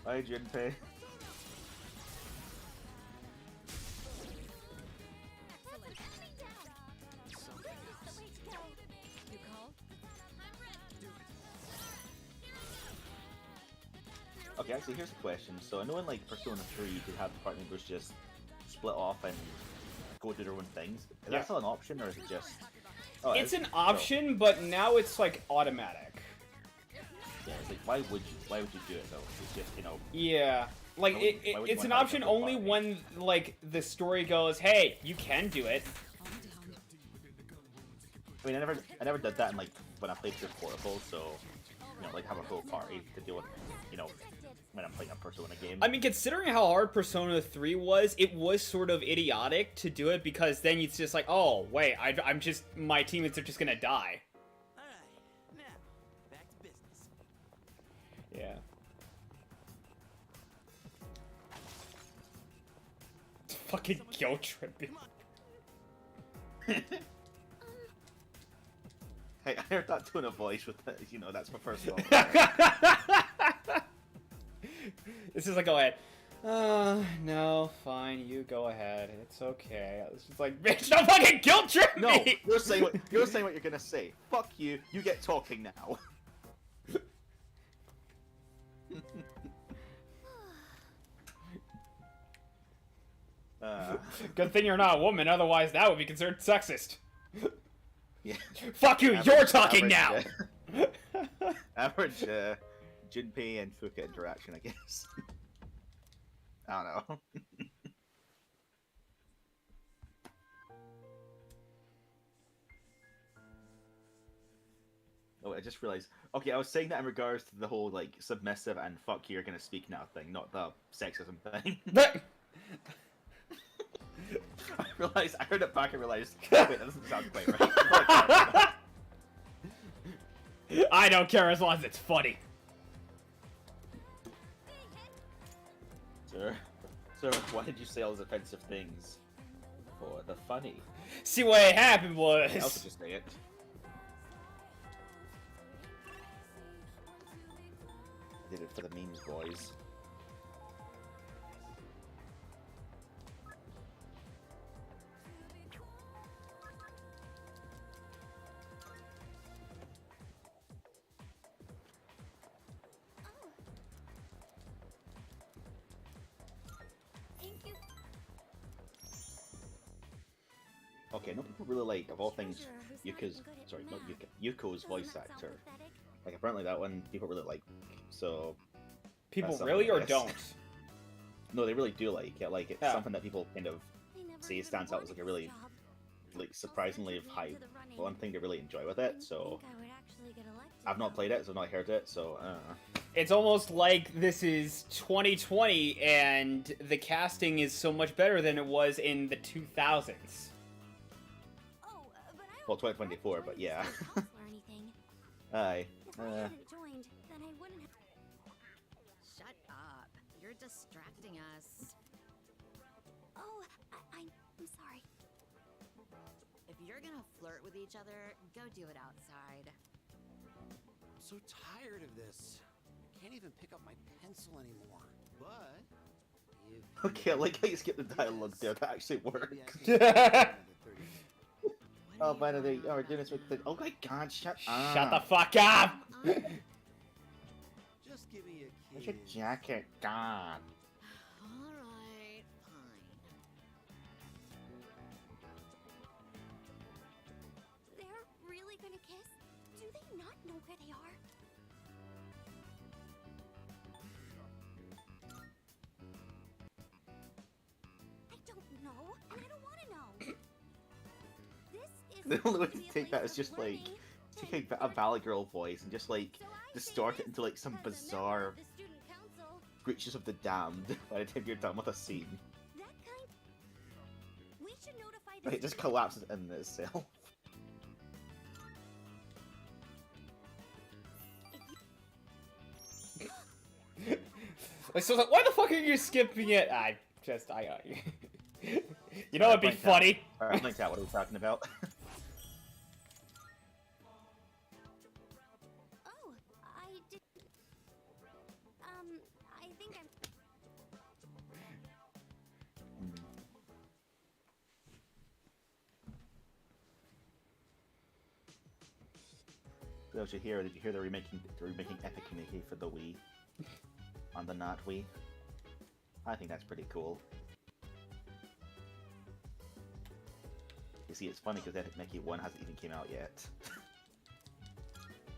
Hi, Junpei. Okay, actually, here's a question. So I know in like Persona 3 you could have the party members just split off and go do their own things. Is that still an option, or is it just... Oh, it's an option, but now it's like automatic. Yeah, it's like, why would you do it though? It's just, you know... Yeah. Like, it's an option only when, like, the story goes, hey, you can do it. I mean, I never did that in, like, when I played through Portable, so, you know, like, have a full party to deal with, you know, when I'm playing a Persona game. I mean, considering how hard Persona 3 was, it was sort of idiotic to do it, because then it's just like, oh, wait, I'm just, my teammates are just gonna die. Alright, now, back to business. Yeah. Fucking guilt tripping. Hey, I heard that tone of voice with, you know, that's my first one. This is like, go ahead. No, fine, you go ahead. It's okay. It's just like, bitch, don't fucking guilt trip me! No, you're saying what you're gonna say. Fuck you, you get talking now. Good thing you're not a woman, otherwise that would be considered sexist. Yeah. Fuck you, you're talking now! Average Junpei and Fuka interaction, I guess. I don't know. Oh, I just realized. Okay, I was saying that in regards to the whole, like, submissive and fuck you're gonna speak now thing, not the sexism thing. I heard it back and realized, wait, that doesn't sound quite right. I don't care as long as it's funny. Sir, why did you say all those offensive things? For the funny. See, what happened was... I also just say it. I did it for the memes, boys. Okay, no people really like, of all things, Yuko's voice actor. Like, apparently that one people really like, so... People really or don't? No, they really do like it. Like, it's something that people kind of say stands out as like a really, like, surprisingly high one thing to really enjoy with it, so... I've not played it, so I've not heard it, so, It's almost like this is 2020 and the casting is so much better than it was in the 2000s. Well, 2024, but yeah. Aye. Joined, then I wouldn't have... Shut up. You're distracting us. Oh, I'm sorry. If you're gonna flirt with each other, go do it outside. I'm so tired of this. I can't even pick up my pencil anymore. But if Okay, I like how you skip the dialogue there. That actually worked. Oh, by the way, we're doing this with the... Oh my god, shut up. Shut the fuck up! Just give me a Where's your jacket? God. Alright, fine. They're really gonna kiss? Do they not know where they are? I don't know, and I don't want to know. The only way to take that is just like take a Valley Girl voice and just like distort it into like some bizarre creatures of the damned by the time you're done with a scene. We should notify Like, it just collapses in itself. Like, so why the fuck are you skipping it? You know it'd be funny. Alright, like that. What are we talking about? Oh, I did. I think I'm. Did you hear they're remaking Epic Mickey for the Wii on the not Wii? I think that's pretty cool. You see, it's funny because Epic Mickey 1 hasn't even came out yet.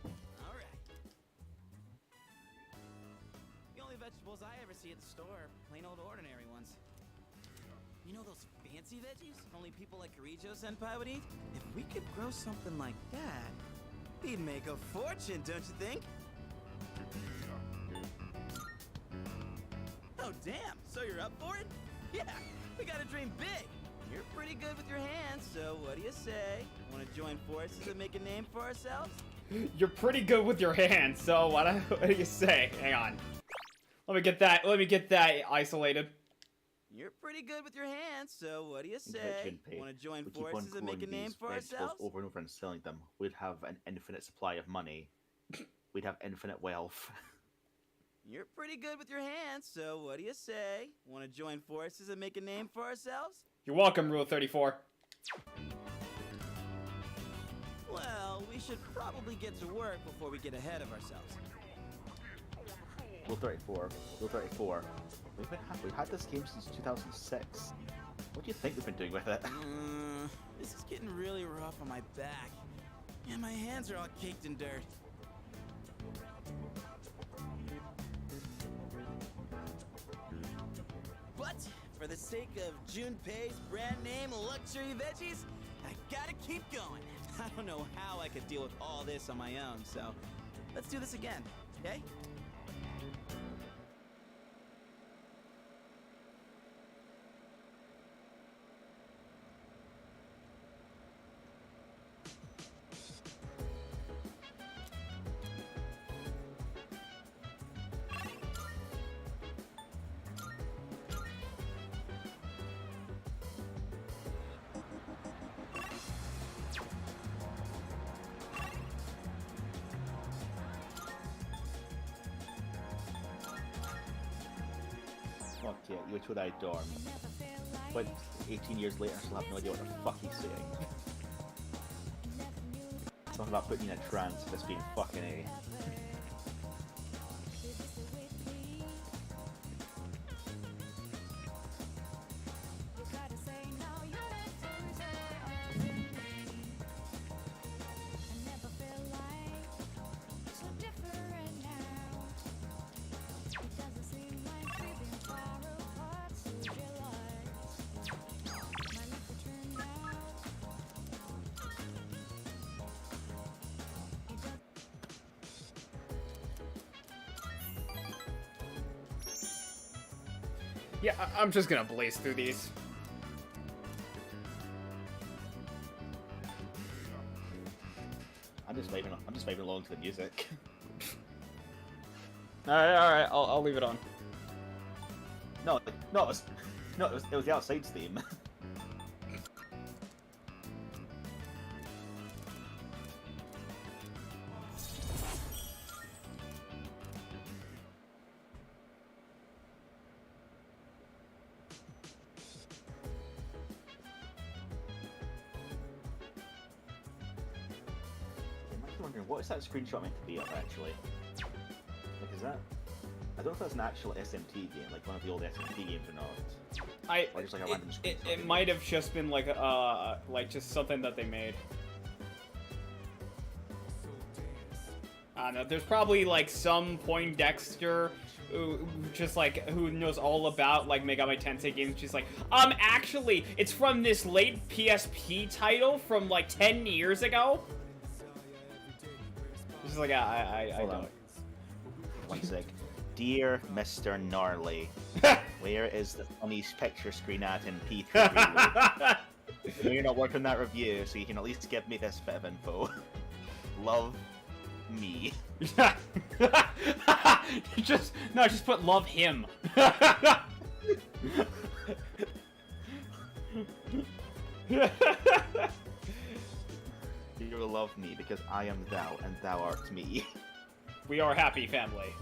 Alright. The only vegetables I ever see at the store are plain old ordinary ones. You know those fancy veggies only people like Kirijo-senpai would eat? If we could grow something like that, we'd make a fortune, don't you think? Oh, damn! So you're up for it? Yeah, we gotta dream big! You're pretty good with your hands, so what do you say? Want to join forces and make a name for ourselves? You're pretty good with your hands, so what do you say? Hang on. Let me get that isolated. You're pretty good with your hands, so what do you say? Want to join forces and make a name for ourselves? Over and over and selling them. We'd have an infinite supply of money. We'd have infinite wealth. You're pretty good with your hands, so what do you say? Want to join forces and make a name for ourselves? You're welcome, Rule 34. Well, we should probably get to work before we get ahead of ourselves. Rule 34. Rule 34. We've had this game since 2006. What do you think we've been doing with it? This is getting really rough on my back. And my hands are all caked in dirt. But for the sake of Junpei's brand name luxury veggies, I gotta keep going. I don't know how I could deal with all this on my own, so let's do this again, okay? Fuck yeah, you were told I dorm. But 18 years later, I still have no idea what the fuck he's saying. Something about putting you in a trance, just being fucking A. Yeah, I'm just gonna blaze through these. I'm just vibing along to the music. Alright, I'll leave it on. No, it was the Outside's theme. I'm wondering, what is that screenshot meant to be of, actually? Like, is that... I don't know if that's an actual SMT game, like one of the old SMT games or not. Or just like a random screenshot. It might have just been like just something that they made. I don't know. There's probably like some Poindexter who knows all about like Megami Tensei games. She's like, actually, it's from this late PSP title from like 10 years ago. Just like I don't. 1 sec. Dear Mr. Gnarly, where is the funny picture screen at in P3? I know you're not working on that review, so you can at least give me this bit of info. Love me. just put love him. You will love me because I am thou and thou art me. We are a happy family.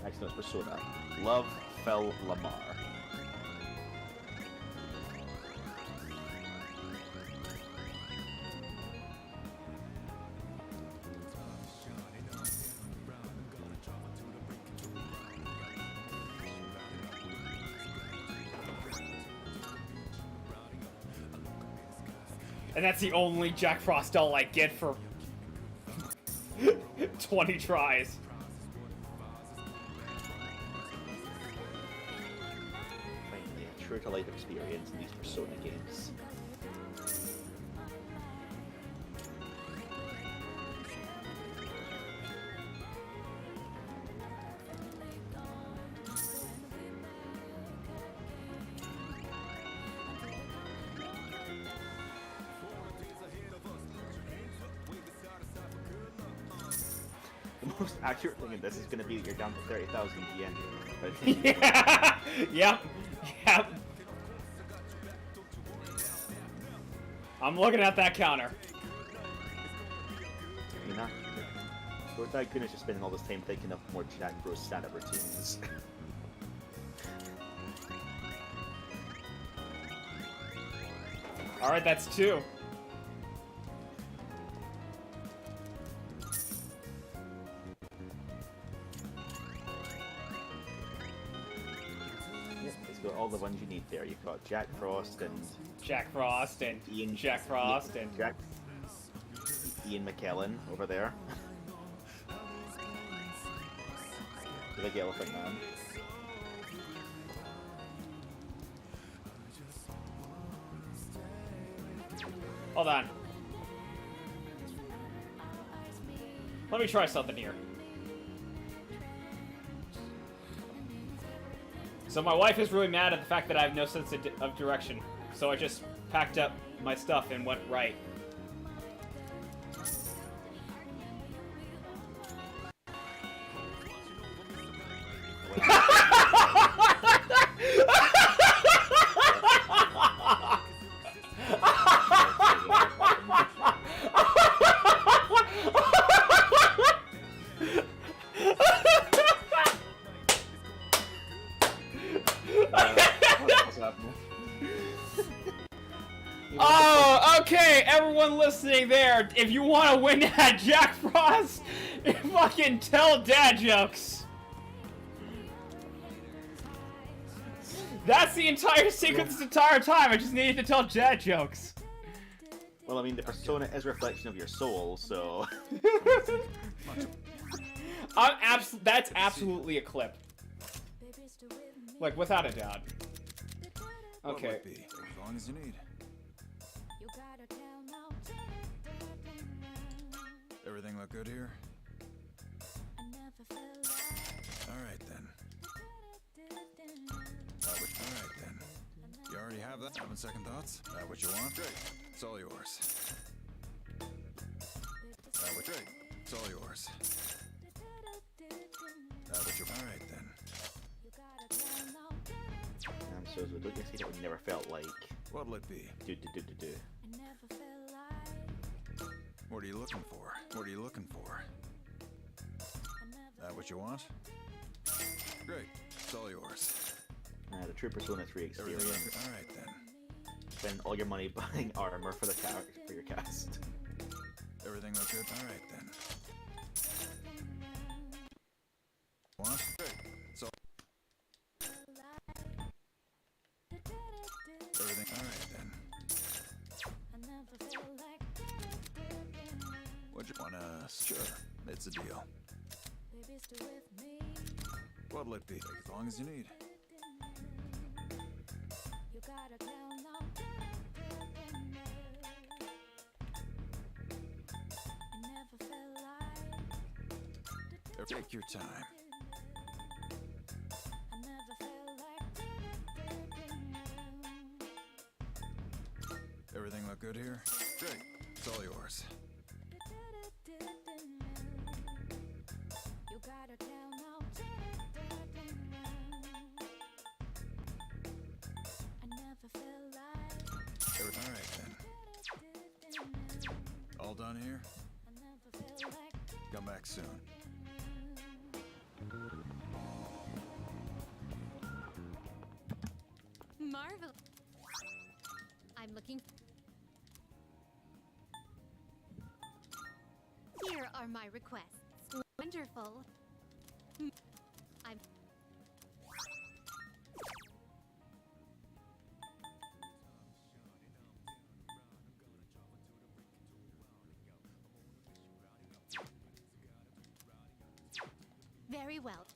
Next note's Persona. Love Phil Lamar. And that's the only Jack Frost doll I get for 20 tries. Finally, a true to life experience in these Persona games. The most accurate thing in this is going to be that you're down to 30,000 yen. Yeah. Yep. I'm looking at that counter. You're not. Lord Daikuna's just spending all this time thinking of more Jack Bros Santa routines. Alright, that's 2. Got all the ones you need there. You've got Jack Frost and Ian Jack Frost and Ian McKellen over there. The big elephant man. Hold on. Let me try something here. So my wife is really mad at the fact that I have no sense of direction. So I just packed up my stuff and went right. Oh, okay, everyone listening there, if you want to win at Jack Frost, fucking tell dad jokes. That's the entire sequence this entire time, I just needed to tell dad jokes. Well, I mean, the persona is a reflection of your soul, so... That's absolutely a clip. Like, without a doubt. Okay. As long as you need. Everything look good here? Alright then. Alright then. You already have that? Having second thoughts? That what you want? Great. It's all yours. That what great. It's all yours. That what you alright then. I'm Sozo, don't you see that we never felt like... What'll it be? Do. What are you looking for? What are you looking for? That what you want? Great. It's all yours. The True Persona 3 experience. Alright then. Spend all your money buying armor for the for your cast. Everything look good? Alright then. Want? Great. So everything alright then. What you wanna? Sure. It's a deal. What'll it be? Take as long as you need. Take your time. Everything look good here? Great. It's all yours. Alright then. All done here? Come back soon. Marvel. I'm looking. Here are my requests. Wonderful. I'm. Very well.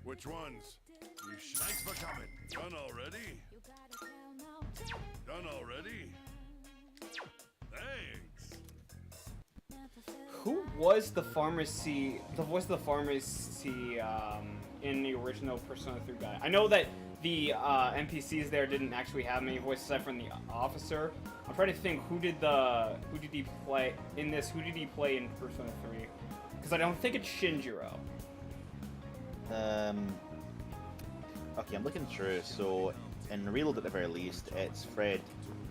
Which ones? Thanks for coming. Done already? Done already? Thanks. Who was the pharmacy? The voice of the pharmacy in the original Persona 3 guy? I know that the NPCs there didn't actually have many voices aside from the officer. I'm trying to think who did he play in this? Who did he play in Persona 3? Because I don't think it's Shinjiro. Okay, I'm looking through. So, in Reload at the very least, it's Fred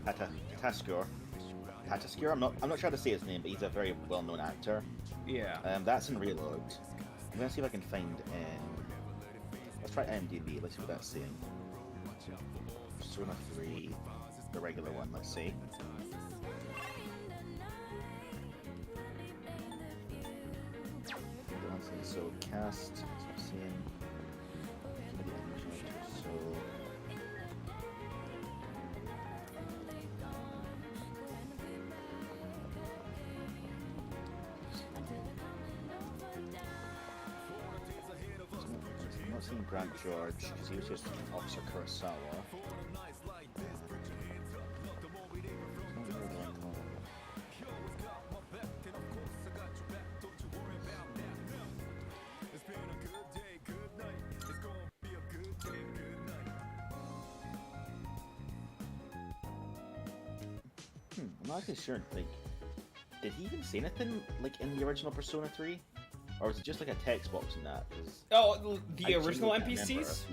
Tatasciore. I'm not sure how to say his name, but he's a very well-known actor. Yeah. That's in Reload. I'm gonna see if I can find let's try IMDb. Let's see what that's saying. Persona 3, the regular one. Let's see. So cast. So I'm seeing. So. I'm not seeing Grant George because he was just Officer Kurosawa. I'm not actually sure, like, did he even say anything, like, in the original Persona 3? Or was it just, like, a text box in that? Oh, the original NPCs?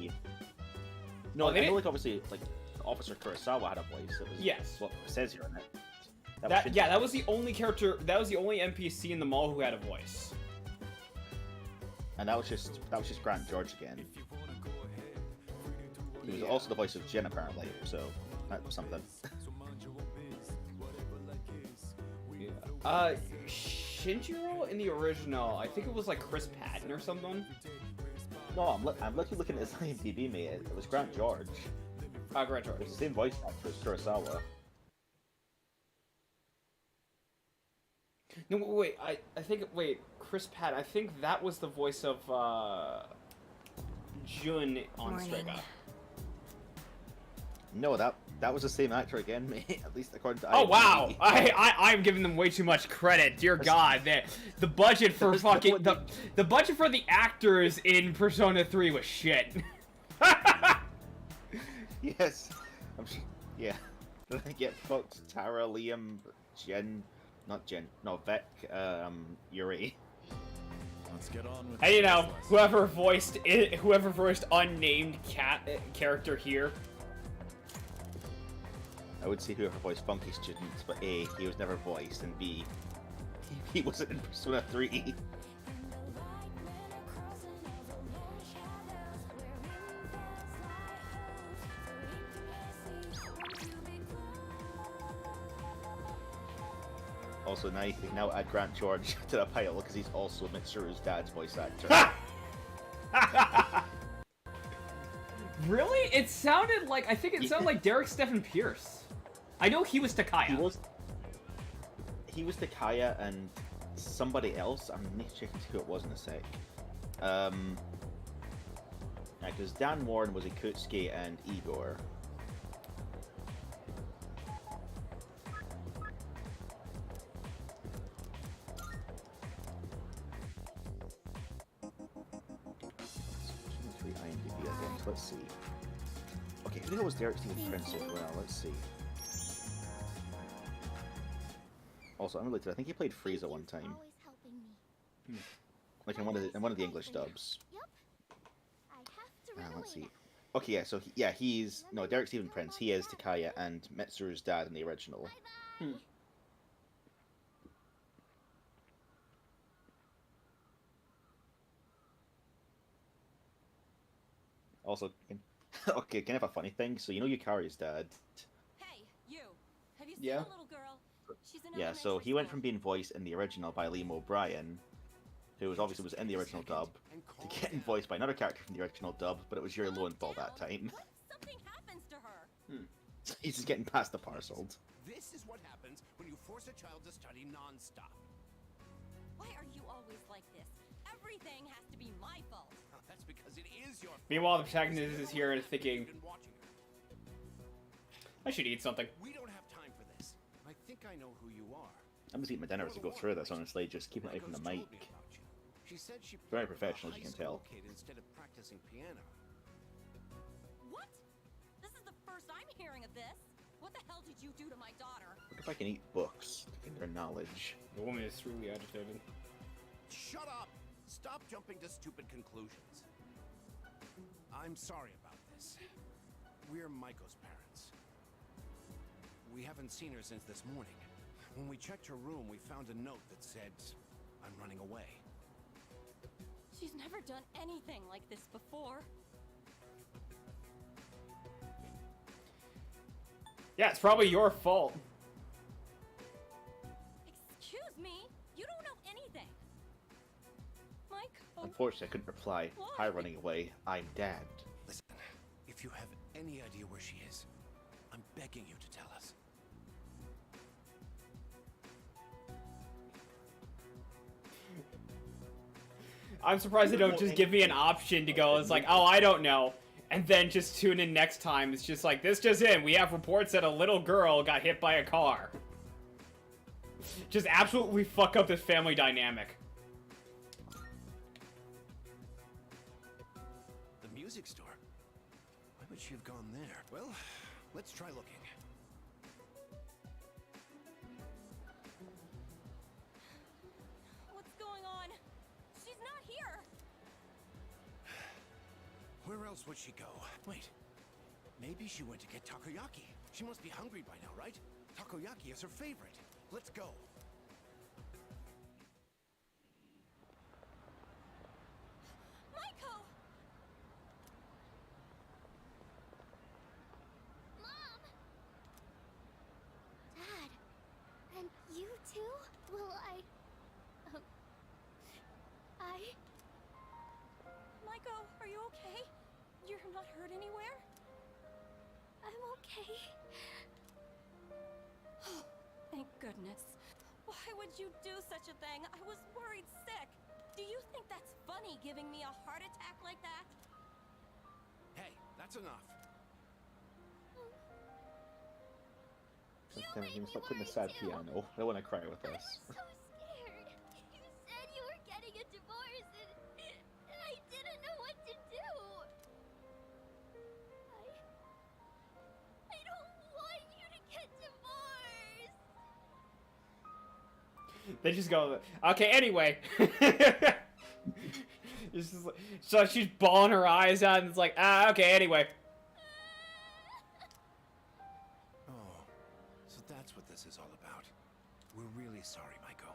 No, I know, like, obviously, like, Officer Kurosawa had a voice. It was, yes. What it says here on it. That was the only character, that was the only NPC in the mall who had a voice. And that was just Grant George again. He was also the voice of Jin, apparently, so that was something. Shinjiro in the original, I think it was like Chris Patton or something. No, I'm literally looking at his IMDb, mate. It was Grant George. Grant George. It's the same voice actor as Kurosawa. No, wait, I think, wait, Chris Patton, I think that was the voice of, Jun on Strega. No, that was the same actor again, mate. At least according to IMDb. Oh wow! I'm giving them way too much credit. Dear God, the budget for fucking the budget for the actors in Persona 3 was shit. Yes, I'm sure. Yeah, did I get fucked? Tara, Liam, Vic, Yuri. Let's get on with And you know, whoever voiced unnamed character here. I would say whoever voiced Funky Student, but A, he was never voiced, and B, he wasn't in Persona 3. Also, now you can now add Grant George to the pile because he's also Mitsuru's dad's voice actor. Really? It sounded like, I think it sounded like Derek Stephen Pierce. I know he was Takaya. He was Takaya and somebody else. I'm going to check and see who it was in a sec. Because Dan Warren was Ikutsuki and Igor. IMDb again. So let's see. Okay, who the hell was Derek Stephen Prince as well? Let's see. Also, unrelated, I think he played Frieza one time. Like in one of the English dubs. Let's see. Okay, yeah, so he's Derek Stephen Prince. He is Takaya and Mitsuru's dad in the original. Also, okay, kind of a funny thing. So you know Yukari's dad. Hey, you. Have you seen Yeah. the little girl? She's in Yeah, so he went from being voiced in the original by Liam O'Brien, who obviously was in the original dub, to getting voiced by another character from the original dub, but it was Yuri Lowenthal that time. Something happens to her. So he's just getting past the parcel. This is what happens when you force a child to study non-stop. Why are you always like this? Everything has to be my fault. That's because it is your fault. Meanwhile, the protagonist is here and thinking, I should eat something. We don't have time for this. I think I know who you are. I'm just eating my dinner as I go through this, honestly, just keeping it away from the mic. She said she Very professional, as you can tell. instead of practicing piano. What? This is the first I'm hearing of this. What the hell did you do to my daughter? Look if I can eat books to gain their knowledge. The woman is truly agitated. Shut up! Stop jumping to stupid conclusions. I'm sorry about this. We're Maiko's parents. We haven't seen her since this morning. When we checked her room, we found a note that said, I'm running away. She's never done anything like this before. Yeah, it's probably your fault. Excuse me? You don't know anything. Mike? Unfortunately, I couldn't reply. Hi, running away. I'm Dad. Listen, if you have any idea where she is, I'm begging you to tell us. I'm surprised they don't just give me an option to go. It's like, oh, I don't know. And then just tune in next time. It's just like, this just in. We have reports that a little girl got hit by a car. Just absolutely fuck up this family dynamic. The music store? Why would she have gone there? Well, let's try looking. What's going on? She's not here. Where else would she go? Wait. Maybe she went to get takoyaki. She must be hungry by now, right? Takoyaki is her favorite. Let's go. Maiko! Mom! Dad, and you too? Will I okay? You're not hurt anywhere? I'm okay. Thank goodness. Why would you do such a thing? I was worried sick. Do you think that's funny, giving me a heart attack like that? Hey, that's enough. Damn it, you stop putting the sad piano. I don't want to cry with this. So scared. You said you were getting a divorce, and I didn't know what to do. I don't want you to get divorced. They just go, okay, anyway. It's just like, so she's bawling her eyes out, and it's like, okay, anyway. Oh, so that's what this is all about. We're really sorry, Maiko.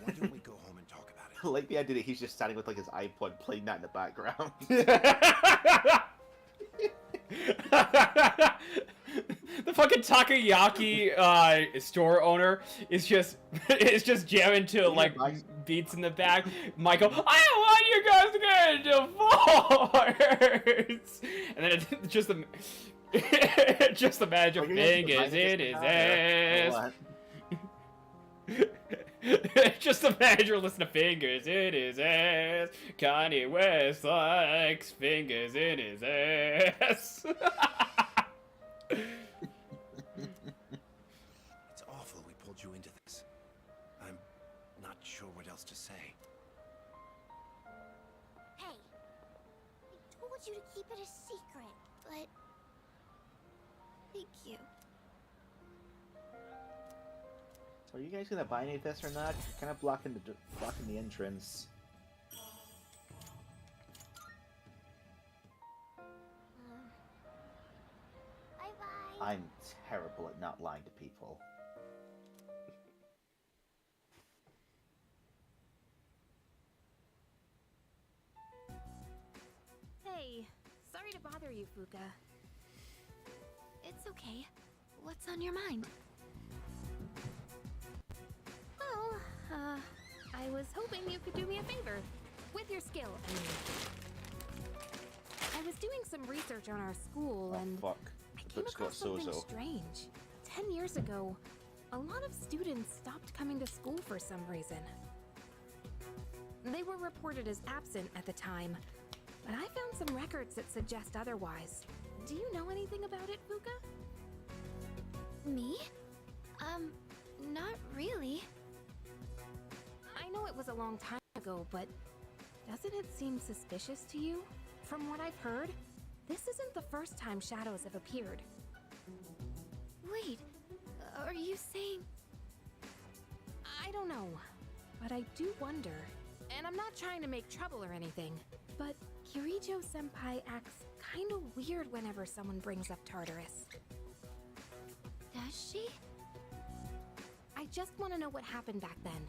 Why don't we go home and talk about it? I like the idea that he's just standing with like his iPod playing that in the background. The fucking takoyaki store owner is just jamming to like beats in the back. Michael, I don't want you guys to get divorced. And then it's just the manager fingers in his ass. Just the manager listening to fingers in his ass. Kanye West likes fingers in his ass. It's awful we pulled you into this. I'm not sure what else to say. Hey, I told you to keep it a secret, but thank you. So are you guys gonna buy any of this or not? You're kind of blocking the entrance. Bye-bye. I'm terrible at not lying to people. Hey, sorry to bother you, Fuka. It's okay. What's on your mind? Well, I was hoping you could do me a favor. With your skill, I mean. I was doing some research on our school, and Fuck. I The came book's got across something Sozo. strange. 10 years ago, a lot of students stopped coming to school for some reason. They were reported as absent at the time, but I found some records that suggest otherwise. Do you know anything about it, Fuka? Me? Not really. I know it was a long time ago, but doesn't it seem suspicious to you? From what I've heard, this isn't the first time shadows have appeared. Wait, are you saying... I don't know, but I do wonder. And I'm not trying to make trouble or anything, but Kirijo-senpai acts kind of weird whenever someone brings up Tartarus. Does she? I just want to know what happened back then.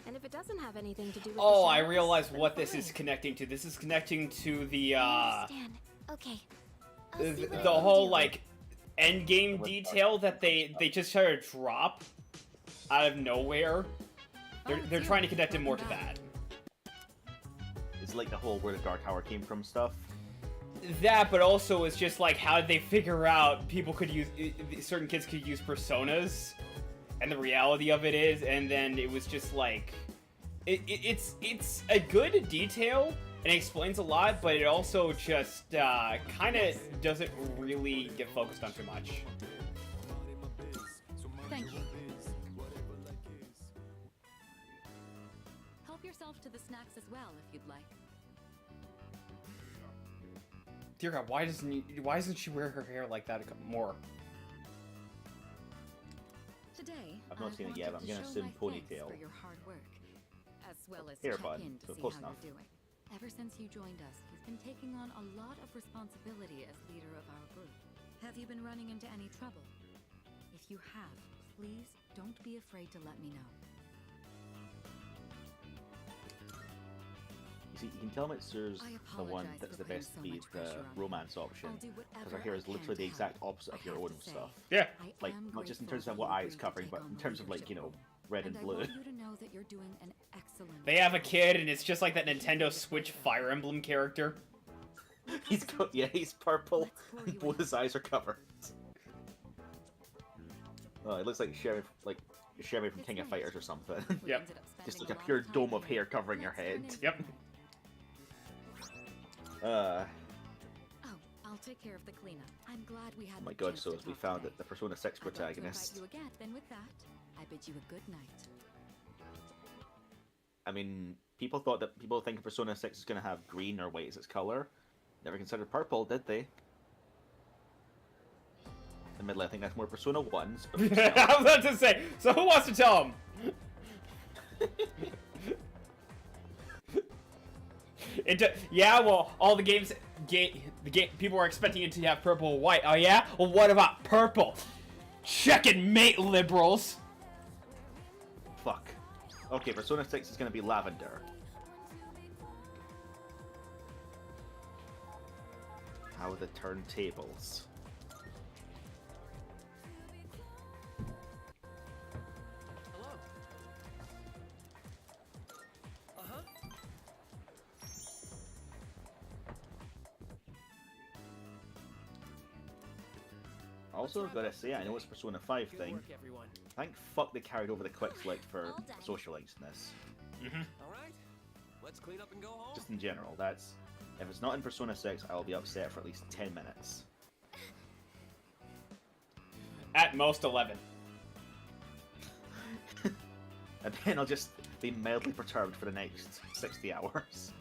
And if it doesn't have anything to do with Oh, the I shadows, realize then what this fine. is connecting to. This is connecting to the I understand. Okay. I'll see what I the can whole do. like end game detail that they just try to drop out of nowhere. They're trying to connect it more to that. It's like the whole where the Dark Tower came from stuff. That, but also it's just like how did they figure out people could use certain kids could use personas, and the reality of it is, and then it was just like it's a good detail and it explains a lot, but it also just kind of doesn't really get focused on too much. Thank you. Help yourself to the snacks as well if you'd like. Dear God, why doesn't she wear her hair like that more? Today, I've not seen it yet, but I'm gonna assume ponytail. for your hard work, as well as Hair check bun, in to but see close how enough. you're doing. Ever since you joined us, you've been taking on a lot of responsibility as leader of our group. Have you been running into any trouble? If you have, please don't be afraid to let me know. You see, you can tell Mitsu's I the one apologize that's for the putting best so be much the pressure on you. romance option. I'll do Because whatever her hair I is can literally the to exact help. opposite of I your have own to say, stuff. Yeah. I Like, am not just in grateful terms of that what you eye it's agreed to covering, take but on in the terms of like, you know, leadership red and I blue. want you to know that you're doing an excellent They have a kid, and it's just like that Nintendo Switch Fire Emblem character. He's purple, and both his eyes are covered. Oh, it looks like Sherry from King of Fighters or something. Yep. Just like a pure dome of hair covering your head. Yep. Oh, I'll take care of the cleanup. I'm glad we had. Oh my the god, chance so to as we talk found today. the Persona 6 I'd love to protagonist. invite you again. Then with that, I bid you a good night. I mean, people think Persona 6 is going to have green or white as its color. Never considered purple, did they? Admittedly, I think that's more Persona 1's. But I was about to say, so who wants to tell him? Yeah, well, all the games, people were expecting it to have purple or white. Oh yeah? Well, what about purple? Checkmate, liberals. Fuck. Okay, Persona 6 is going to be lavender. How are the turntables? Hello. Uh-huh. Also, gotta say, I know it's a Persona 5 Good thing. work, everyone. Thank fuck they carried over the quick select for social links in this. All right. Let's clean up and go home. Just in general, that's... If it's not in Persona 6, I'll be upset for at least 10 minutes. At most 11. And then I'll just be mildly perturbed for the next 60 hours.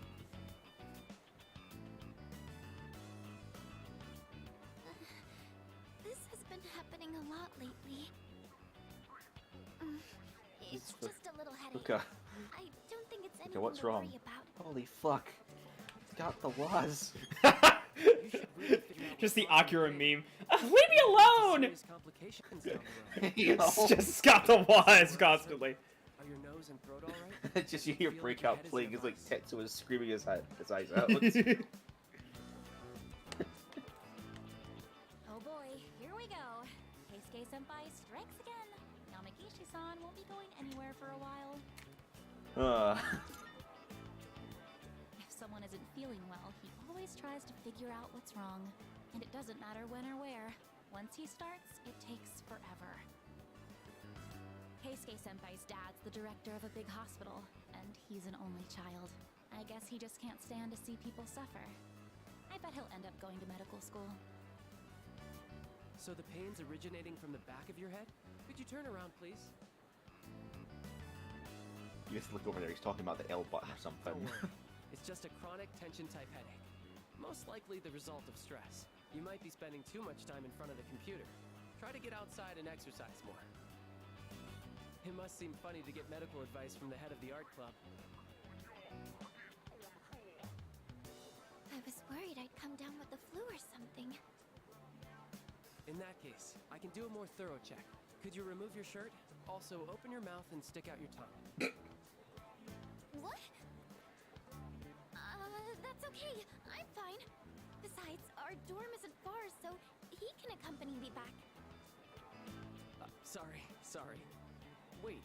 This has been happening a lot lately. It's just a little headache. Okay. I don't think it's anything Okay, what's to wrong? worry about. Holy fuck. It's got the was. Just the Akira meme. Leave me alone! Serious complications down the road. It's just got the was constantly. Are your nose and throat all right? Just you hear Feel like your Breakout head is playing in a as like vice? Tetsuo is screaming his eyes out. Oh boy, here we go. Keisuke Senpai strikes again. Yamagishi-san won't be going anywhere for a while. If someone isn't feeling well, he always tries to figure out what's wrong. And it doesn't matter when or where. Once he starts, it takes forever. Keisuke Senpai's dad's the director of a big hospital, and he's an only child. I guess he just can't stand to see people suffer. I bet he'll end up going to medical school. So the pain's originating from the back of your head? Could you turn around, please? You just look over there, he's talking about the L button or something. Don't worry. It's just a chronic tension-type headache. Most likely the result of stress. You might be spending too much time in front of the computer. Try to get outside and exercise more. It must seem funny to get medical advice from the head of the art club. I was worried I'd come down with the flu or something. In that case, I can do a more thorough check. Could you remove your shirt? Also, open your mouth and stick out your tongue. What? That's okay. I'm fine. Besides, our dorm isn't far, so he can accompany me back. Sorry. Wait,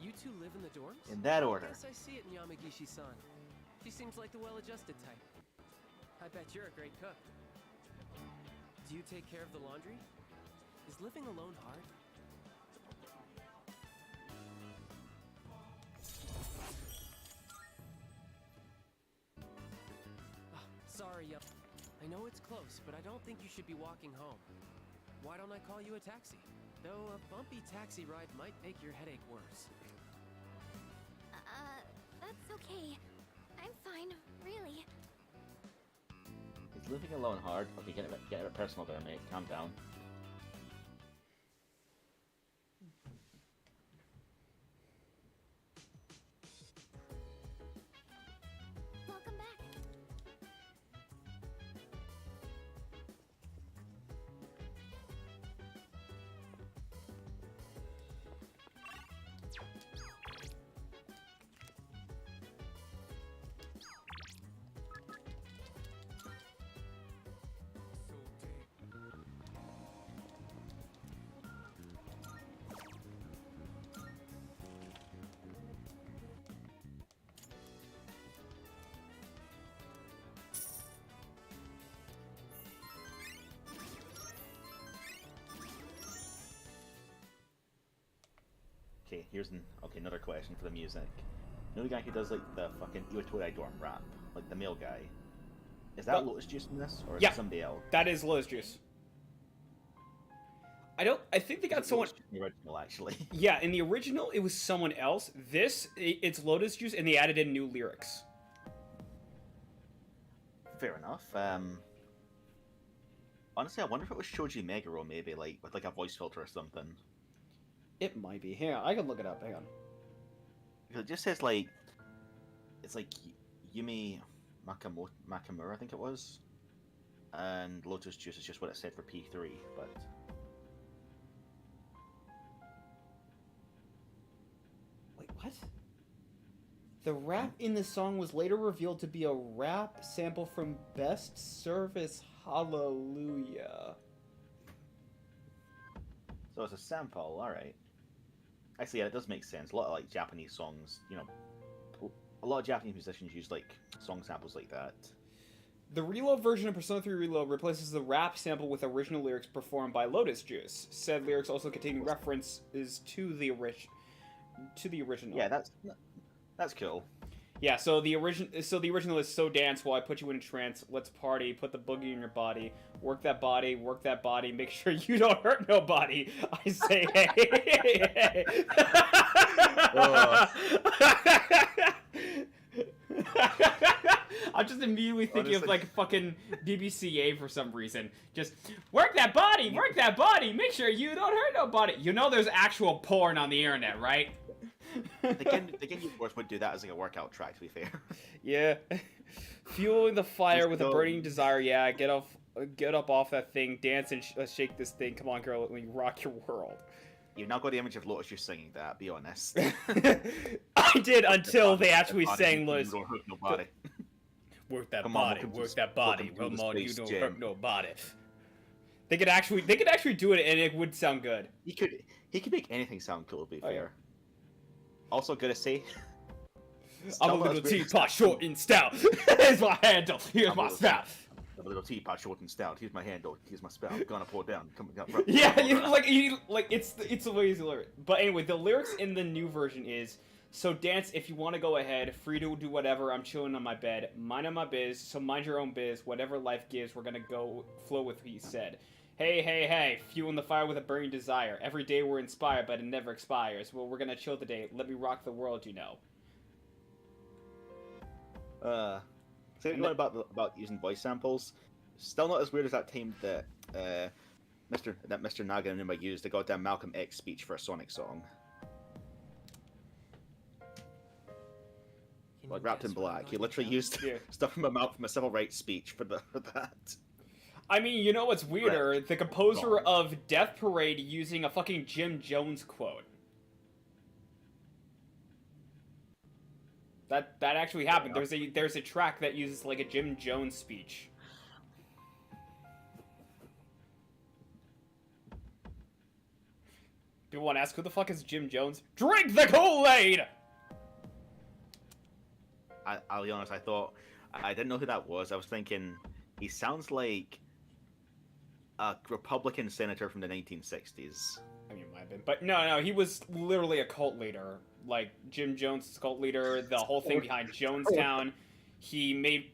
you two live in the dorms? In that order. Guess I see it in Yamagishi-san. She seems like the well-adjusted type. I bet you're a great cook. Do you take care of the laundry? Is living alone hard? Sorry, I know it's close, but I don't think you should be walking home. Why don't I call you a taxi? Though a bumpy taxi ride might make your headache worse. That's okay. I'm fine, really. Is living alone hard? Okay, get a bit personal there, mate. Calm down. Welcome back. Okay, another question for the music. You know the guy who does like the fucking Iwatodai Dorm rap, like the male guy. Is that Lotus Juice in this, or is it somebody else? That is Lotus Juice. I think they got someone. In the original, actually. Yeah, in the original, it was someone else. It's Lotus Juice, and they added in new lyrics. Fair enough. Honestly, I wonder if it was Shoji Meguro, maybe, like with like a voice filter or something. It might be. Hang on, I can look it up. Hang on. Because it just says like, it's like Yumi Makamura, I think it was, and Lotus Juice is just what it said for P3, but. Wait, what? The rap in the song was later revealed to be a rap sample from Best Service Hallelujah. So it's a sample, alright. Actually, yeah, it does make sense. A lot of like Japanese songs, you know, a lot of Japanese musicians use like song samples like that. The reload version of Persona 3 Reload replaces the rap sample with original lyrics performed by Lotus Juice. Said lyrics also contain references to the original. Yeah, that's cool. Yeah, so the original is "So dance while I put you in a trance. Let's party. Put the boogie in your body. Work that body. Work that body. Make sure you don't hurt nobody. I say hey, hey, hey." I'm just immediately thinking of like fucking BBCA for some reason. Just work that body. Work that body. Make sure you don't hurt nobody. You know, there's actual porn on the internet, right? The Genji Force would do that as like a workout track, to be fair. Yeah. Fueling the fire with a burning desire. Yeah, get up off that thing, dance and shake this thing. Come on, girl, let me rock your world. You've now got the image of Lotus just singing that, be honest. I did until they actually sang Lotus. Don't hurt nobody. Work that body, work that body. Come on, you don't hurt nobody. They could actually do it and it would sound good. He could make anything sound cool, to be fair. Also, gotta say, I'm a little teapot, short and stout. Here's my handle. Here's my spout. I'm a little teapot, short and stout. Here's my handle. Here's my spout. I'm gonna pour down. Yeah, it's the way he's lyric. But anyway, the lyrics in the new version is, "So dance if you want to go ahead. Free to do whatever. I'm chilling on my bed. Minding my biz. So mind your own biz. Whatever life gives, we're gonna go flow with what he said. Hey, hey, hey, fueling the fire with a burning desire. Every day we're inspired, but it never expires. Well, we're gonna chill today. Let me rock the world, you know." Saying about using voice samples, still not as weird as that time that Mr. Naganuma used the goddamn Malcolm X speech for a Sonic song. Like Wrapped in Black, he literally used stuff from a civil rights speech for that. I mean, you know what's weirder? The composer of Death Parade using a fucking Jim Jones quote. That actually happened. There's a track that uses like a Jim Jones speech. People want to ask, who the fuck is Jim Jones? Drink the Kool-Aid! I'll be honest, I didn't know who that was. I was thinking, he sounds like a Republican senator from the 1960s. I mean, it might have been. But no, he was literally a cult leader. Like, Jim Jones is a cult leader, the whole thing behind Jonestown. He made,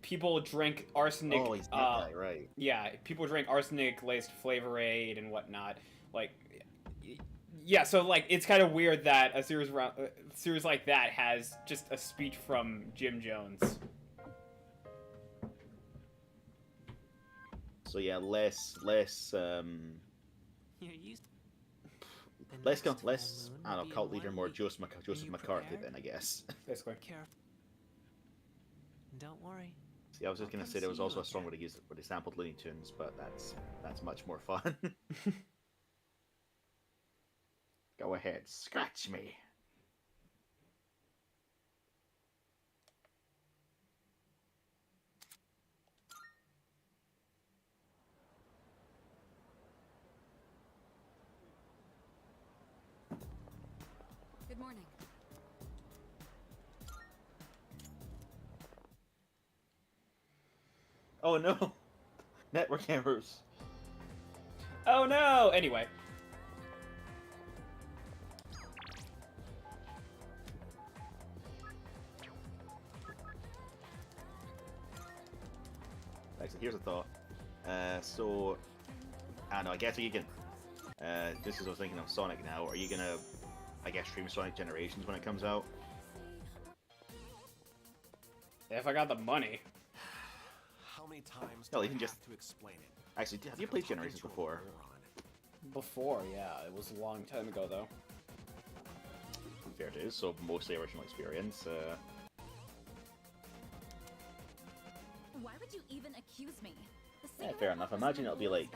people drank arsenic. Oh, he's that guy, right. Yeah, people drank arsenic-laced Flavor Aid and whatnot. Like, yeah, so, like, it's kind of weird that a series like that has just a speech from Jim Jones. So yeah, less I don't know, cult leader, more Joseph McCarthy then, I guess. Basically. Don't worry. See, I was just gonna say there was also a song where they sampled Looney Tunes, but that's much more fun. Go ahead, scratch me. Good morning. Oh no! Network errors. Oh no! Anyway. Actually, here's a thought. So, I don't know, I guess you can, just as I was thinking of Sonic now, are you gonna, I guess, stream Sonic Generations when it comes out? If I got the money. How many times No, do you I can just... have to explain it? Actually, have you played Generations before? Before, yeah. It was a long time ago, though. Fair it is, so mostly original experience. Why would you even accuse me? Yeah, fair enough. Imagine it'll be like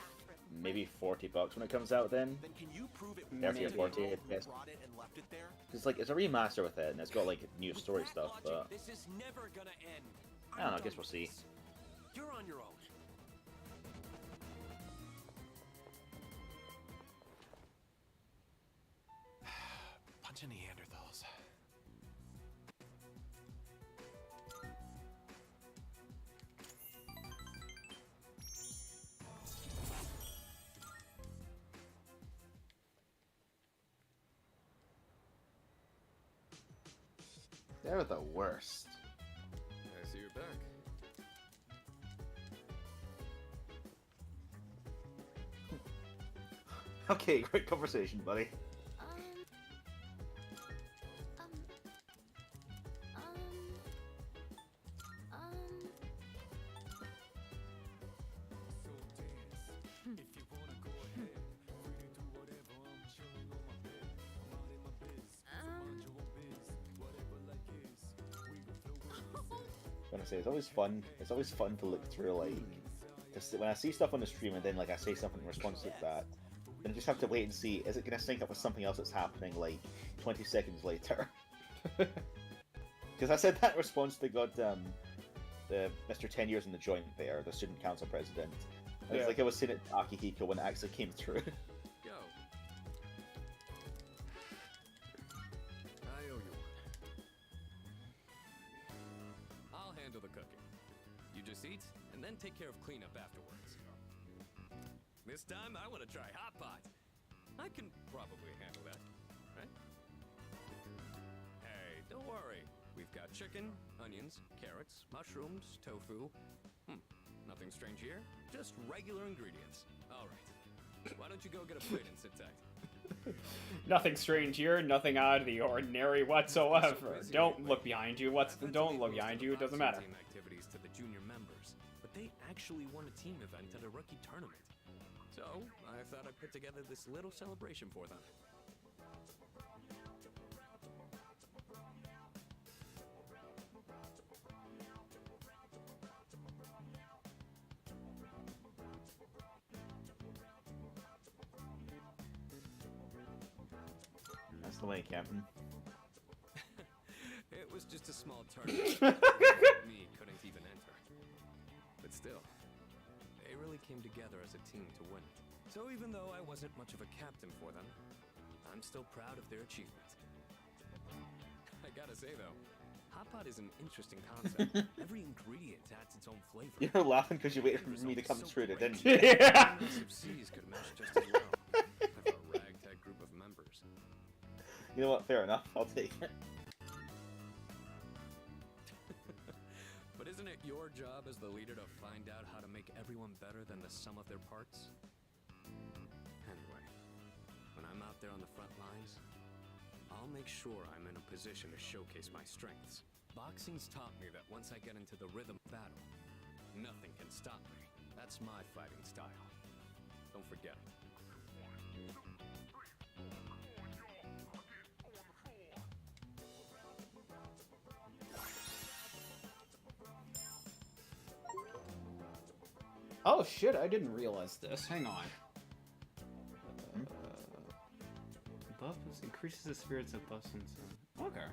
maybe $40 when it comes out then. Then can you prove it 30 or 40, I guess. brought it and left it there? Because like it's a remaster with it, and it's got like new story stuff. But This is never gonna end. I don't know. I guess we'll see. You're on your own. Bunch of Neanderthals. They're the worst. I see you're back. Okay, great conversation, buddy. I was gonna say it's always fun. It's always fun to look through like when I see stuff on the stream and then like I say something in response to that. Then I just have to wait and see, is it going to sync up with something else that's happening, like, 20 seconds later? Because I said that in response to the Mr. 10 Years in the Joint there, the student council president. And it's like I was saying it to Akihiko when it actually came through. Yo. I owe you one. I'll handle the cooking. You just eat, and then take care of cleanup afterwards. This time, I want to try hot pot. I can probably handle that, right? Hey, don't worry. We've got chicken, onions, carrots, mushrooms, tofu. Nothing strange here. Just regular ingredients. All right. Why don't you go get a plate and sit tight? Nothing strange here. Nothing out of the ordinary whatsoever. Don't look behind you. Don't look behind you. It doesn't matter. Team activities to the junior members, but they actually won a team event at a rookie tournament. So, I thought I'd put together this little celebration for them. That's the way, Captain. It was just a small tournament. Me couldn't even enter. But still, they really came together as a team to win it. So even though I wasn't much of a captain for them, I'm still proud of their achievement. I gotta say though, hot pot is an interesting concept. Every ingredient adds its own flavor. You're laughing because you waited for me to come through it, didn't you? Yeah. Recipes could match just as well. With a ragtag group of members. You know what? Fair enough. I'll take it. But isn't it your job as the leader to find out how to make everyone better than the sum of their parts? Anyway, when I'm out there on the front lines, I'll make sure I'm in a position to showcase my strengths. Boxing's taught me that once I get into the rhythm of battle, nothing can stop me. That's my fighting style. Don't forget it. Oh shit, I didn't realize this. Hang on. Buff increases the spirits of buffs and so. Okay.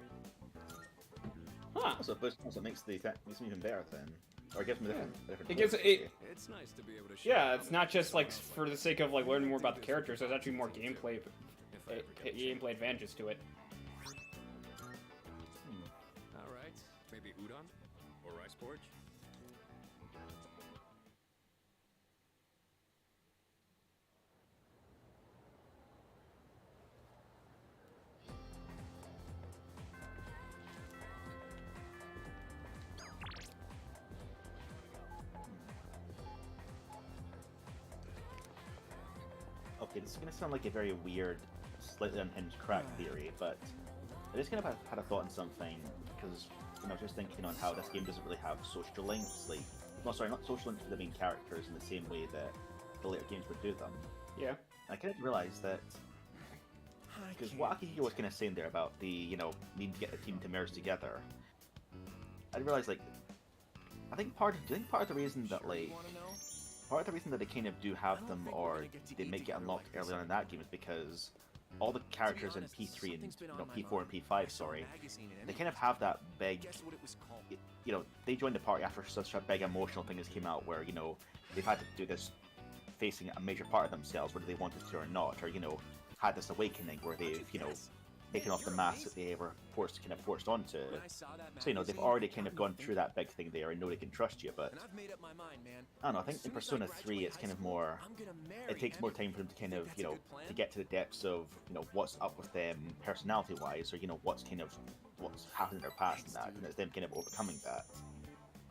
Huh. Also, it makes the attack makes them even better then. Or it gives them a different It gives look. it. It's nice to be able to show Yeah, it's not just like for the sake of like learning more about the characters. There's actually more gameplay advantages to it. All right, maybe udon or rice porridge. okay, this is gonna sound like a very weird, slightly unhinged crack theory, but I just kind of had a thought on something, because I was just thinking on how this game doesn't really have social links, like, no, sorry, not social links for the main characters in the same way that the later games would do them. Yeah. And I kind of realised that, because what Akihiko was kind of saying there about the, you know, needing to get the team to merge together, I realised, like, I think part of the reason that, like, part of the reason that they kind of do have them, or they make it unlocked early on in that game, is because all the characters in P3 and P4 and P5, sorry, they kind of have that big, you know, they joined the party after such a big emotional thing as came out, where, you know, they've had to do this facing a major part of themselves, whether they wanted to or not, or, you know, had this awakening where they've, you know, taken off the mask that they were forced onto. So, you know, they've already kind of gone through that big thing there and know they can trust you, but I don't know, I think in Persona 3 it's kind of more, it takes more time for them to kind of, you know, to get to the depths of, you know, what's up with them personality-wise, or, you know, what's happened in their past and that, and it's them kind of overcoming that.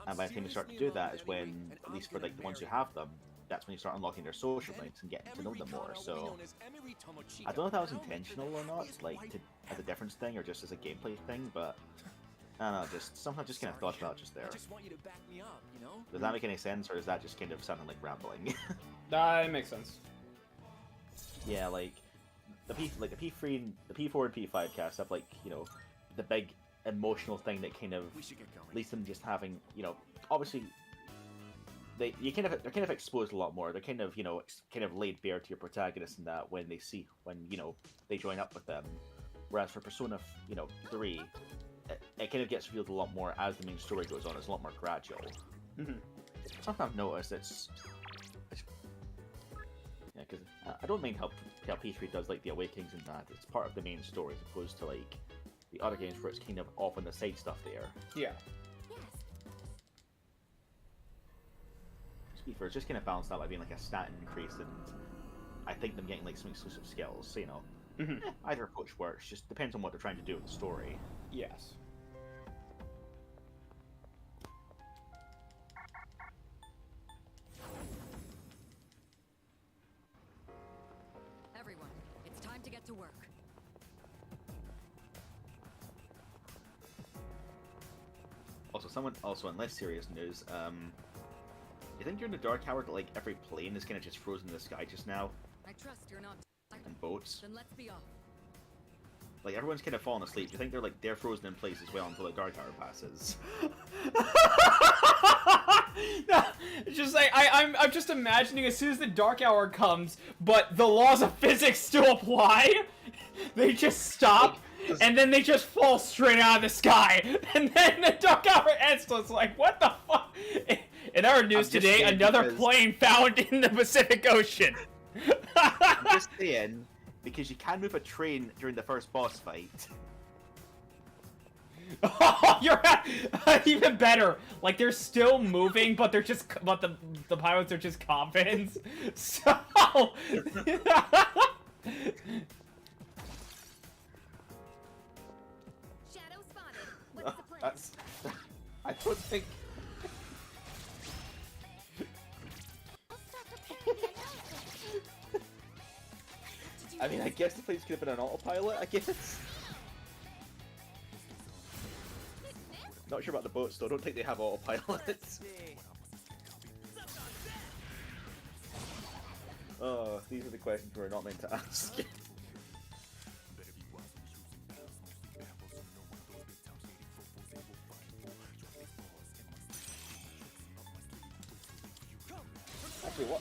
And by the time you start to do that is when, at least for like the ones who have them, that's when you start unlocking their social links and getting to know them more. So I don't know if that was intentional or not, like as a difference thing or just as a gameplay thing, but I don't know, just something I just kind of thought about just there. Does that make any sense, or is that just kind of sounding like rambling? That makes sense. Yeah, like the P3, the P4 and P5 cast have, like, you know, the big emotional thing that kind of leads them just having, you know, obviously they're kind of exposed a lot more. They're kind of, you know, kind of laid bare to your protagonist in that when you know, they join up with them. Whereas for Persona, you know, 3, it kind of gets revealed a lot more as the main story goes on. It's a lot more gradual. Mm-hmm. Something I've noticed, it's yeah, because I don't mind how P3 does like the awakenings and that. It's part of the main story as opposed to like the other games where it's kind of off on the side stuff there. Yeah. It's just kind of balanced out by being like a stat increase, and I think them getting like some exclusive skills. So, you know, either approach works. Just depends on what they're trying to do with the story. Yes. Everyone, it's time to get to work. Also, in less serious news, you think during the Dark Hour that like every plane is kind of just frozen in the sky just now? I trust you're not. And boats. Then let's be off. Like everyone's kind of falling asleep. Do you think they're frozen in place as well until the Dark Hour passes? No, it's just like I'm just imagining as soon as the Dark Hour comes, but the laws of physics still apply. They just stop, and then they just fall straight out of the sky, and then the Dark Hour ends. So it's like, what the fuck? In our news today, another plane found in the Pacific Ocean. I'm just saying, because you can move a train during the first boss fight. Oh, you're even better. Like they're still moving, but they're just, but the pilots are just confident. So. Shadow spotted. What's the plan? I don't think. I mean, I guess the place could have been an autopilot, I guess. Not sure about the boats, though. I don't think they have autopilots. Oh, these are the questions we're not meant to ask.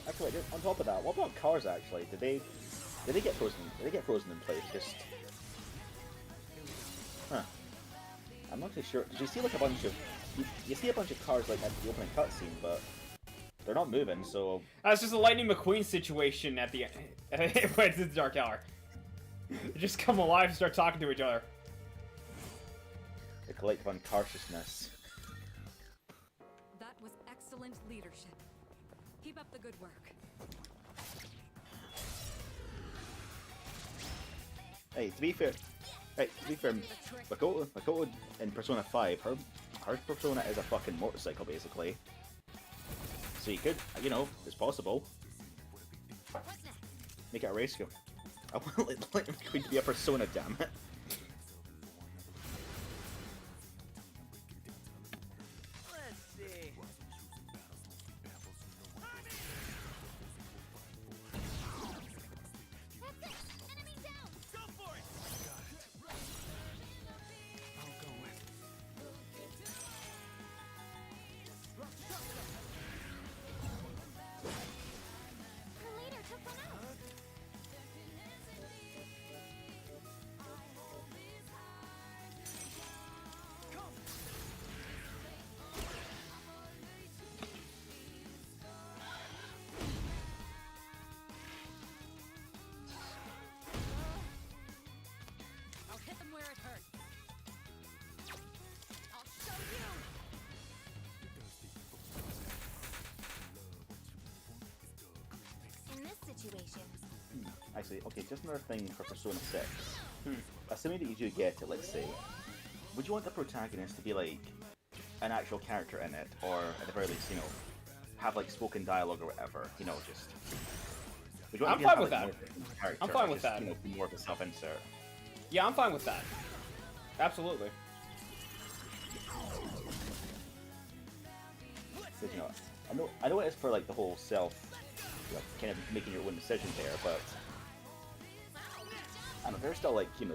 Actually, on top of that, what about cars? Actually, did they get frozen? Did they get frozen in place? Just, huh? I'm not too sure. Did you see like a bunch of? You see a bunch of cars like at the opening cutscene, but they're not moving. So that's just a Lightning McQueen situation at the end. When it's the Dark Hour. They just come alive and start talking to each other. The collective unconsciousness. That was excellent leadership. Keep up the good work. Hey, to be fair, Makoto in Persona 5, her persona is a fucking motorcycle, basically. So you could, you know, it's possible. Make it a race game. I want Lightning McQueen to be a Persona, damn it. Let's see. I'll hit them where it hurts. I'll show you. In this situation, Actually, okay, just another thing for Persona 6. Assuming that you do get it, let's say, would you want the protagonist to be like an actual character in it, or at the very least, you know, have like spoken dialogue or whatever, you know, just... Would you want I'm to be fine have, with like, that. more of a character, I'm fine or with just, that. You know, be more of a self-insert. Yeah, I'm fine with that. Absolutely. Because, you know, I know it is for like the whole self, you know, kind of making your own decision there, but I don't know, there's still like, you know,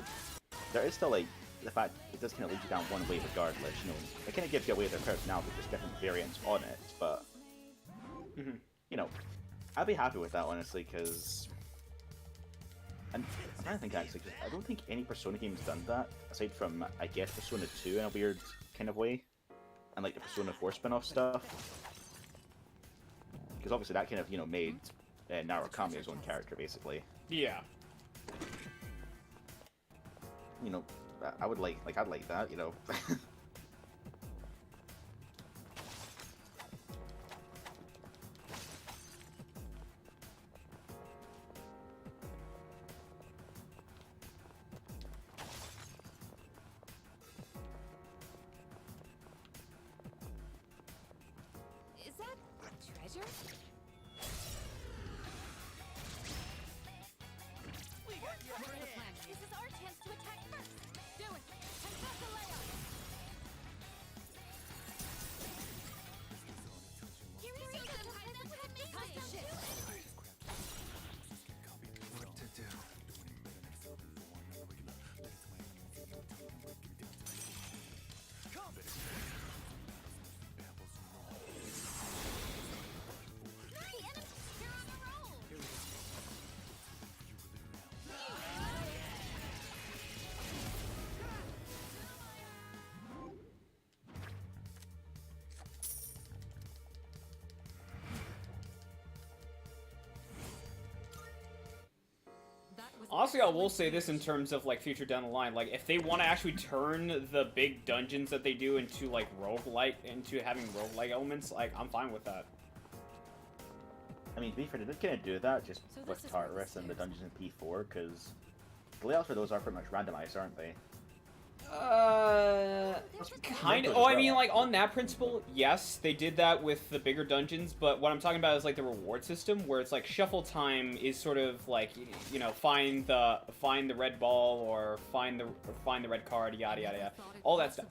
there is still like the fact it does kind of lead you down one way regardless, you know, it kind of gives you away their personality, just different variants on it, but, you know, I'd be happy with that, honestly, because, and I'm trying to think actually, because I don't think any Persona game's done that, aside from, I guess, Persona 2 in a weird kind of way, and like the Persona 4 spin-off stuff, because obviously that kind of, you know, made Narukami his own character, basically. Yeah. You know, I would like I'd like that, you know. is that a treasure? This is our chance to attack first. Do it. Contest the layout. Here we go. That's amazing. What to do? Honestly, I will say this in terms of like future down the line. Like, if they want to actually turn the big dungeons that they do into like roguelike, into having roguelike elements, like I'm fine with that. I mean, to be fair, they did kind of do that just with Tartarus and the dungeons in P4, because the layouts for those are pretty much randomized, aren't they? Kind of. Oh, I mean, like, on that principle, yes, they did that with the bigger dungeons, but what I'm talking about is, like, the reward system, where it's, like, shuffle time is sort of, like, you know, find the red ball, or find the red card, yada, yada, yada. All that stuff.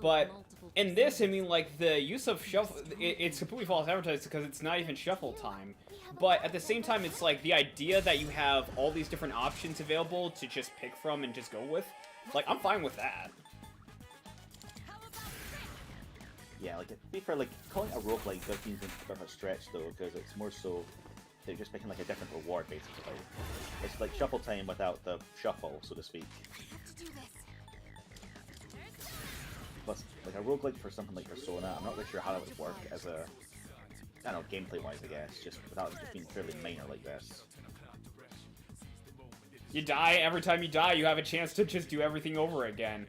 But in this, I mean, like, the use of shuffle, it's completely false advertised because it's not even shuffle time. But at the same time, it's, like, the idea that you have all these different options available to just pick from and just go with. Like, I'm fine with that. Yeah, like, to be fair, like, calling it a roguelike does seem a bit of a stretch, though, because it's more so they're just picking, like, a different reward, basically. It's like shuffle time without the shuffle, so to speak. Plus, like, a roguelike for something like Persona, I'm not really sure how that would work as a, I don't know, gameplay-wise, I guess, just without it just being fairly minor like this. You die, every time you die, you have a chance to just do everything over again.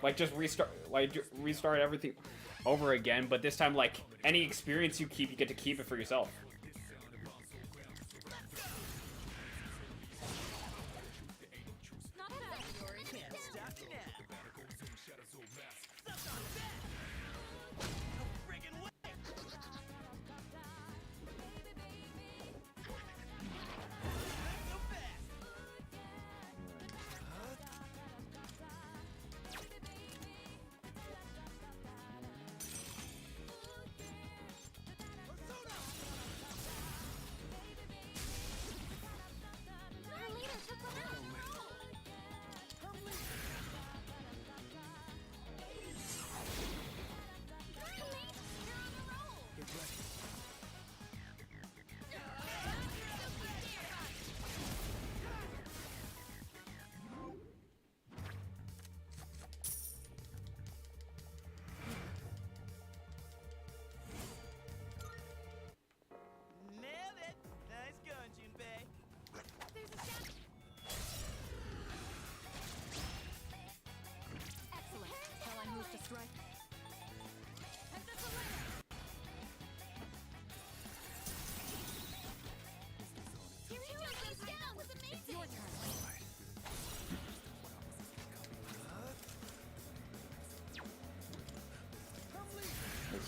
Like, just restart everything over again, but this time, like, any experience you keep, you get to keep it for yourself.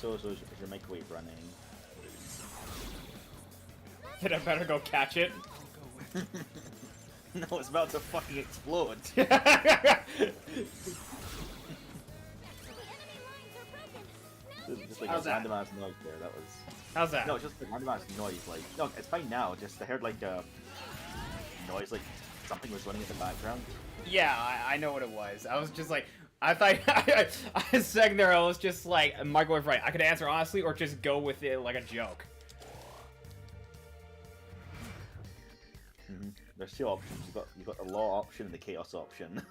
Sozo, is your microwave running? Did I better go catch it? No, it's about to fucking explode. Just like How's a that? random ass noise there. That was. How's that? No, just a random ass noise. Like, no, it's fine now. Just I heard like a noise, like something was running in the background. Yeah, I know what it was. I was just like, I thought I was sitting there. I was just like, microwave right. I could answer honestly, or just go with it like a joke. Mm-hmm. There's two options. You got the law option and the chaos option.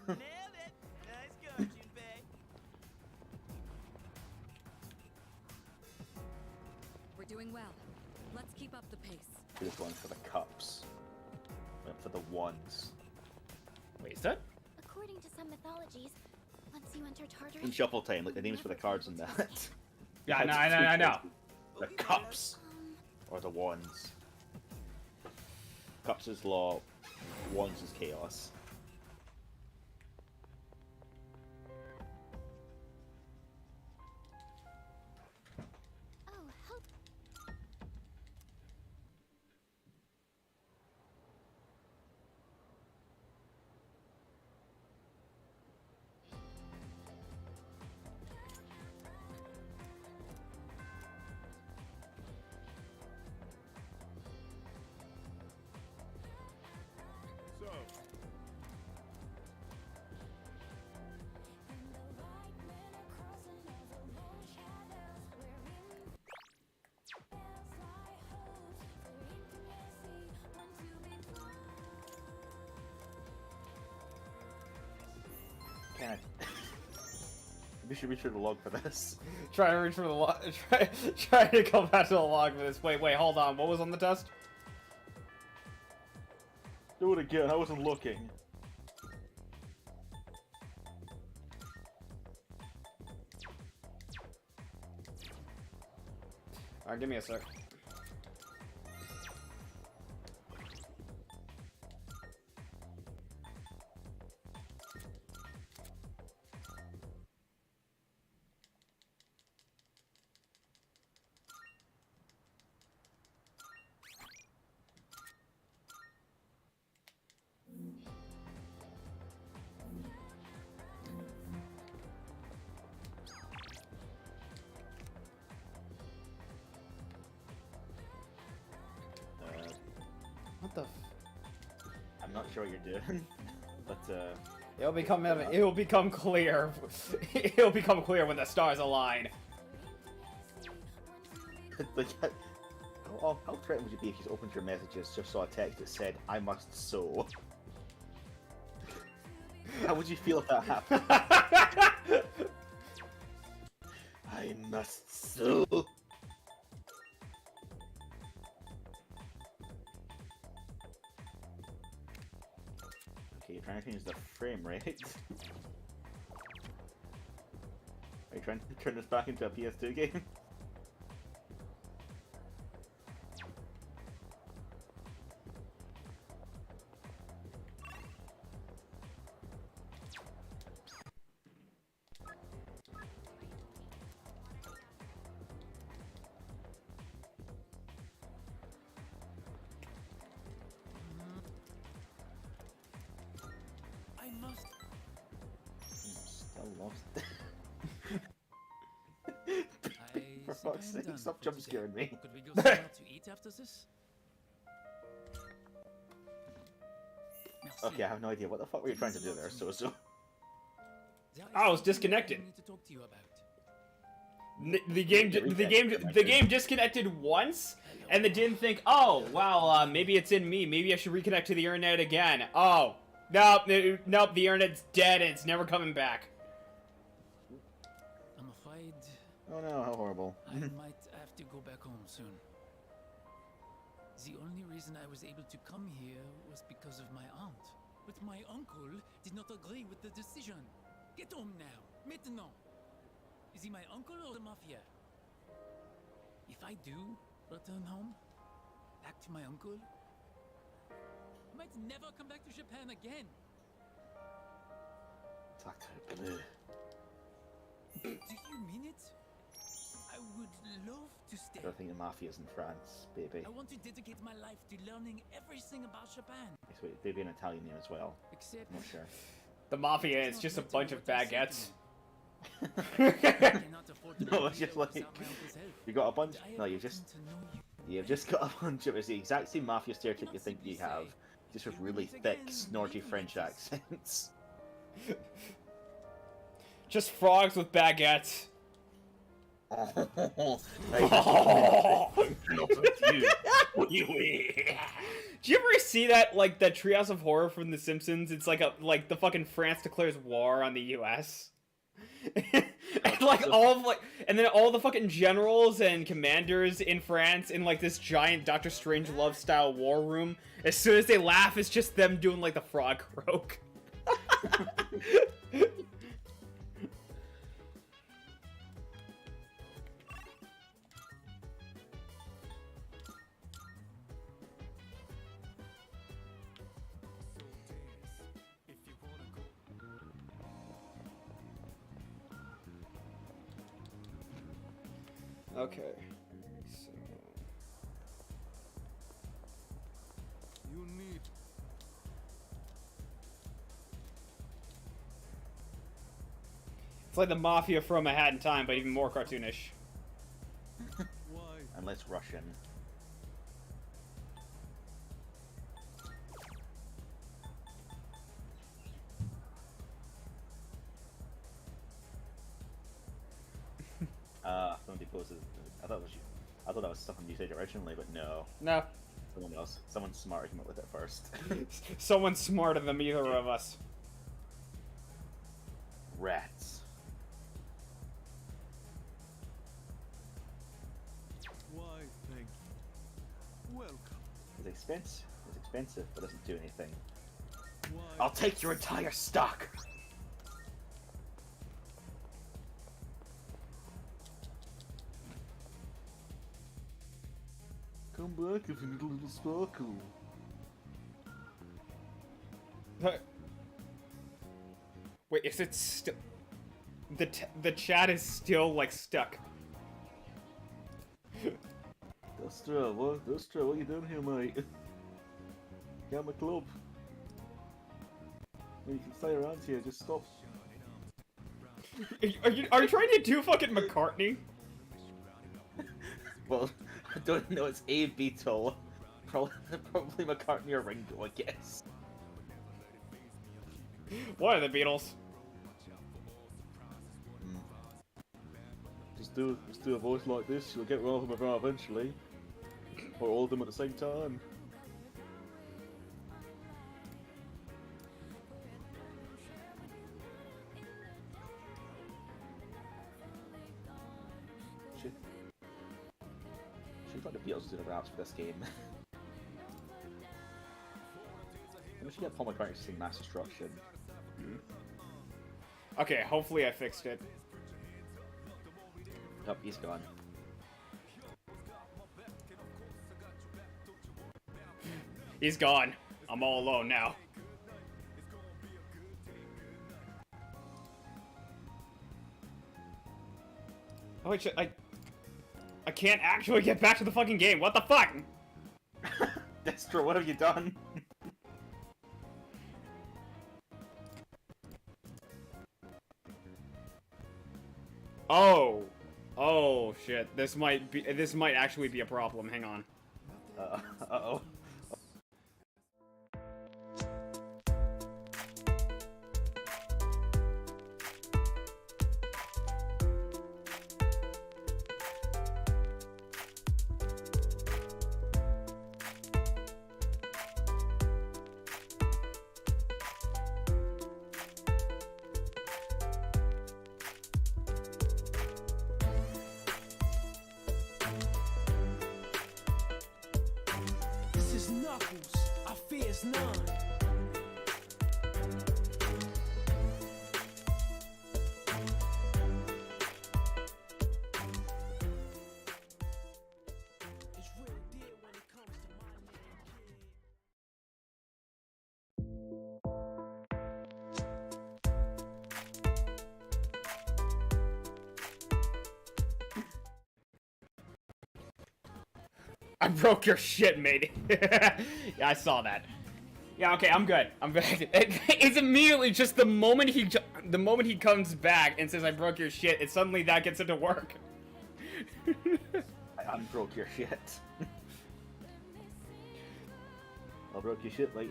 We're doing well. Let's keep up the pace. This one for the cups. Went for the wands. Wait, is that? According to some mythologies, once you enter Tartarus... In shuffle time, like the names for the cards and that. Yeah, I know. The cups or the wands. Cups is law, wands is chaos. Oh, help. So, Can I? We should reach for the log for this. Try to reach for the log. Try to go back to the log for this. Wait, hold on. What was on the test? Do it again. I wasn't looking. Alright, give me a sec. What the? I'm not sure what you're doing, but It'll become clear. It'll become clear when the stars align. like, how threatened would you be if you opened your messages just saw a text that said, "I must sew"? How would you feel if that happened? I must sew. Okay, you're trying to change the frame rate. Are you trying to turn this back into a PS2 game? I must. Still lost. For I fuck's think I am sake, done stop for jump today. scaring me. Could we go somewhere to eat after this? Merci. Okay, I have no idea. What the fuck were you trying to do there, Sozo? I was disconnected. I need to talk to you about. The game disconnected once, and then didn't think, oh, well, maybe it's in me. Maybe I should reconnect to the internet again. Oh, nope, nope, the internet's dead and it's never coming back. I'm afraid Oh no, how horrible. I might have to go back home soon. The only reason I was able to come here was because of my aunt. But my uncle did not agree with the decision. Get home now, maintenant. Is he my uncle or the mafia? If I do return home, back to my uncle, I might never come back to Japan again. Sacre bleu. Do you mean it? I I would love to stay. I don't think the mafia's in France, baby. I want to dedicate my life to learning everything about Japan. It's wait, they'd be an Italian name as well. Except I'm not sure. The mafia is just a bunch of baguettes. No, it's just like you got a bunch. No, you've just got a bunch of. It's the exact same mafia stereotype you think you have, just with really thick, snorty French accents. Just frogs with baguettes. Do you ever see that, like, the Treehouse of Horror from The Simpsons? It's like the fucking France declares war on the U.S. And like and then all the fucking generals and commanders in France in like this giant Doctor Strangelove style war room. As soon as they laugh, it's just them doing like the frog croak. Okay, so You need. it's like the mafia from A Hat in Time, but even more cartoonish. Why? And less Russian. Somebody posted. I thought it was you. I thought that was something you said originally, but no. No. Someone else. Someone smarter came up with it first. Someone smarter than either of us. Rats. Why, thank you. Welcome. It's expensive. It's expensive, but doesn't do anything. Why? I'll take your entire stock. Come back if you need a little sparkle. Wait, is it still... The chat is still, like, stuck. Dostra, what? Dostra, what are you doing here, mate? Get out my club. You can stay around here, just stop. Are you trying to do fucking McCartney? Well, I don't know, it's a Beatle. Probably McCartney or Ringo, I guess. What are the Beatles? Just do a voice like this, you'll get one of them eventually. Or all of them at the same time. Should let the Beatles do the raps for this game. We should get Paul McCartney to sing Mass Destruction. Okay, hopefully I fixed it. Oh, he's gone. He's gone. I'm all alone now. Oh wait, shit, I can't actually get back to the fucking game. What the fuck? Destro, what have you done? Oh. Oh shit. This might actually be a problem. Hang on. Uh-oh. This is Knuckles. Our fear's none. I broke your shit, mate. Yeah, I saw that. Yeah, okay, I'm good. I'm good. It's immediately just the moment he comes back and says I broke your shit, it suddenly that gets into work. I unbroke your shit. I broke your shit, like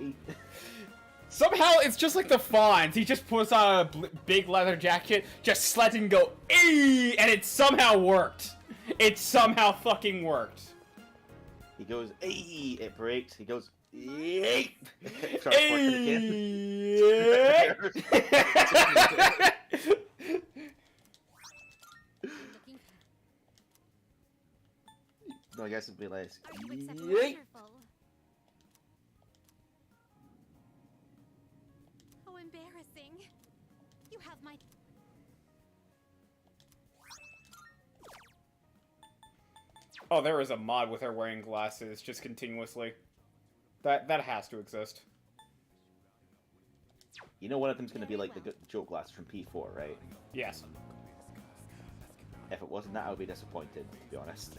Somehow it's just like the Fonz. He just puts on a big leather jacket, just sleds and go, "Eee!" and it somehow worked. It somehow fucking worked. He goes, "Eee!" It breaks. He goes, "Eee!" Starts working again. No, I guess it'd be less. Yeet. How embarrassing. You have my... Oh, there is a mod with her wearing glasses just continuously. That has to exist. You know one of them's gonna be like the joke glasses from P4, right? Yes. If it wasn't that, I would be disappointed, to be honest.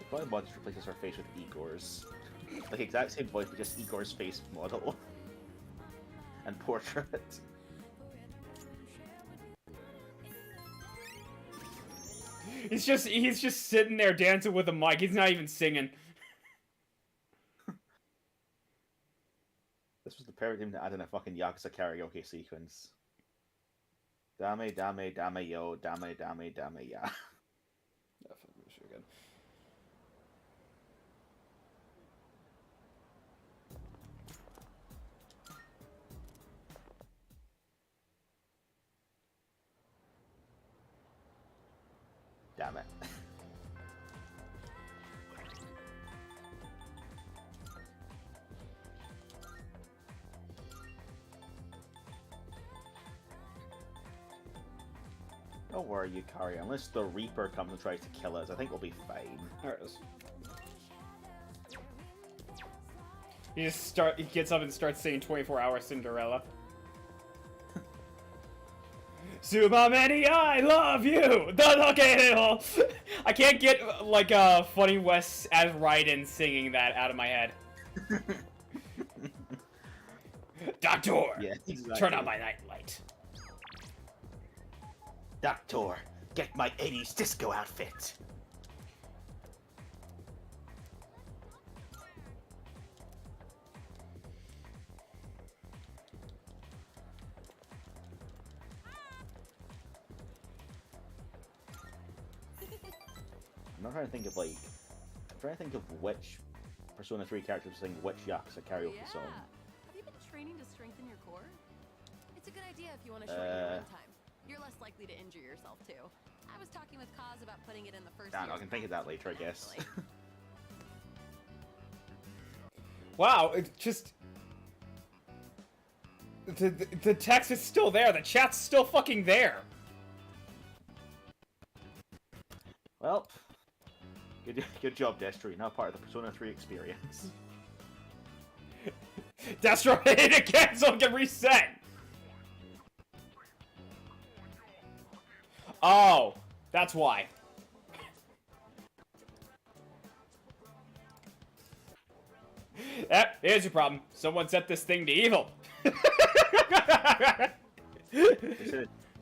Probably mod just replaces her face with Igor's. Like exact same voice, but just Igor's face model. And portrait. He's just sitting there dancing with a mic. He's not even singing. This was the perfect time to add in a fucking Yakuza karaoke sequence. Dame, dame, dame, yo, dame, dame, dame, ya. Definitely sure good. Damn it. Don't worry, Yukari. Unless the Reaper comes and tries to kill us, I think we'll be fine. There it is. He gets up and starts saying 24-hour Cinderella. Sumameni, I love you! Okay, I can't get, like, Funny West as Raiden singing that out of my head. Doctor! Yeah, exactly. Turn on my nightlight. Doctor, get my 80s disco outfit! I'm not trying to think of, like... I'm trying to think of which Persona 3 characters sing which Yakuza karaoke song. Have you been training to strengthen your core? It's a good idea if you want to shorten your run time. You're less likely to injure yourself, too. I was talking with Kaz about putting it in the first I can think of that later, I guess. Wow, it's just... The text is still there. The chat's still fucking there. Well, good job, Destro. Now part of the Persona 3 experience. Destro hit it again so it can reset. Oh, that's why. Here's your problem. Someone set this thing to evil. we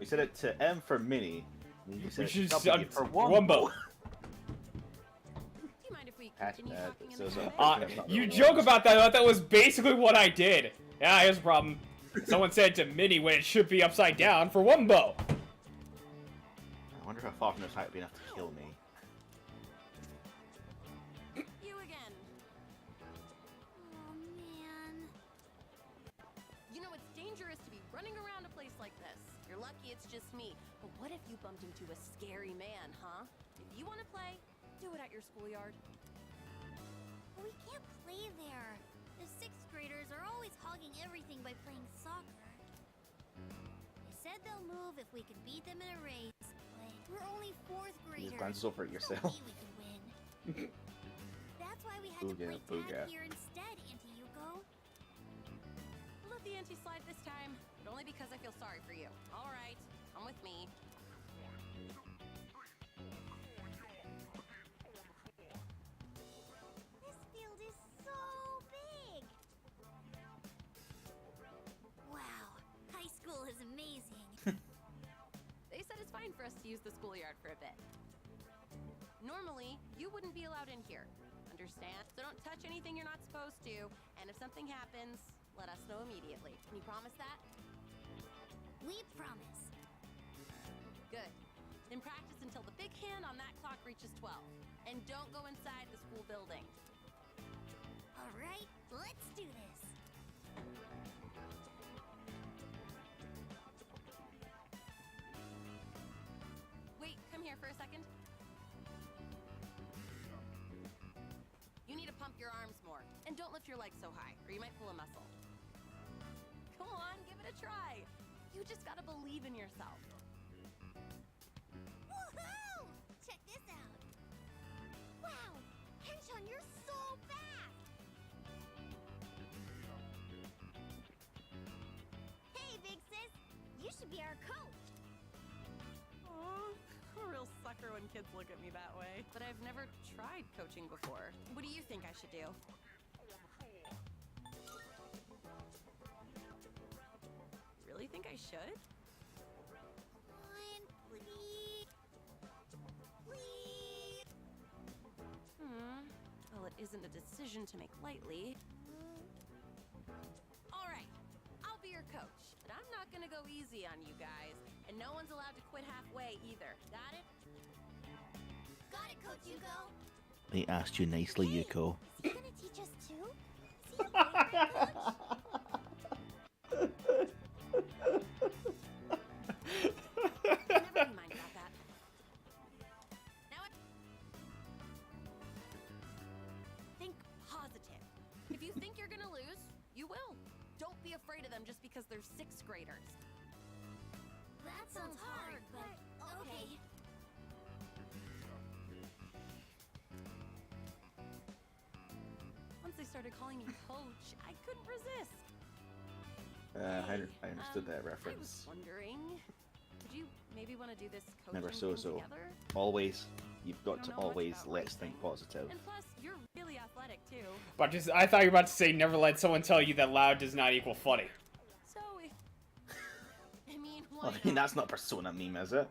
said it to M for Mini. We said should W for Wumbo. Do you mind if we continue talking in the You joke about that, but that was basically what I did. Yeah, here's the problem. Someone said it to Mini when it should be upside down for Wumbo. I wonder if Falcon knows how to be enough to kill me. You again. Oh, man. You know, it's dangerous to be running around a place like this. You're lucky it's just me. But what if you bumped into a scary man, huh? If you want to play, do it at your schoolyard. We can't play there. The 6th graders are always hogging everything by playing soccer. They said they'll move if we can beat them in a race, but we're only 4th You graders. just glance over at yourself. No way we can win. That's why we had to play Booga. tag here instead, Auntie Yuko. We'll let the auntie slide this time, but only because I feel sorry for you. All right, come with me. for us to use the schoolyard for a bit. Normally, you wouldn't be allowed in here. Understand? So don't touch anything you're not supposed to, and if something happens, let us know immediately. Can you promise that? We promise. Good. Then practice until the big hand on that clock reaches 12. And don't go inside the school building. All right, let's do this. Wait, come here for a second. You need to pump your arms more. And don't lift your legs so high, or you might pull a muscle. Come on, give it a try. You just gotta believe in yourself. Woohoo! Check this out. Wow, Henshin, you're so fast! Hey, big sis, you should be our coach. Oh, a real sucker when kids look at me that way. But I've never tried coaching before. What do you think I should do? Really think I should? One, please. Please. Well, it isn't a decision to make lightly. All right, I'll be your coach, but I'm not gonna go easy on you guys, and no one's allowed to quit halfway either. Got it? Got it, Coach Yuko. They asked you nicely, Yuko. Is he gonna teach us too? Is he a boyfriend coach? Never mind about that. Now think positive. If you think you're gonna lose, you will. Don't be afraid of them just because they're 6th graders. That sounds hard, but okay. Once they started calling me coach, I couldn't resist. I understood that I was reference. wondering, would you maybe want to do this coaching Remember, thing Sozo. together? Always, you've got don't to know much always about let's racing. think positive. And plus, you're really athletic too. But just, I thought you were about to say, never let someone tell you that loud does not equal funny. So if I mean, why Well, I mean, that's not a Persona meme, is it?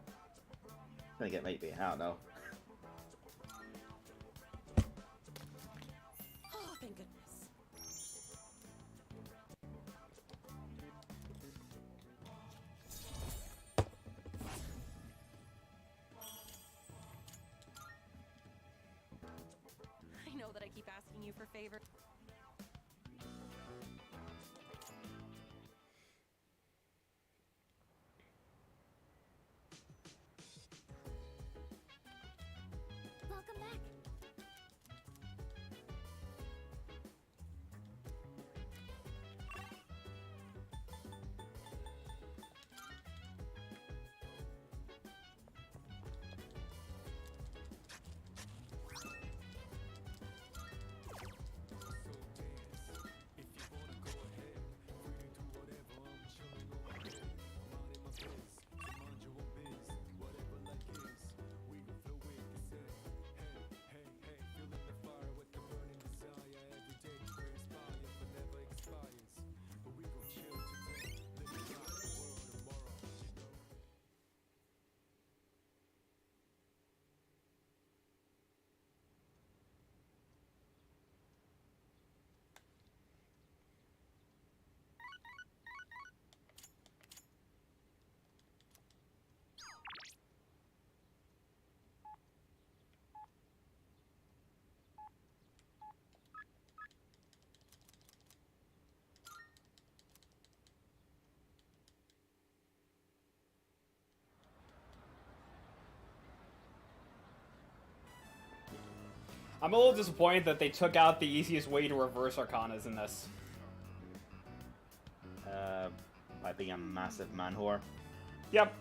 I think it might be. I don't know. Oh, thank goodness. I know that I keep asking you for favors. Welcome back. I'm a little disappointed that they took out the easiest way to reverse Arcanas in this. By being a massive man whore. Yep.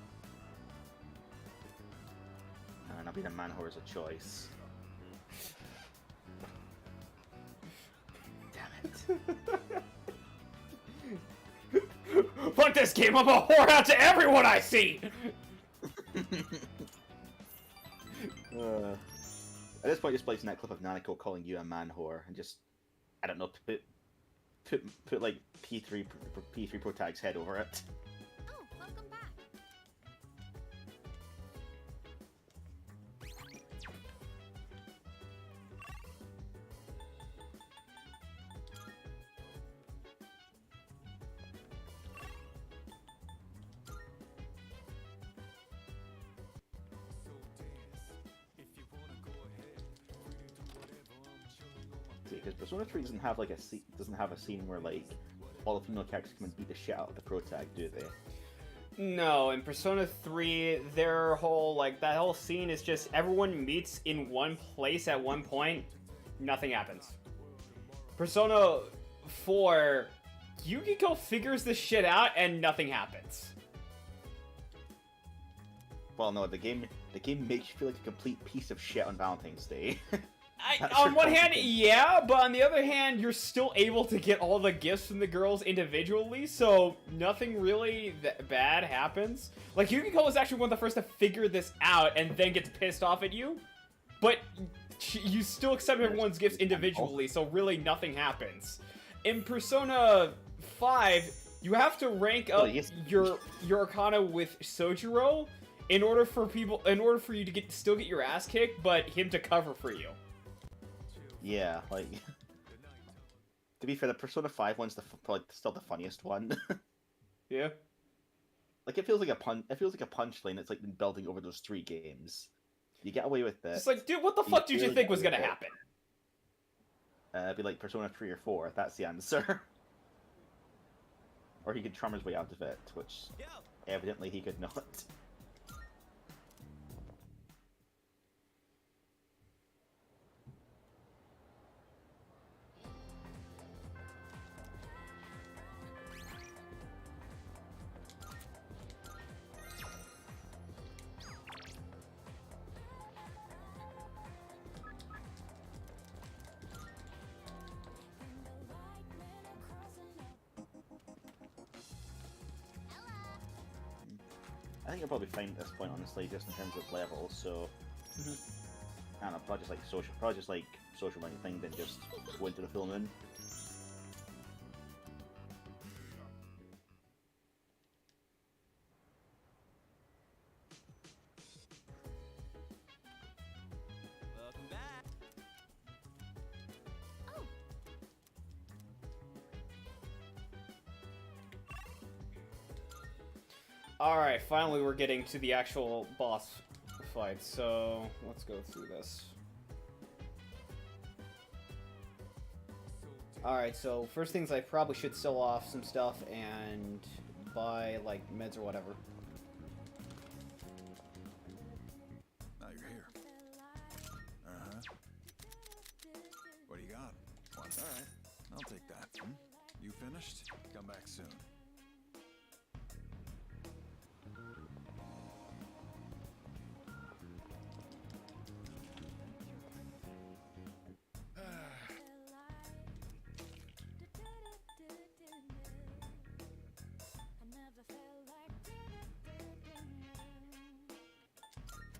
Not being a man whore is a choice. Damn it. Fuck this game, I'm a whore out to everyone I see! At this point, just placing that clip of Nanako calling you a man whore and just, I don't know, put like P3 Protag's head over it. Oh, welcome back. because Persona 3 doesn't have like a scene where like all the female characters come and beat the shit out of the protag, do they? No, in Persona 3, their whole, like, that whole scene is just everyone meets in one place at one point, nothing happens. Persona 4, Yukiko figures this shit out and nothing happens. Well, no, the game makes you feel like a complete piece of shit on Valentine's Day. On one hand, yeah, but on the other hand, you're still able to get all the gifts from the girls individually, so nothing really bad happens. Like, Yukiko was actually one of the first to figure this out and then gets pissed off at you, but you still accept everyone's gifts individually, so really nothing happens. In Persona 5, you have to rank up your Arcana with Sojiro in order for you to still get your ass kicked, but him to cover for you. Yeah, like to be fair, the Persona 5 one's probably still the funniest one. Yeah. Like it feels like a punchline that's like been building over those 3 games. You get away with it. It's like, dude, what the fuck did you think was gonna happen? It'd be like Persona 3 or 4. That's the answer. Or he could charm his way out of it, which evidently he could not. I think you'll probably fine at this point, honestly, just in terms of levels. So, I don't know, probably just like social thing, then just go into the full moon. Welcome back. Alright, finally we're getting to the actual boss fight, so let's go through this. Alright, so first things I probably should sell off some stuff and buy, like, meds or whatever. Now you're here. Uh-huh. What do you got? One. Alright, I'll take that. You finished? Come back soon.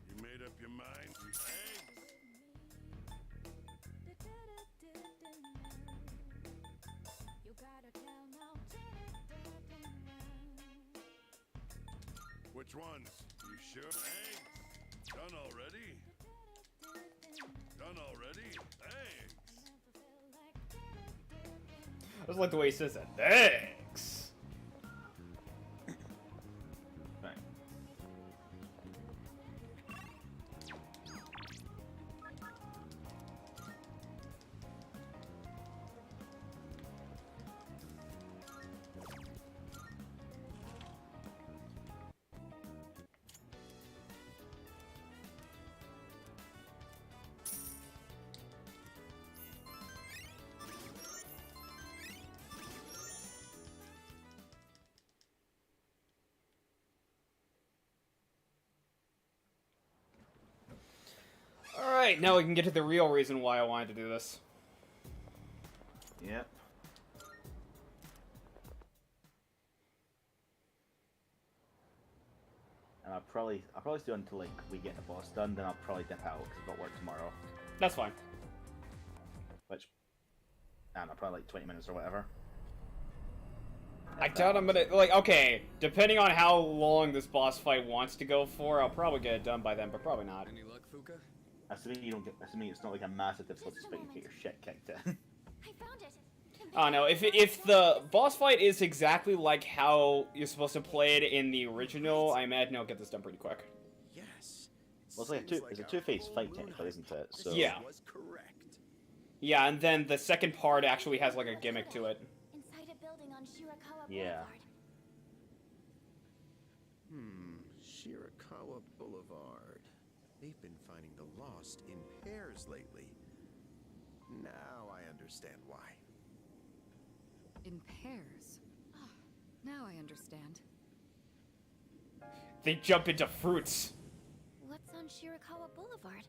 You made up your mind? Hey! Which ones? You sure? Eggs! Done already? Done already? Eggs! I just like the way he says that. Thanks! Right. Alright, now we can get to the real reason why I wanted to do this. Yep. And I'll probably do until like we get the boss done, then I'll probably dip out because I've got work tomorrow. That's fine. Which, I don't know, probably like 20 minutes or whatever. I doubt I'm gonna, like, okay, depending on how long this boss fight wants to go for, I'll probably get it done by then, but probably not. Any luck, Fuka? Assuming it's not like a massive difficulty spike and get your shit kicked in. Oh no, if the boss fight is exactly like how you're supposed to play it in the original, I imagine I'll get this done pretty quick. Yes. Well, it's like it's a two-phase fight technically, isn't it? So yeah. Yeah, and then the second part actually has like a gimmick to it. Inside a building on Shirakawa Yeah. Boulevard. Shirakawa Boulevard. They've been finding the lost in pairs lately. Now I understand why. In pairs. Ah, now I understand. They jump into fruits. What's on Shirakawa Boulevard?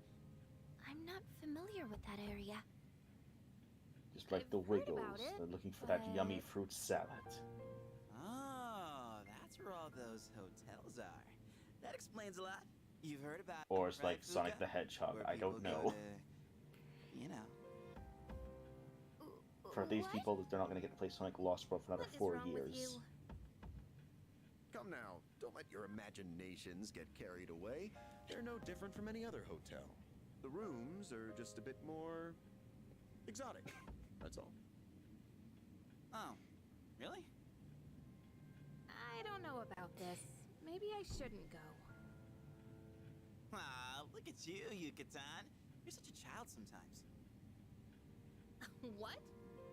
I'm not familiar with that area. Just like the Wiggles. They're looking for that yummy fruit salad. Oh, that's where all those hotels are. That explains a lot. You've heard about Or it's it, right, like Sonic Fuka? the Hedgehog. Where I don't people go know. to, you know. For these people, they're not going to get to play Sonic Lost World for another 4 years. Come now, don't let your imaginations get carried away. They're no different from any other hotel. The rooms are just a bit more exotic. That's all. Oh, really? I don't know about this. Maybe I shouldn't go. Ah, look at you, Yuka-tan. You're such a child sometimes. What?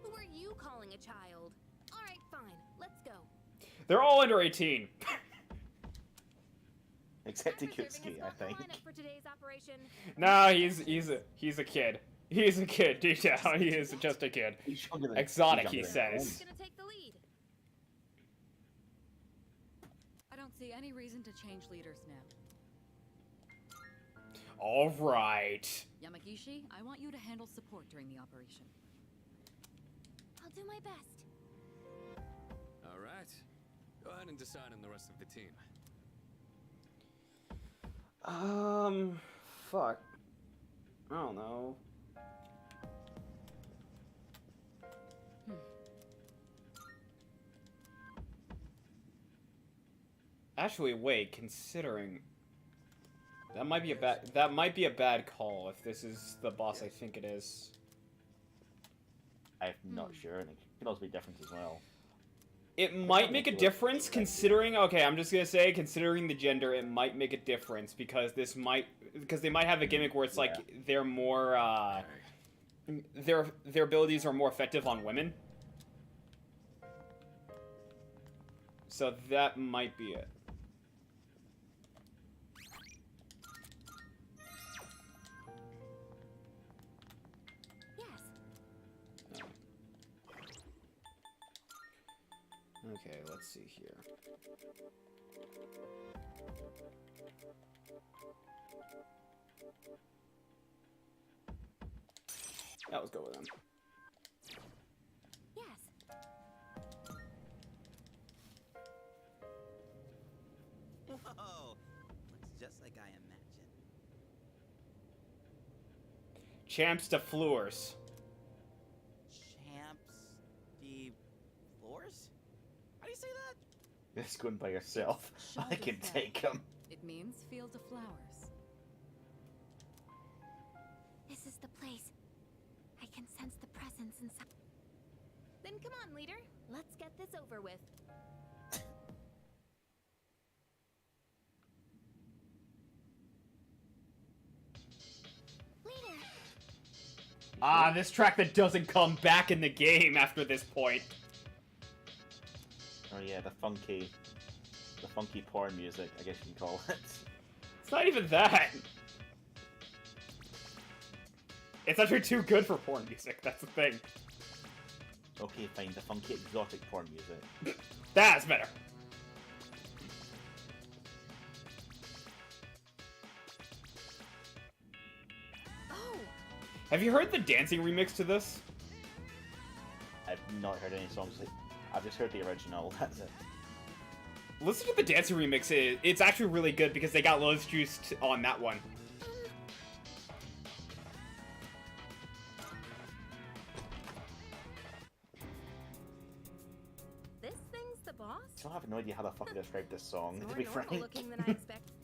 Who are you calling a child? All right, fine. Let's go. They're all under 18. Except Ikutsuki, I think. For today's operation. No, he's a kid. He's a kid. Deep down, he is just a kid. Exotic, he says. Gonna take the lead. I don't see any reason to change leaders now. All right. Yamagishi, I want you to handle support during the operation. I'll do my best. All right. Go ahead and decide on the rest of the team. Fuck. I don't know. Actually, wait, considering that might be a bad call if this is the boss I think it is. I'm not sure, and it could also be different as well. It might make a difference considering, okay, I'm just gonna say, considering the gender, it might make a difference because they might have a gimmick where it's like they're more, their abilities are more effective on women. So that might be it. Okay, let's see here. Yeah, let's go with them. Yes. Whoa, looks just like I imagined. Champs to floors. Champs de floors? How do you say that? This going by yourself. I can take him. It means field of flowers. This is the place. I can sense the presence inside. Then come on, leader. Let's get this over with. Leader. Ah, this track that doesn't come back in the game after this point. Oh yeah, the funky porn music, I guess you can call it. It's not even that. It's actually too good for porn music, that's the thing. Okay, fine, the funky exotic porn music. That's better. Oh! Have you heard the dancing remix to this? I've not heard any songs. I've just heard the original, that's it. Listen to the dancing remix. It's actually really good because they got Lotus Juice on that one. This thing's the boss? I still have no idea how the fuck to describe this song, It's to more be normal frank. looking than I expected.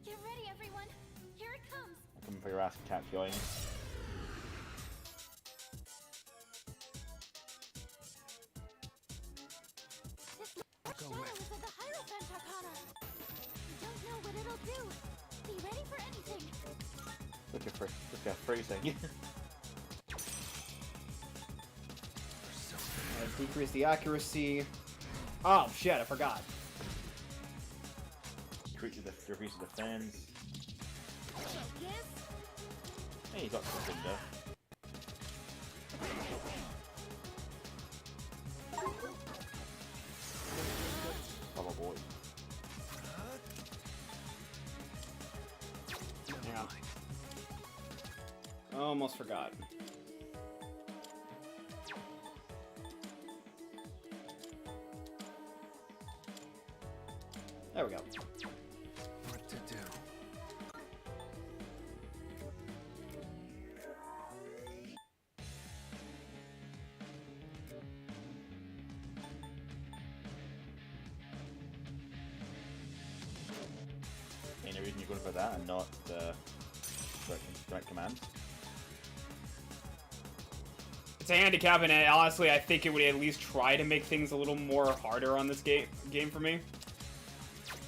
Get ready, everyone. Here it comes. Coming for your ass, cat going. This shadow is of the Hierophant Arcana. You don't know what it'll do. Be ready for anything. Look at freezing. Decrease the accuracy. Oh shit, I forgot. Decrease the defense. Hey, you got something there. Oh boy. Yeah. Almost forgot. There we go. What to do? Any reason you're going for that and not the direct commands? It's a handicap, and honestly, I think it would at least try to make things a little more harder on this game for me.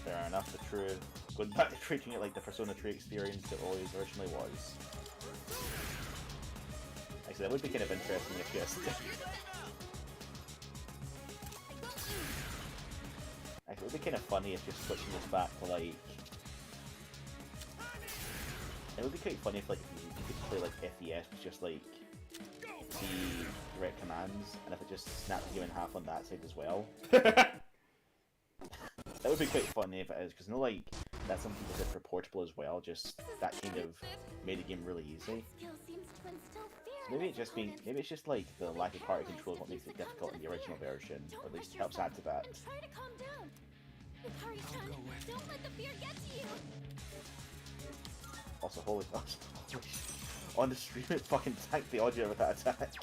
Fair enough. The true going back to treating it like the Persona 3 experience it always originally was. Actually, that would be kind of interesting if just. Actually, it would be kind of funny if just switching this back to like. It would be quite funny if like you could play like FES was just like the direct commands, and if it just snapped you in half on that side as well. That would be quite funny if it is, because like that's something people did for portable as well. Just that kind of made the game really easy. Maybe it's just like the lack of party control is what makes it difficult in the original version, or at least helps add to that. Try to calm down. Yukari-chan, don't let the fear get to you. Also, holy on the stream it fucking tanked the audio with that attack.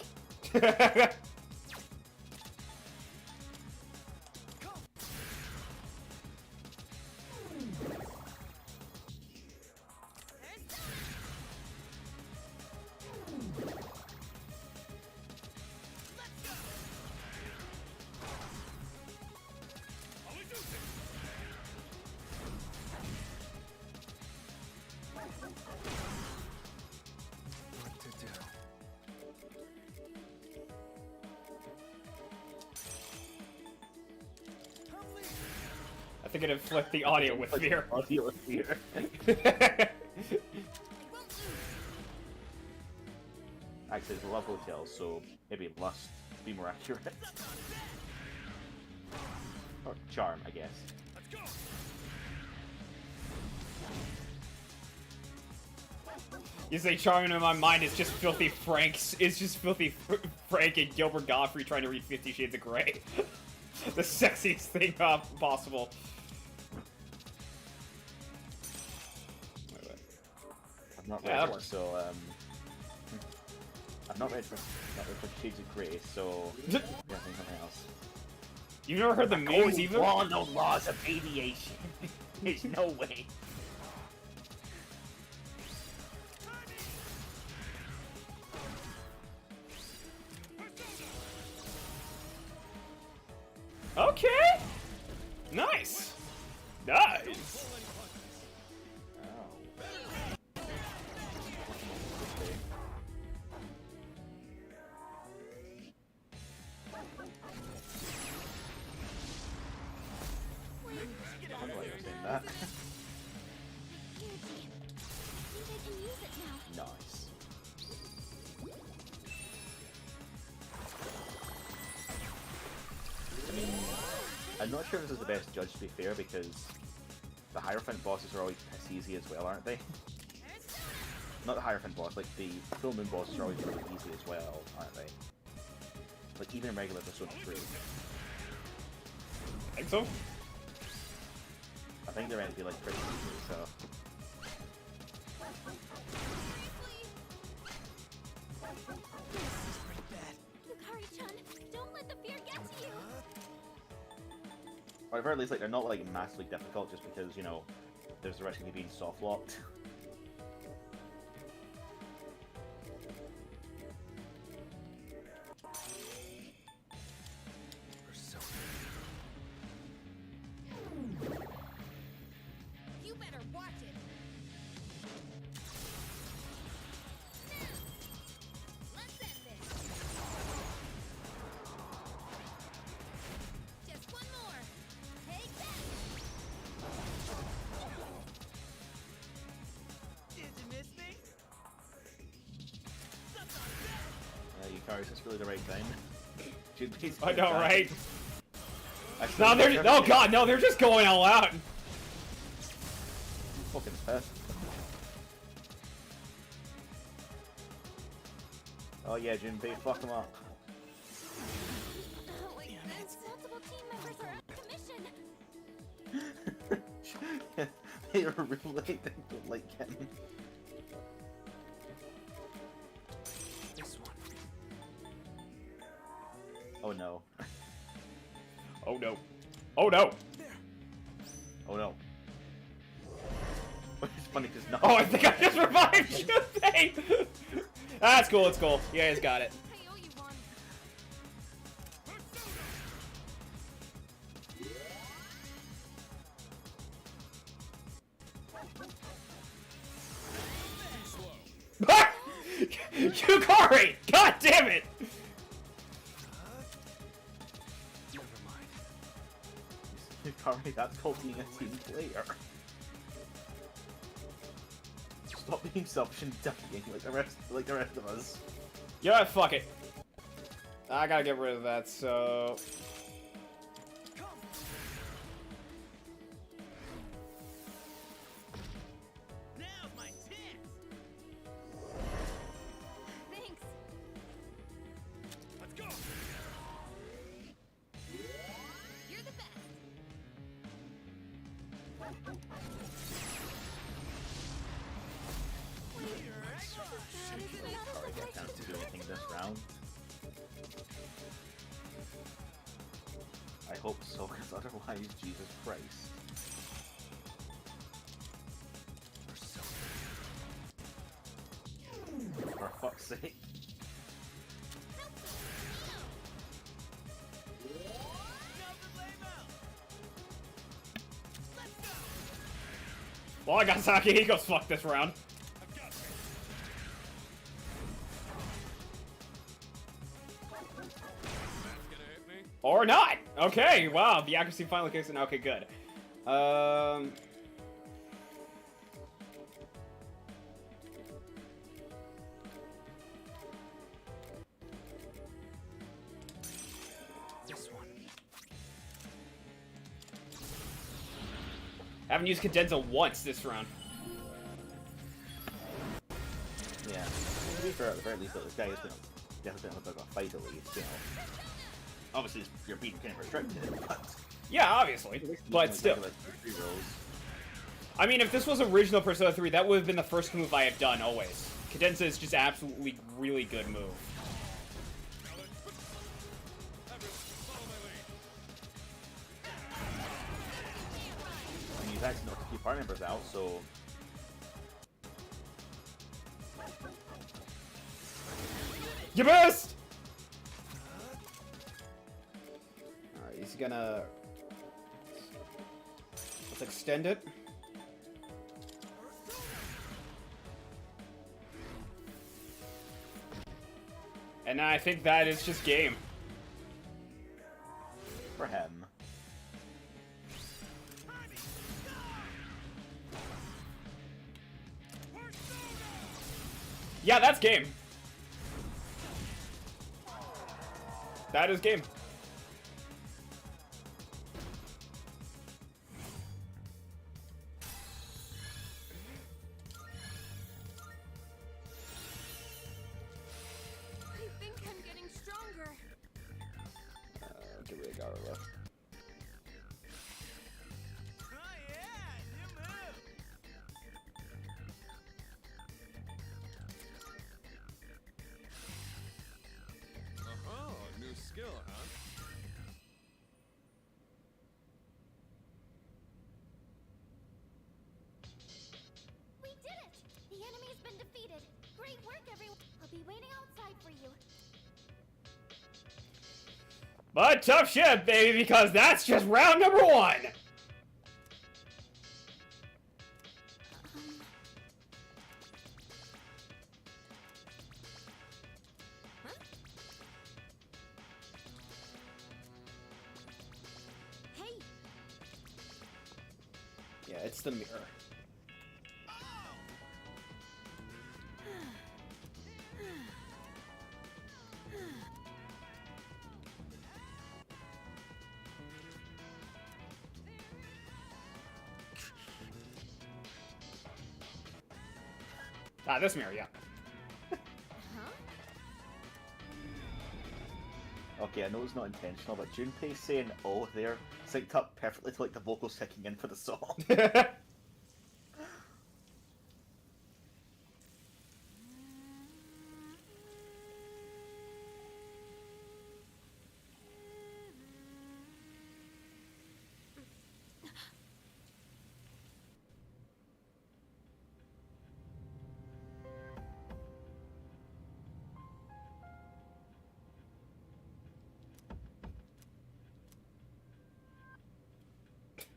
I think it'd flip the audio with fear. Audio with fear. Actually, it's a love hotel, so maybe it must be more accurate. Or charm, I guess. You say charming in my mind is just filthy Frank's. It's just filthy Frank and Gilbert Godfrey trying to read 50 Shades of Grey. The sexiest thing possible. I'm not ready, so I'm not ready for Shades of Grey, so definitely something else. You've never heard the memes either? No laws of aviation. There's no way. Okay. Nice. Nice. Nice. I mean, I'm not sure if this is the best judge, to be fair, because the Hierophant bosses are always piss easy as well, aren't they? Not the Hierophant boss, like the Full Moon bosses are always really easy as well, aren't they? Like even in regular Persona 3. I think so. I think they're meant to be like pretty easy, so. Yukari-chan, don't let the fear get to you. Or at the very least, like they're not like massively difficult just because, you know, there's the risk of you being soft locked. You better watch it. Now, let's end this. Or is this really the right time? I know, right? Actually, No, they're oh god, no, they're just going all out. Fucking pissed. Oh yeah, Junpei, fuck him up. Wait, multiple team members are out of commission. They are really don't like him. This one. Oh no. Oh no. Oh no. Oh no. It's funny because no. Oh, I think I just revived Junpei! That's cool, it's cool. You guys got it. Yukari! God damn it! Never mind. Yukari, that's called being a team player. Stop being selfish and dying like the rest of us. Yeah, fuck it. I gotta get rid of that, so... Thanks. Let's go. You're the best. Sorry, get down to do anything this round. I hope so, because otherwise, Jesus Christ. For fuck's sake. Well, I got Sakihiko's fucked this round. Or not! Okay, wow, the accuracy finally kicks in. Okay, good. This one. Haven't used Cadenza once this round. Yeah. To be fair, at the very least, this guy has been a bit of a fight at least, you know. Obviously, you're being kind of restricted, but... Yeah, obviously, but still. I mean, if this was original Persona 3, that would have been the first move I have done, always. Cadenza is just absolutely really good move. And you've actually knocked a few party members out, so... You missed! Alright, he's gonna... Let's extend it. And I think that is just game. For him. Yeah, that's game. That is game. I think I'm getting stronger. Get rid of Garla. Oh, new skill, huh? We did it! The enemy's been defeated. Great work, everyone. I'll be waiting outside for you. But tough shit, baby, because that's just round number 1. Hey, Yeah, it's the mirror. Ah, this mirror, yeah. Okay, I know it's not intentional, but Junpei saying "oh" there synced up perfectly to like the vocals kicking in for the song.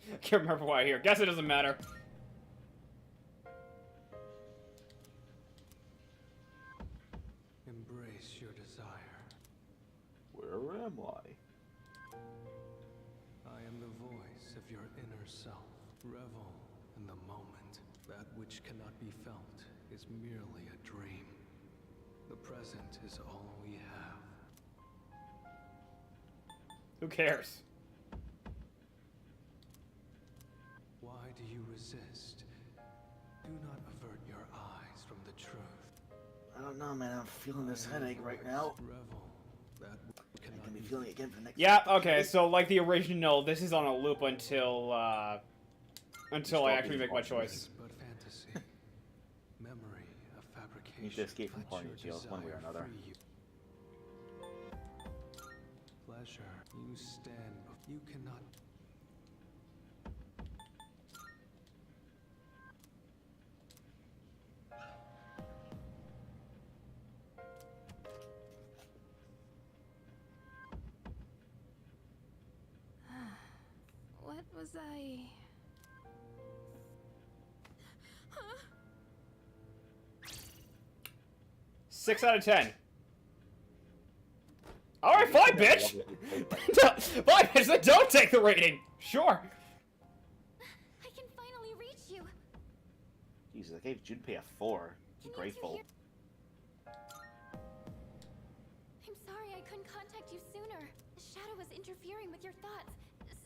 I can't remember why I hear. Guess it doesn't matter. Embrace your desire. Where am I? I am the voice of your inner self. Revel in the moment. That which cannot be felt is merely a dream. The present is all we have. Who cares? Why do you resist? Do not avert your eyes from the truth. I don't know, man. I'm feeling this headache right now. Revel. That I'm gonna be feeling it again for the next. Yeah. Okay. So like the original, this is on a loop until I actually make my choice. But fantasy. Memory of fabrication. You should escape from ponytails one way or another. Pleasure. You stand. You cannot. What was I... Huh? 6 out of 10. All right, fine, bitch. Fine, bitch. Then don't take the rating. Sure. I can finally reach you. Jesus, I gave Junpei a 4. I'm grateful. I'm sorry I couldn't contact you sooner. The shadow was interfering with your thoughts,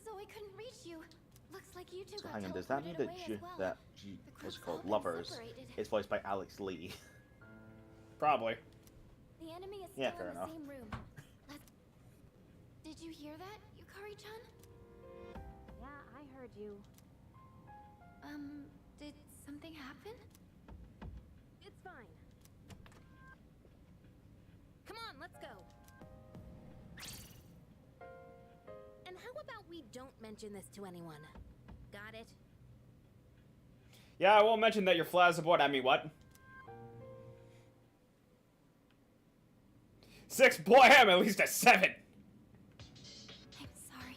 so I couldn't reach you. Looks like you two So got hang on, does that mean teleported that away as well. that what's it called Lovers separated. is voiced by Alex Lee? Probably. The enemy is Yeah, still fair in enough. the same room. Did you hear that, Yukari-chan? Yeah, I heard you. Did something happen? It's fine. Come on, let's go. And how about we don't mention this to anyone? Got it? Yeah, I won't mention that your flash aboard. I mean, what? 6. Boy, I am at least a 7. I'm sorry.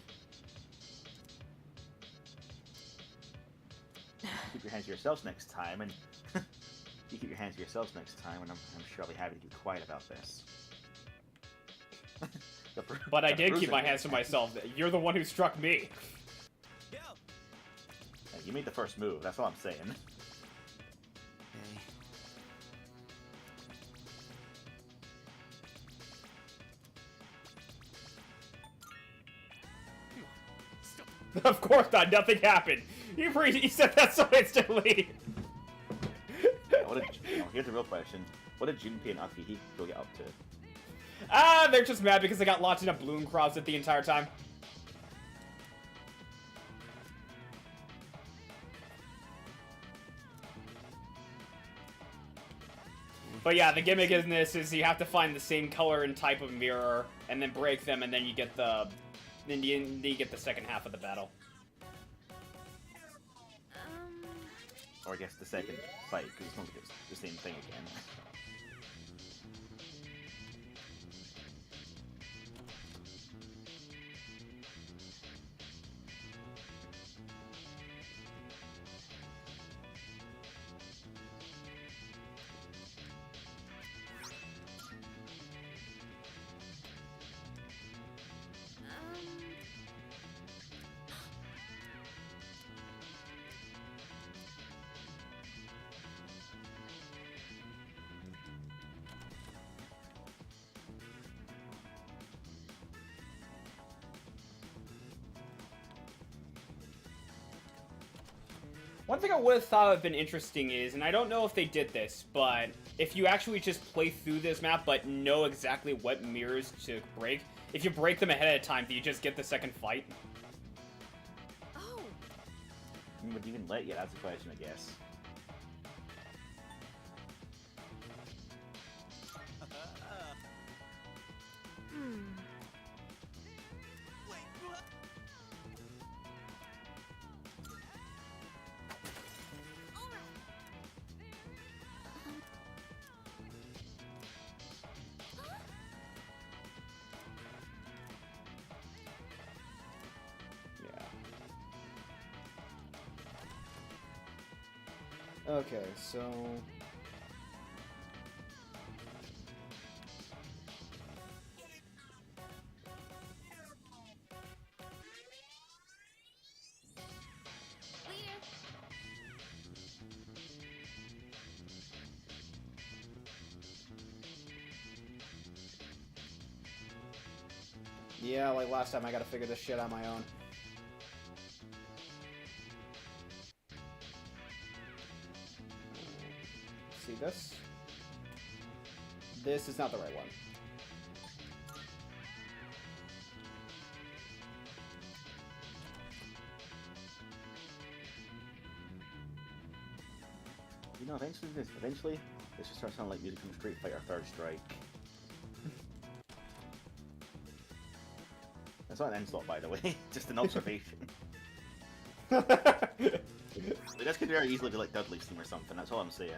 Keep your hands to yourselves next time, and you keep your hands to yourselves next time, and I'm sure I'll be happy to keep quiet about this. But I did keep my hands to myself. You're the one who struck me. Yeah, you made the first move. That's all I'm saying. Of course not. Nothing happened. He said that so instantly. Here's the real question: what did Junpei and Akihiko get up to? Ah, they're just mad because they got locked in a balloon closet the entire time. But yeah, the gimmick in this is you have to find the same color and type of mirror, and then break them, and then you get the, you get the second half of the battle. Or I guess the second fight, because it's mostly the same thing again. One thing I would have thought would have been interesting is, and I don't know if they did this, but if you actually just play through this map but know exactly what mirrors to break, if you break them ahead of time, do you just get the second fight? Oh. Would you even let you? That's the question, I guess. Okay, so... Yeah, like last time, I gotta figure this shit out on my own. See this? This is not the right one. You know, eventually, this should start sounding like music from Street Fighter Third Strike. That's not an insult, by the way, just an observation. This could very easily be like Dudley's theme or something, that's all I'm saying.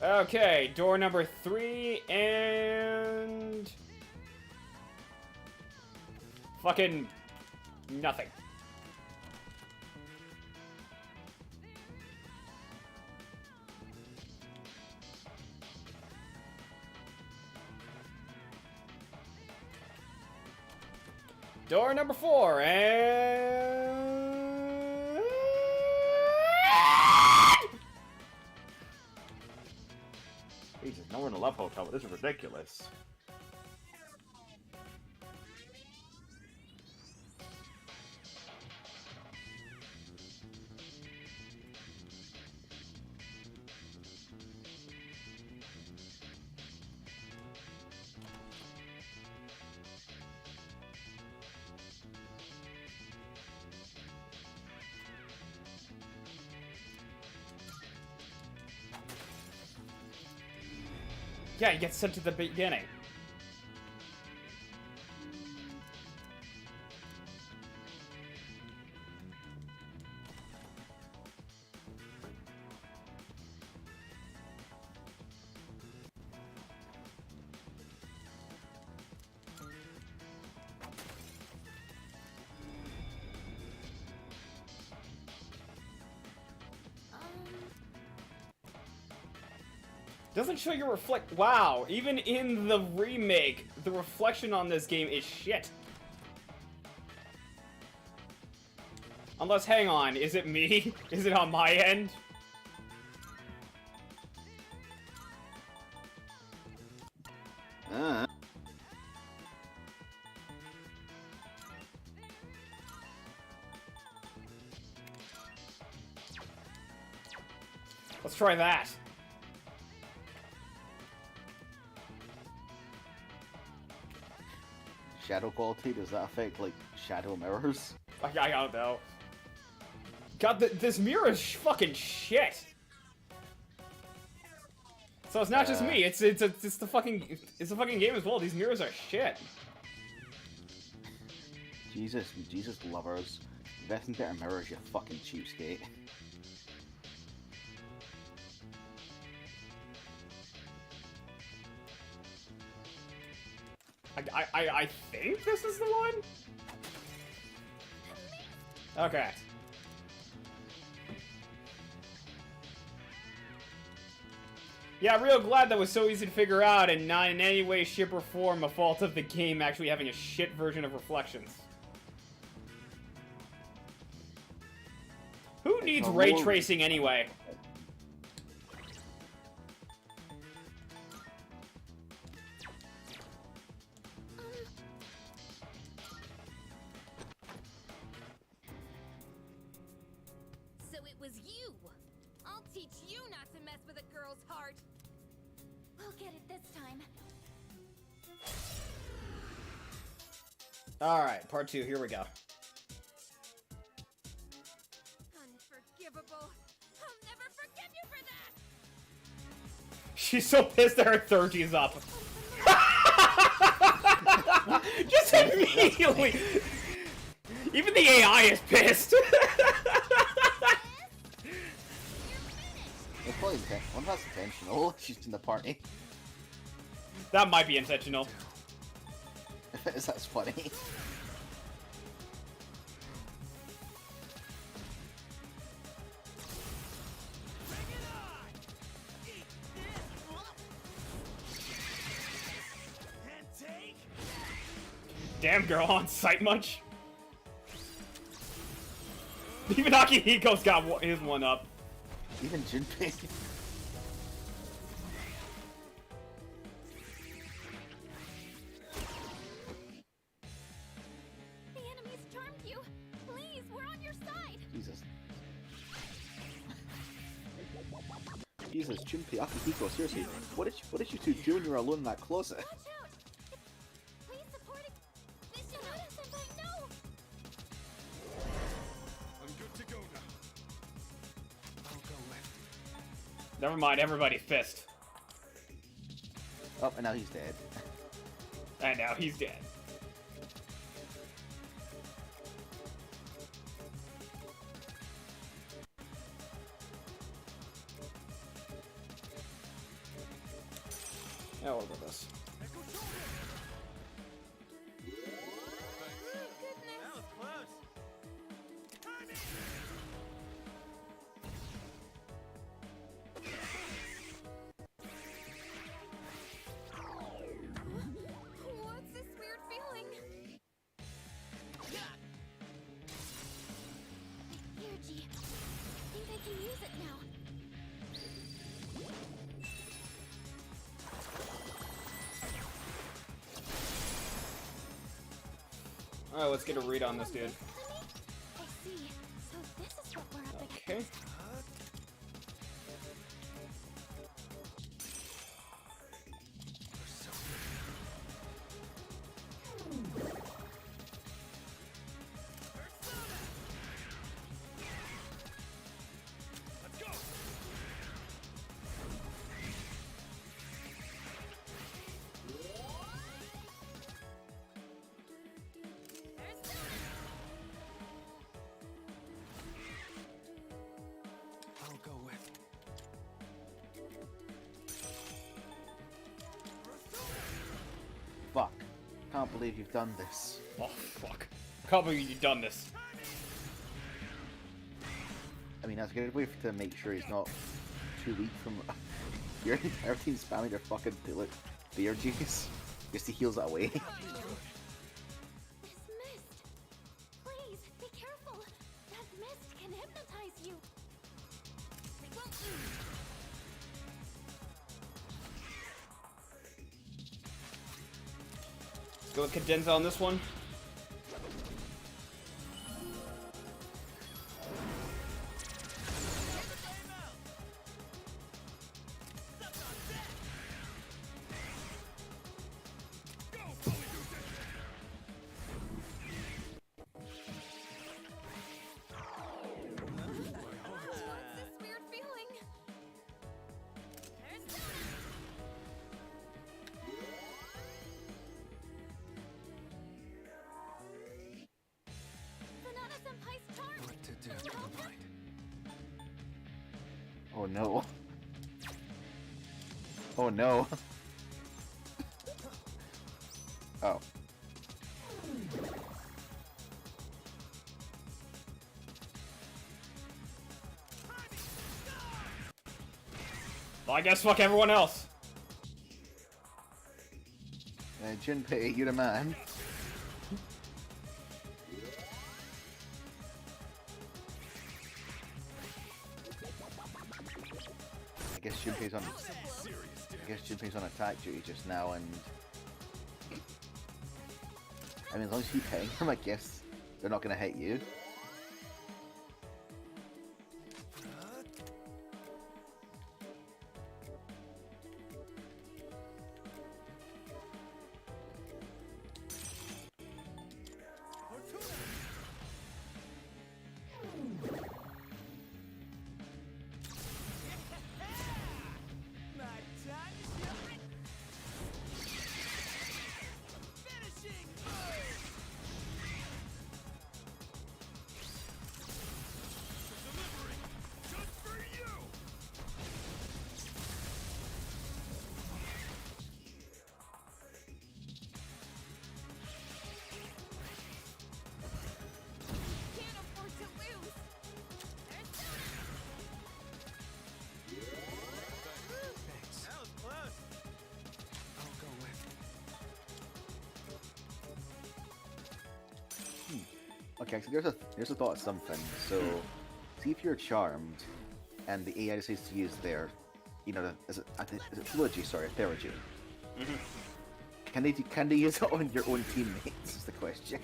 Okay, door number 3, and... fucking... nothing. Door number 4, and... Jesus, no we're in a love hotel, but this is ridiculous. Yeah, you get sent to the beginning. Doesn't show your reflect. Wow, even in the remake, the reflection on this game is shit. Unless, hang on, is it me? Is it on my end? Let's try that. Shadow quality, does that affect, like, shadow mirrors? I don't know. God, this mirror is fucking shit. So it's not just me. It's the fucking game as well. These mirrors are shit. Jesus lovers, invest in better mirrors, you fucking cheapskate. I think this is the one? Okay. Yeah, real glad that was so easy to figure out and not in any way, shape, or form a fault of the game actually having a shit version of reflections. Who needs ray tracing anyway? it was you. I'll teach you not to mess with a girl's heart. We'll get it this time. Alright, part 2, here we go. Unforgivable. I'll never forgive you for that. She's so pissed that her 30's up. Just immediately. Even the AI is pissed. It's probably one that's intentional. She's in the party. That might be intentional. If it is, that's funny. Damn girl, on sight much? Even Akihiko's got his one up. Even Junpei. The enemy's charmed you. Please, we're on your side. Jesus. Jesus, Junpei, Akihiko, seriously, what did you two do when you were alone in that closet? Watch out! Please support it. Sonata-senpai, no! I'm good to go now. I'll go with. Never mind, everybody's pissed. Oh, and now he's dead. And now he's dead. Now we'll go this. That was close. What's this weird feeling? Here, G. I think I can use it now. Alright, let's get a read on this dude. I see. So this is what we're up against. Okay. I'll go with. Fuck. Can't believe you've done this. Oh, fuck. Can't believe you've done this. I mean, that's a good way to make sure he's not too weak from your entire team spamming their fucking beer juice. Just he heals that away. This mist. Please, be careful. That mist can hypnotize you. Go with Cadenza on this one. What to do? Never mind. Oh no. Oh no. Oh. Well, I guess fuck everyone else. Junpei, you're the man. I guess Junpei's on attack duty just now, and I mean, as long as you hitting him, I guess they're not gonna hit you. Okay, so here's a thought of something. So, see if you're charmed, and the AI decides to use their, you know, is it Trilogy? Sorry, Theurgy. Can they use it on your own teammates? Is the question.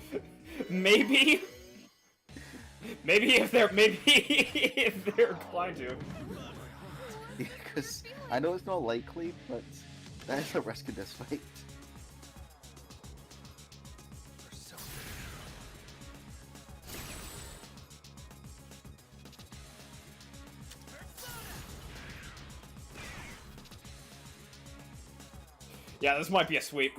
Maybe. Maybe if they're inclined to. Because I know it's not likely, but that is a risk in this fight. Yeah, this might be a sweep.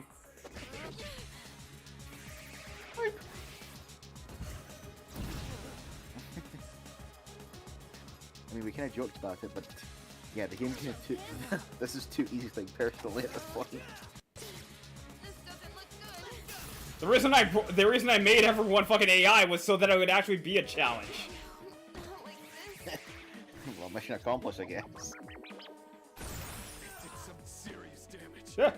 I mean, we kind of joked about it, but yeah, the game kind of too. This is too easy, like personally at this point. The reason I made everyone fucking AI was so that it would actually be a challenge. Well, mission accomplished, I guess. Did some serious damage. Yeah.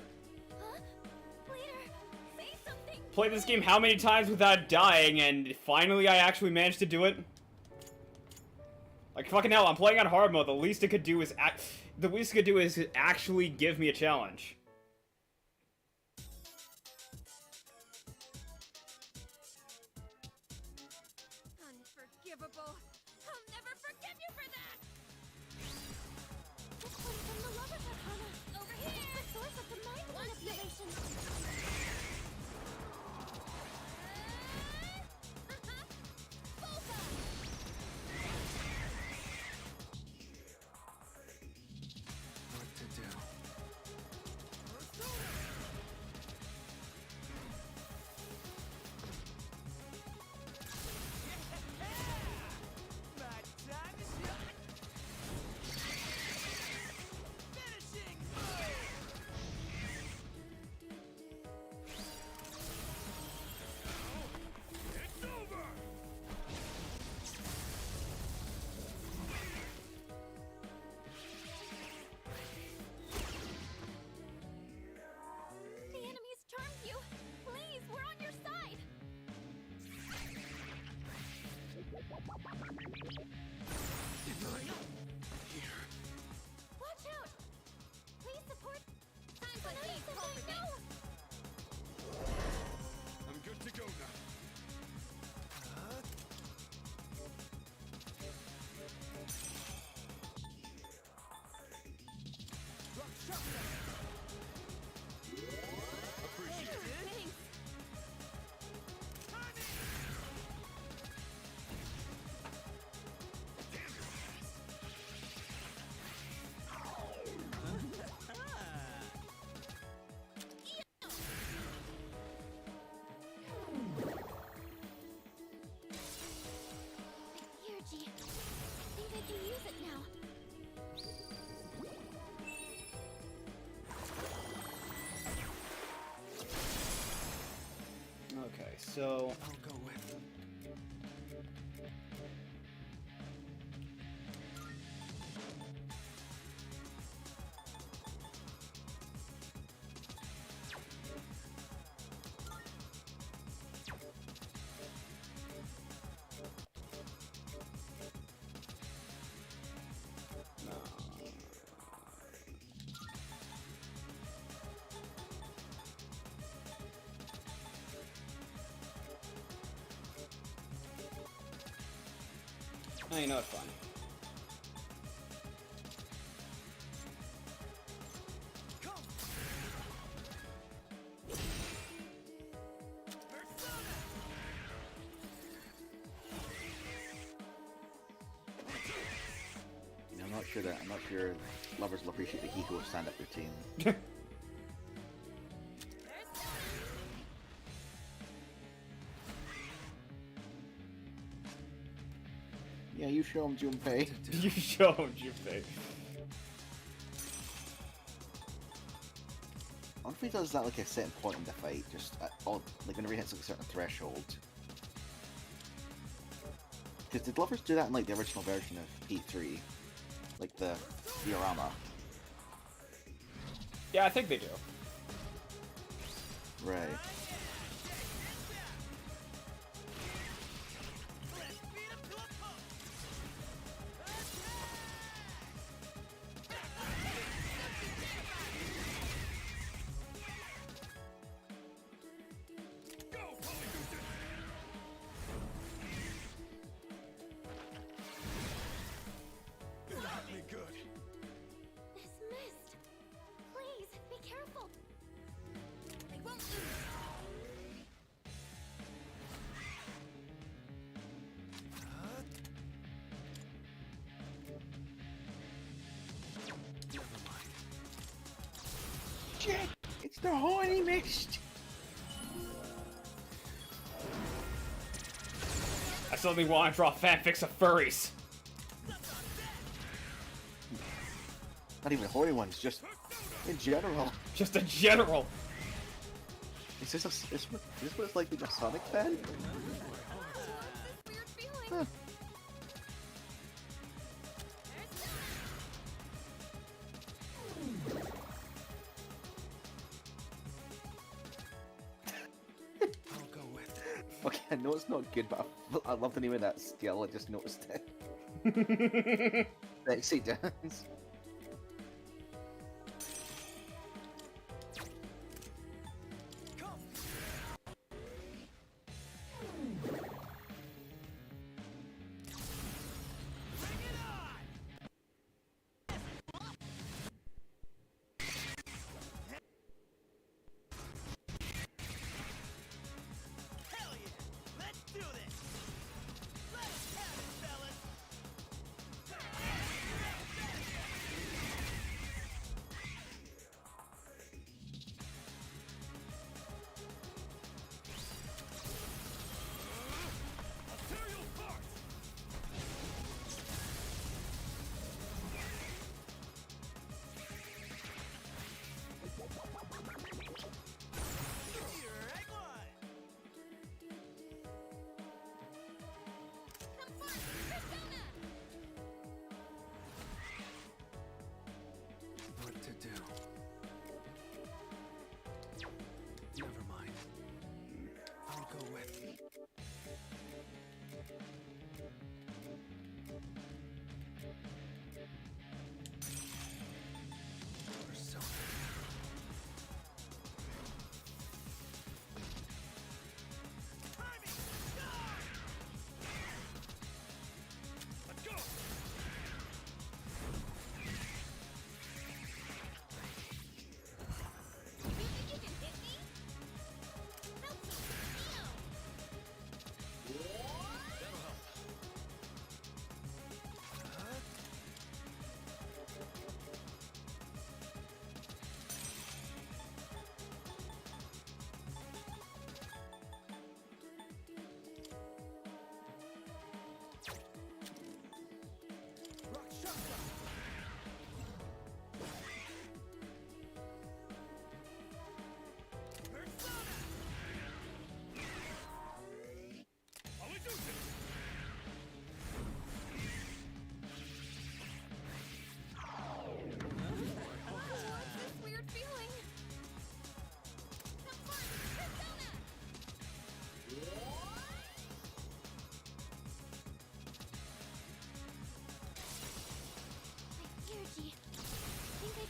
Played this game how many times without dying, and finally I actually managed to do it. Like fucking hell, I'm playing on hard mode. The least it could do is actually give me a challenge. Unforgivable. I'll never forgive you for that. The point from the love arcana. Over here. The source of the mind manipulation. What to do? The enemy's charmed you. Please, we're on your side. Watch out. Please support. Time for me. No. I'm good to go now. Appreciate it. Thanks. Here, G. I think I can use it now. Okay, so I'll go with. oh, you know it's fun. You know, I'm not sure lovers will appreciate the Hiko stand-up routine. Yeah, you show him Junpei. You show him Junpei. I wonder if he does that like a certain point in the fight, just like whenever he hits like a certain threshold. Because did lovers do that in like the original version of P3? Like the diorama? Yeah, I think they do. Right. Shit! It's the horny mist! I suddenly want to draw fanfics of furries. Not even horny ones, just in general. Just in general. Is this what it's like being a Sonic fan? Huh. Okay, I know it's not good, but I love the name of that skill. I just noticed it. Sexy dance. What to do? Never mind. I'll go with. Persona. Let's go.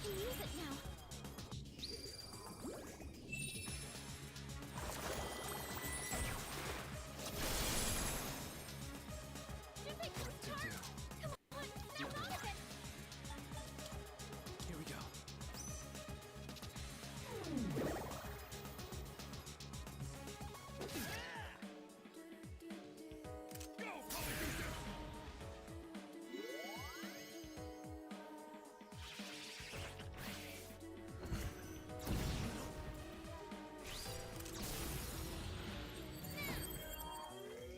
Use it now. Here we go.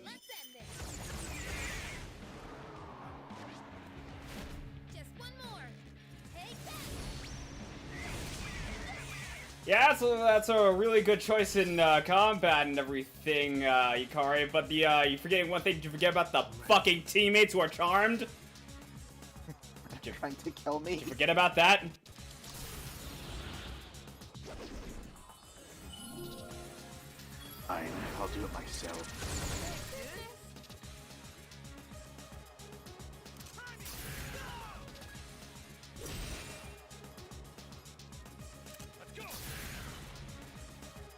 Let's end this. Just one more. Take that. Yeah, so that's a really good choice in combat and everything, Yukari. But you forgetting one thing. Did you forget about the fucking teammates who are charmed? You're trying to kill me. Did you forget about that? Fine, I'll do it myself.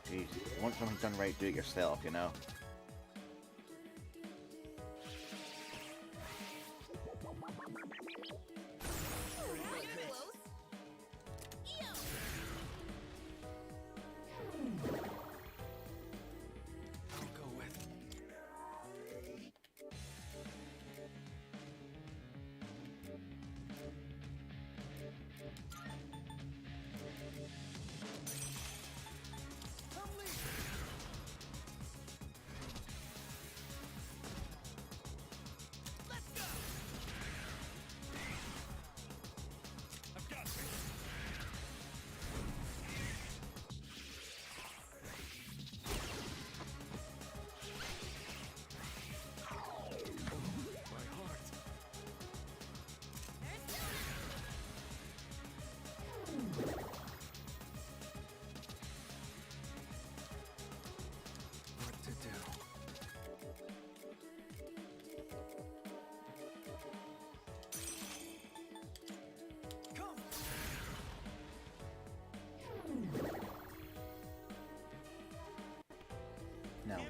Jeez, if you want something done right, do it yourself, you know? I'll go with.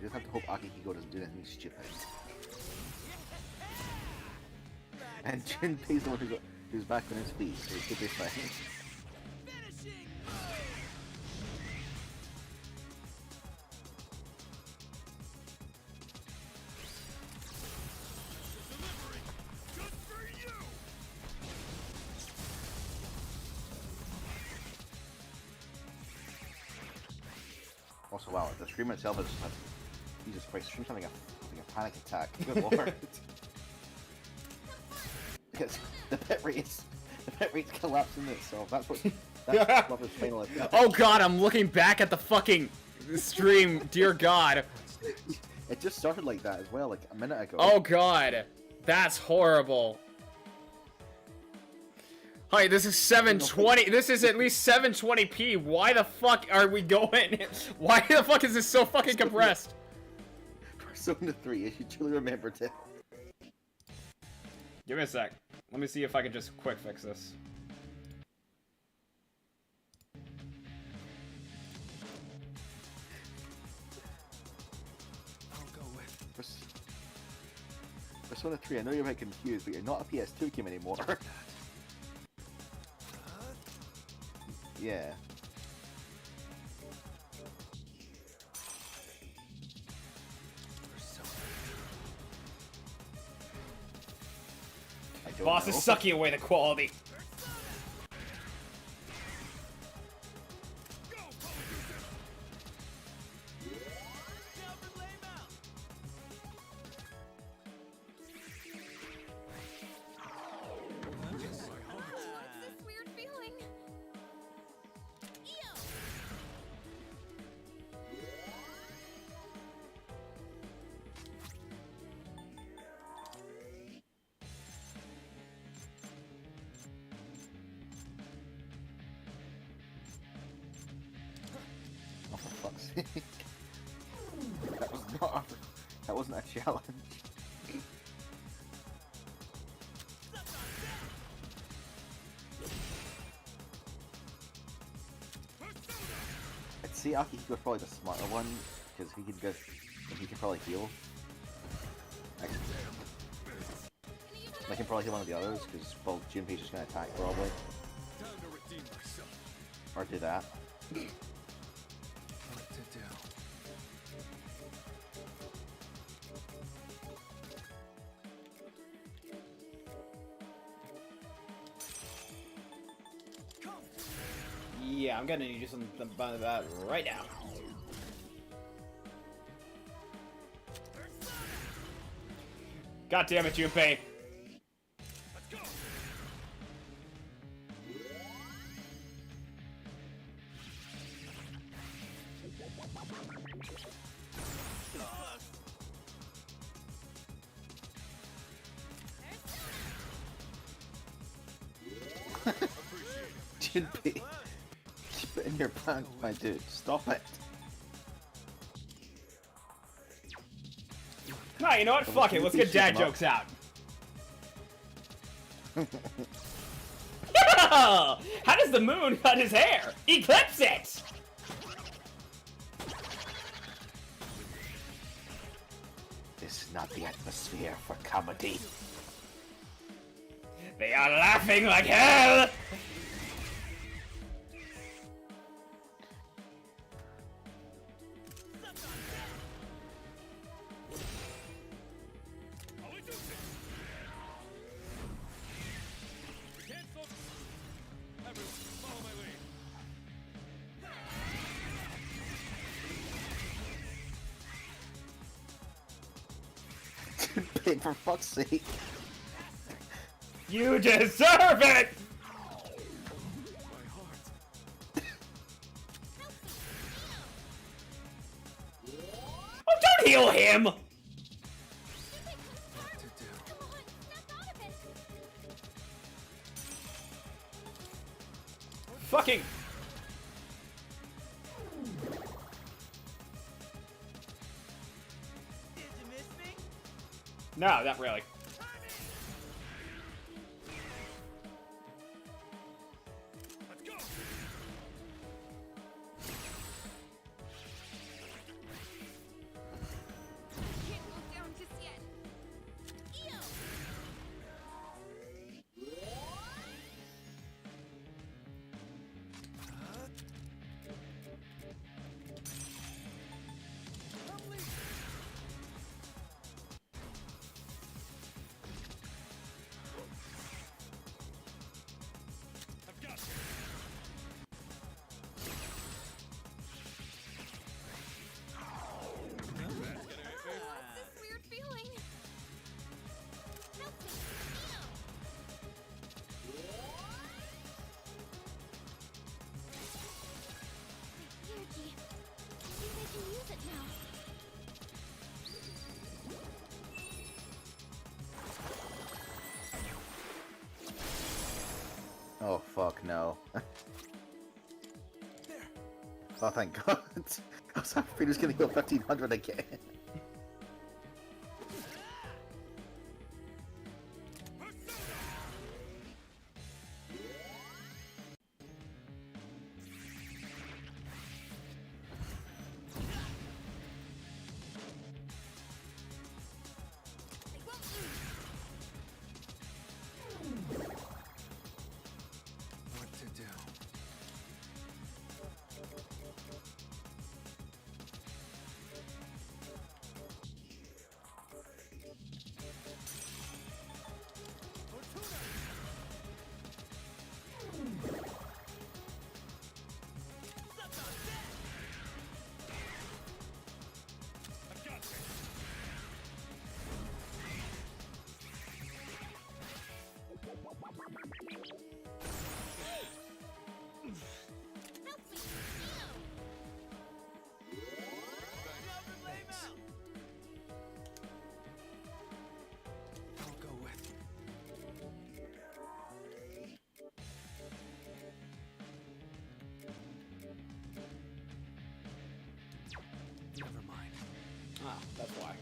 You just have to hope Akihiko doesn't do anything stupid. And Junpei's the one who's back on his feet, so it should be fine. Also, wow, the stream itself is just Jesus Christ, stream's having a panic attack. Good lord. Because the bit rate's collapsing itself. That's what his final attack. Oh god, I'm looking back at the fucking stream. Dear god. It just started like that as well, like a minute ago. Oh god. That's horrible. Hi, this is 720. This is at least 720p. Why the fuck are we going? Why the fuck is this so fucking compressed? Persona 3, if you truly remembered it. Give me a sec. Let me see if I can just quick fix this. I'll go with Persona 3. I know you're a bit confused, but you're not a PS2 game anymore. Yeah. Boss is sucking away the quality. That wasn't a challenge. I'd say Akihiko's probably the smarter one, because he could probably heal. I can probably heal one of the others, because well, Junpei's just gonna attack probably. Or do that. Yeah, I'm gonna need to do something about that right now. God damn it, Junpei! Junpei, keep it in your pants, my dude. Stop it. Nah, you know what? Fuck it. Let's get dad jokes out. How does the moon cut his hair? Eclipse it! This is not the atmosphere for comedy. They are laughing like hell! For fuck's sake. You deserve it! Oh, don't heal him! Fucking... No, not really. fuck, no. Oh, thank God. I was afraid he was gonna go 1500 again. What to do? I'll go with. Never mind. Ah, that's why.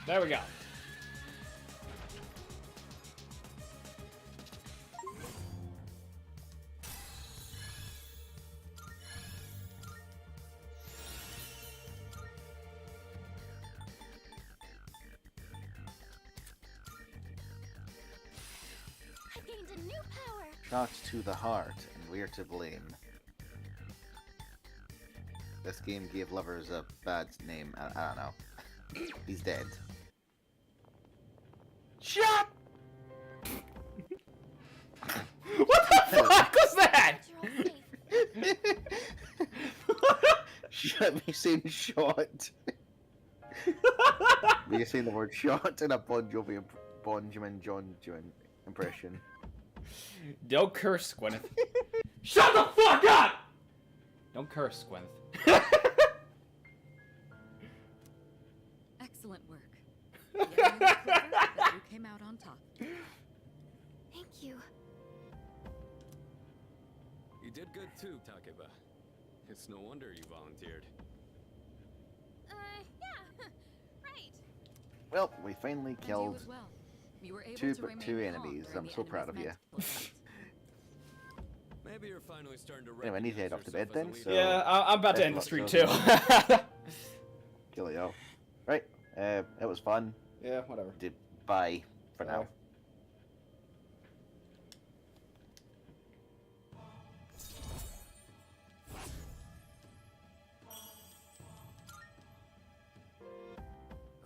There we go. I gained a new power. Shots to the heart, and we're to blame. This game gave lovers a bad name. I don't know. He's dead. Shut! What the fuck was that? Shut me saying shot. You're saying the word shot in a Bon Benjamin John impression. Don't curse, Gwyneth. Shut the fuck up! Don't curse, Gwyneth. Excellent work. Yet another clever, but you came out on top. Thank you. You did good too, Takeba. It's no wonder you volunteered. Yeah, right. Well, we finally And you killed as well. You were able two to remain enemies. calm I'm during so the proud of enemy's you. mental assault. Maybe you're finally starting to Anyway, I need to head off to bed then. So Yeah, I'm about to end the stream too. Kill yo. Right. It was fun. Yeah, whatever. Bye for now.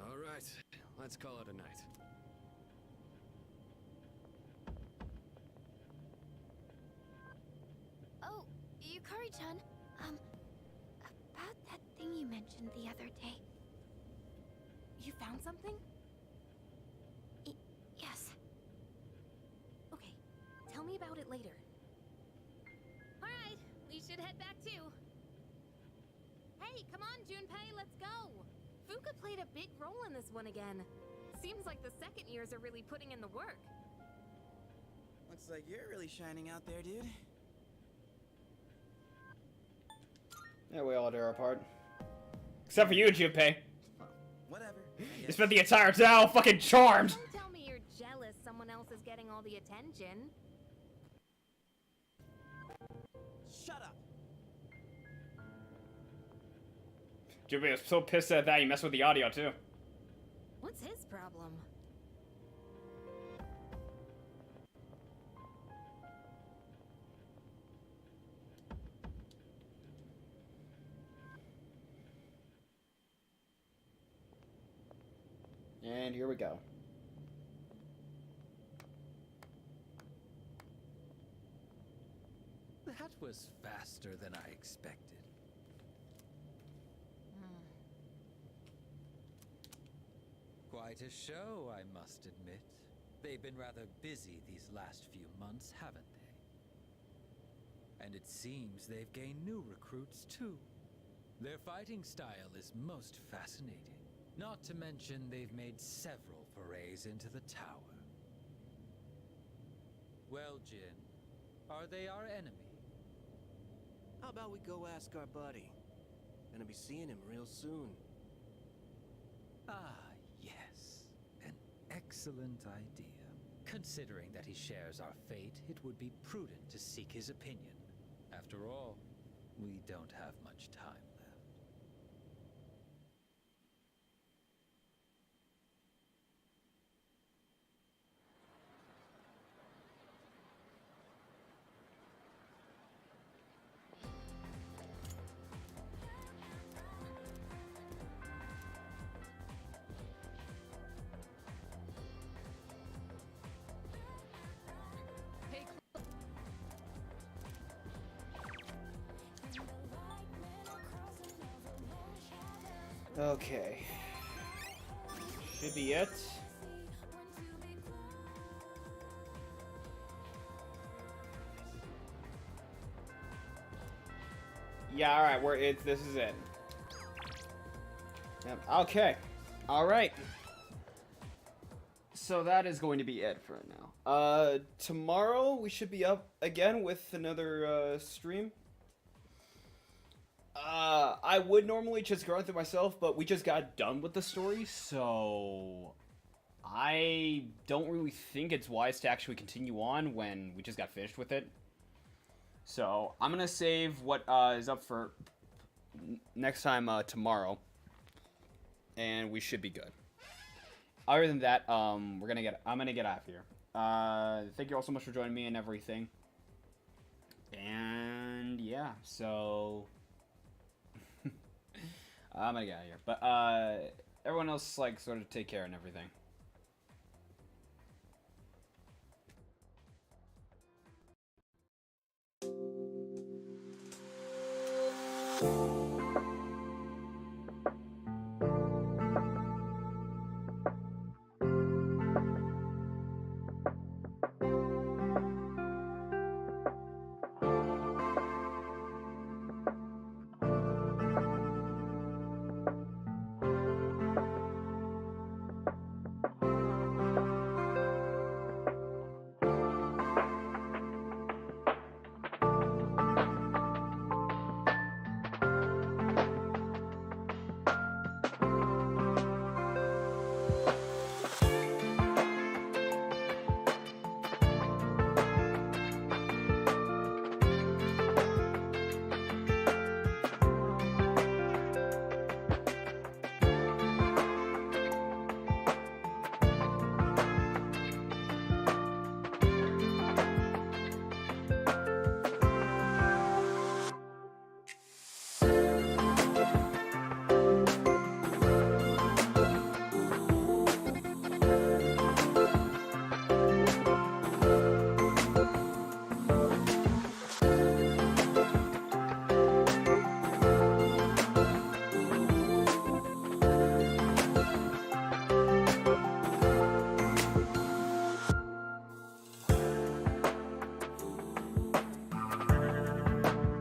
All right, let's call it a night. Oh, Yukari-chan, about that thing you mentioned the other day. You found something? Yes. Okay, tell me about it later. Alright, we should head back too. Hey, come on, Junpei, let's go! Fuka played a big role in this one again. Seems like the second years are really putting in the work. Looks like you're really shining out there, dude. Yeah, we all do our part. Except for you, Junpei. Whatever. You spent the entire day all fucking charmed. Don't tell me you're jealous someone else is getting all the attention. Shut up. Junpei was so pissed at that he messed with the audio too. What's his problem? And here we go. That was faster than I expected. Quite a show, I must admit. They've been rather busy these last few months, haven't they? And it seems they've gained new recruits too. Their fighting style is most fascinating. Not to mention they've made several forays into the tower. Well, Jin, are they our enemy? How about we go ask our buddy? Gonna be seeing him real soon. Ah, yes. An excellent idea. Considering that he shares our fate, it would be prudent to seek his opinion. After all, we don't have much time left. Okay. Should be it. Yeah, alright, this is it. Yep, okay. Alright. So that is going to be it for now. Tomorrow we should be up again with another stream. I would normally just go through myself, but we just got done with the story, so I don't really think it's wise to actually continue on when we just got finished with it. So I'm gonna save what is up for next time tomorrow, and we should be good. Other than that, I'm gonna get out of here. Thank you all so much for joining me and everything. And yeah, so I'm gonna get out of here. But everyone else, like, sort of take care and everything.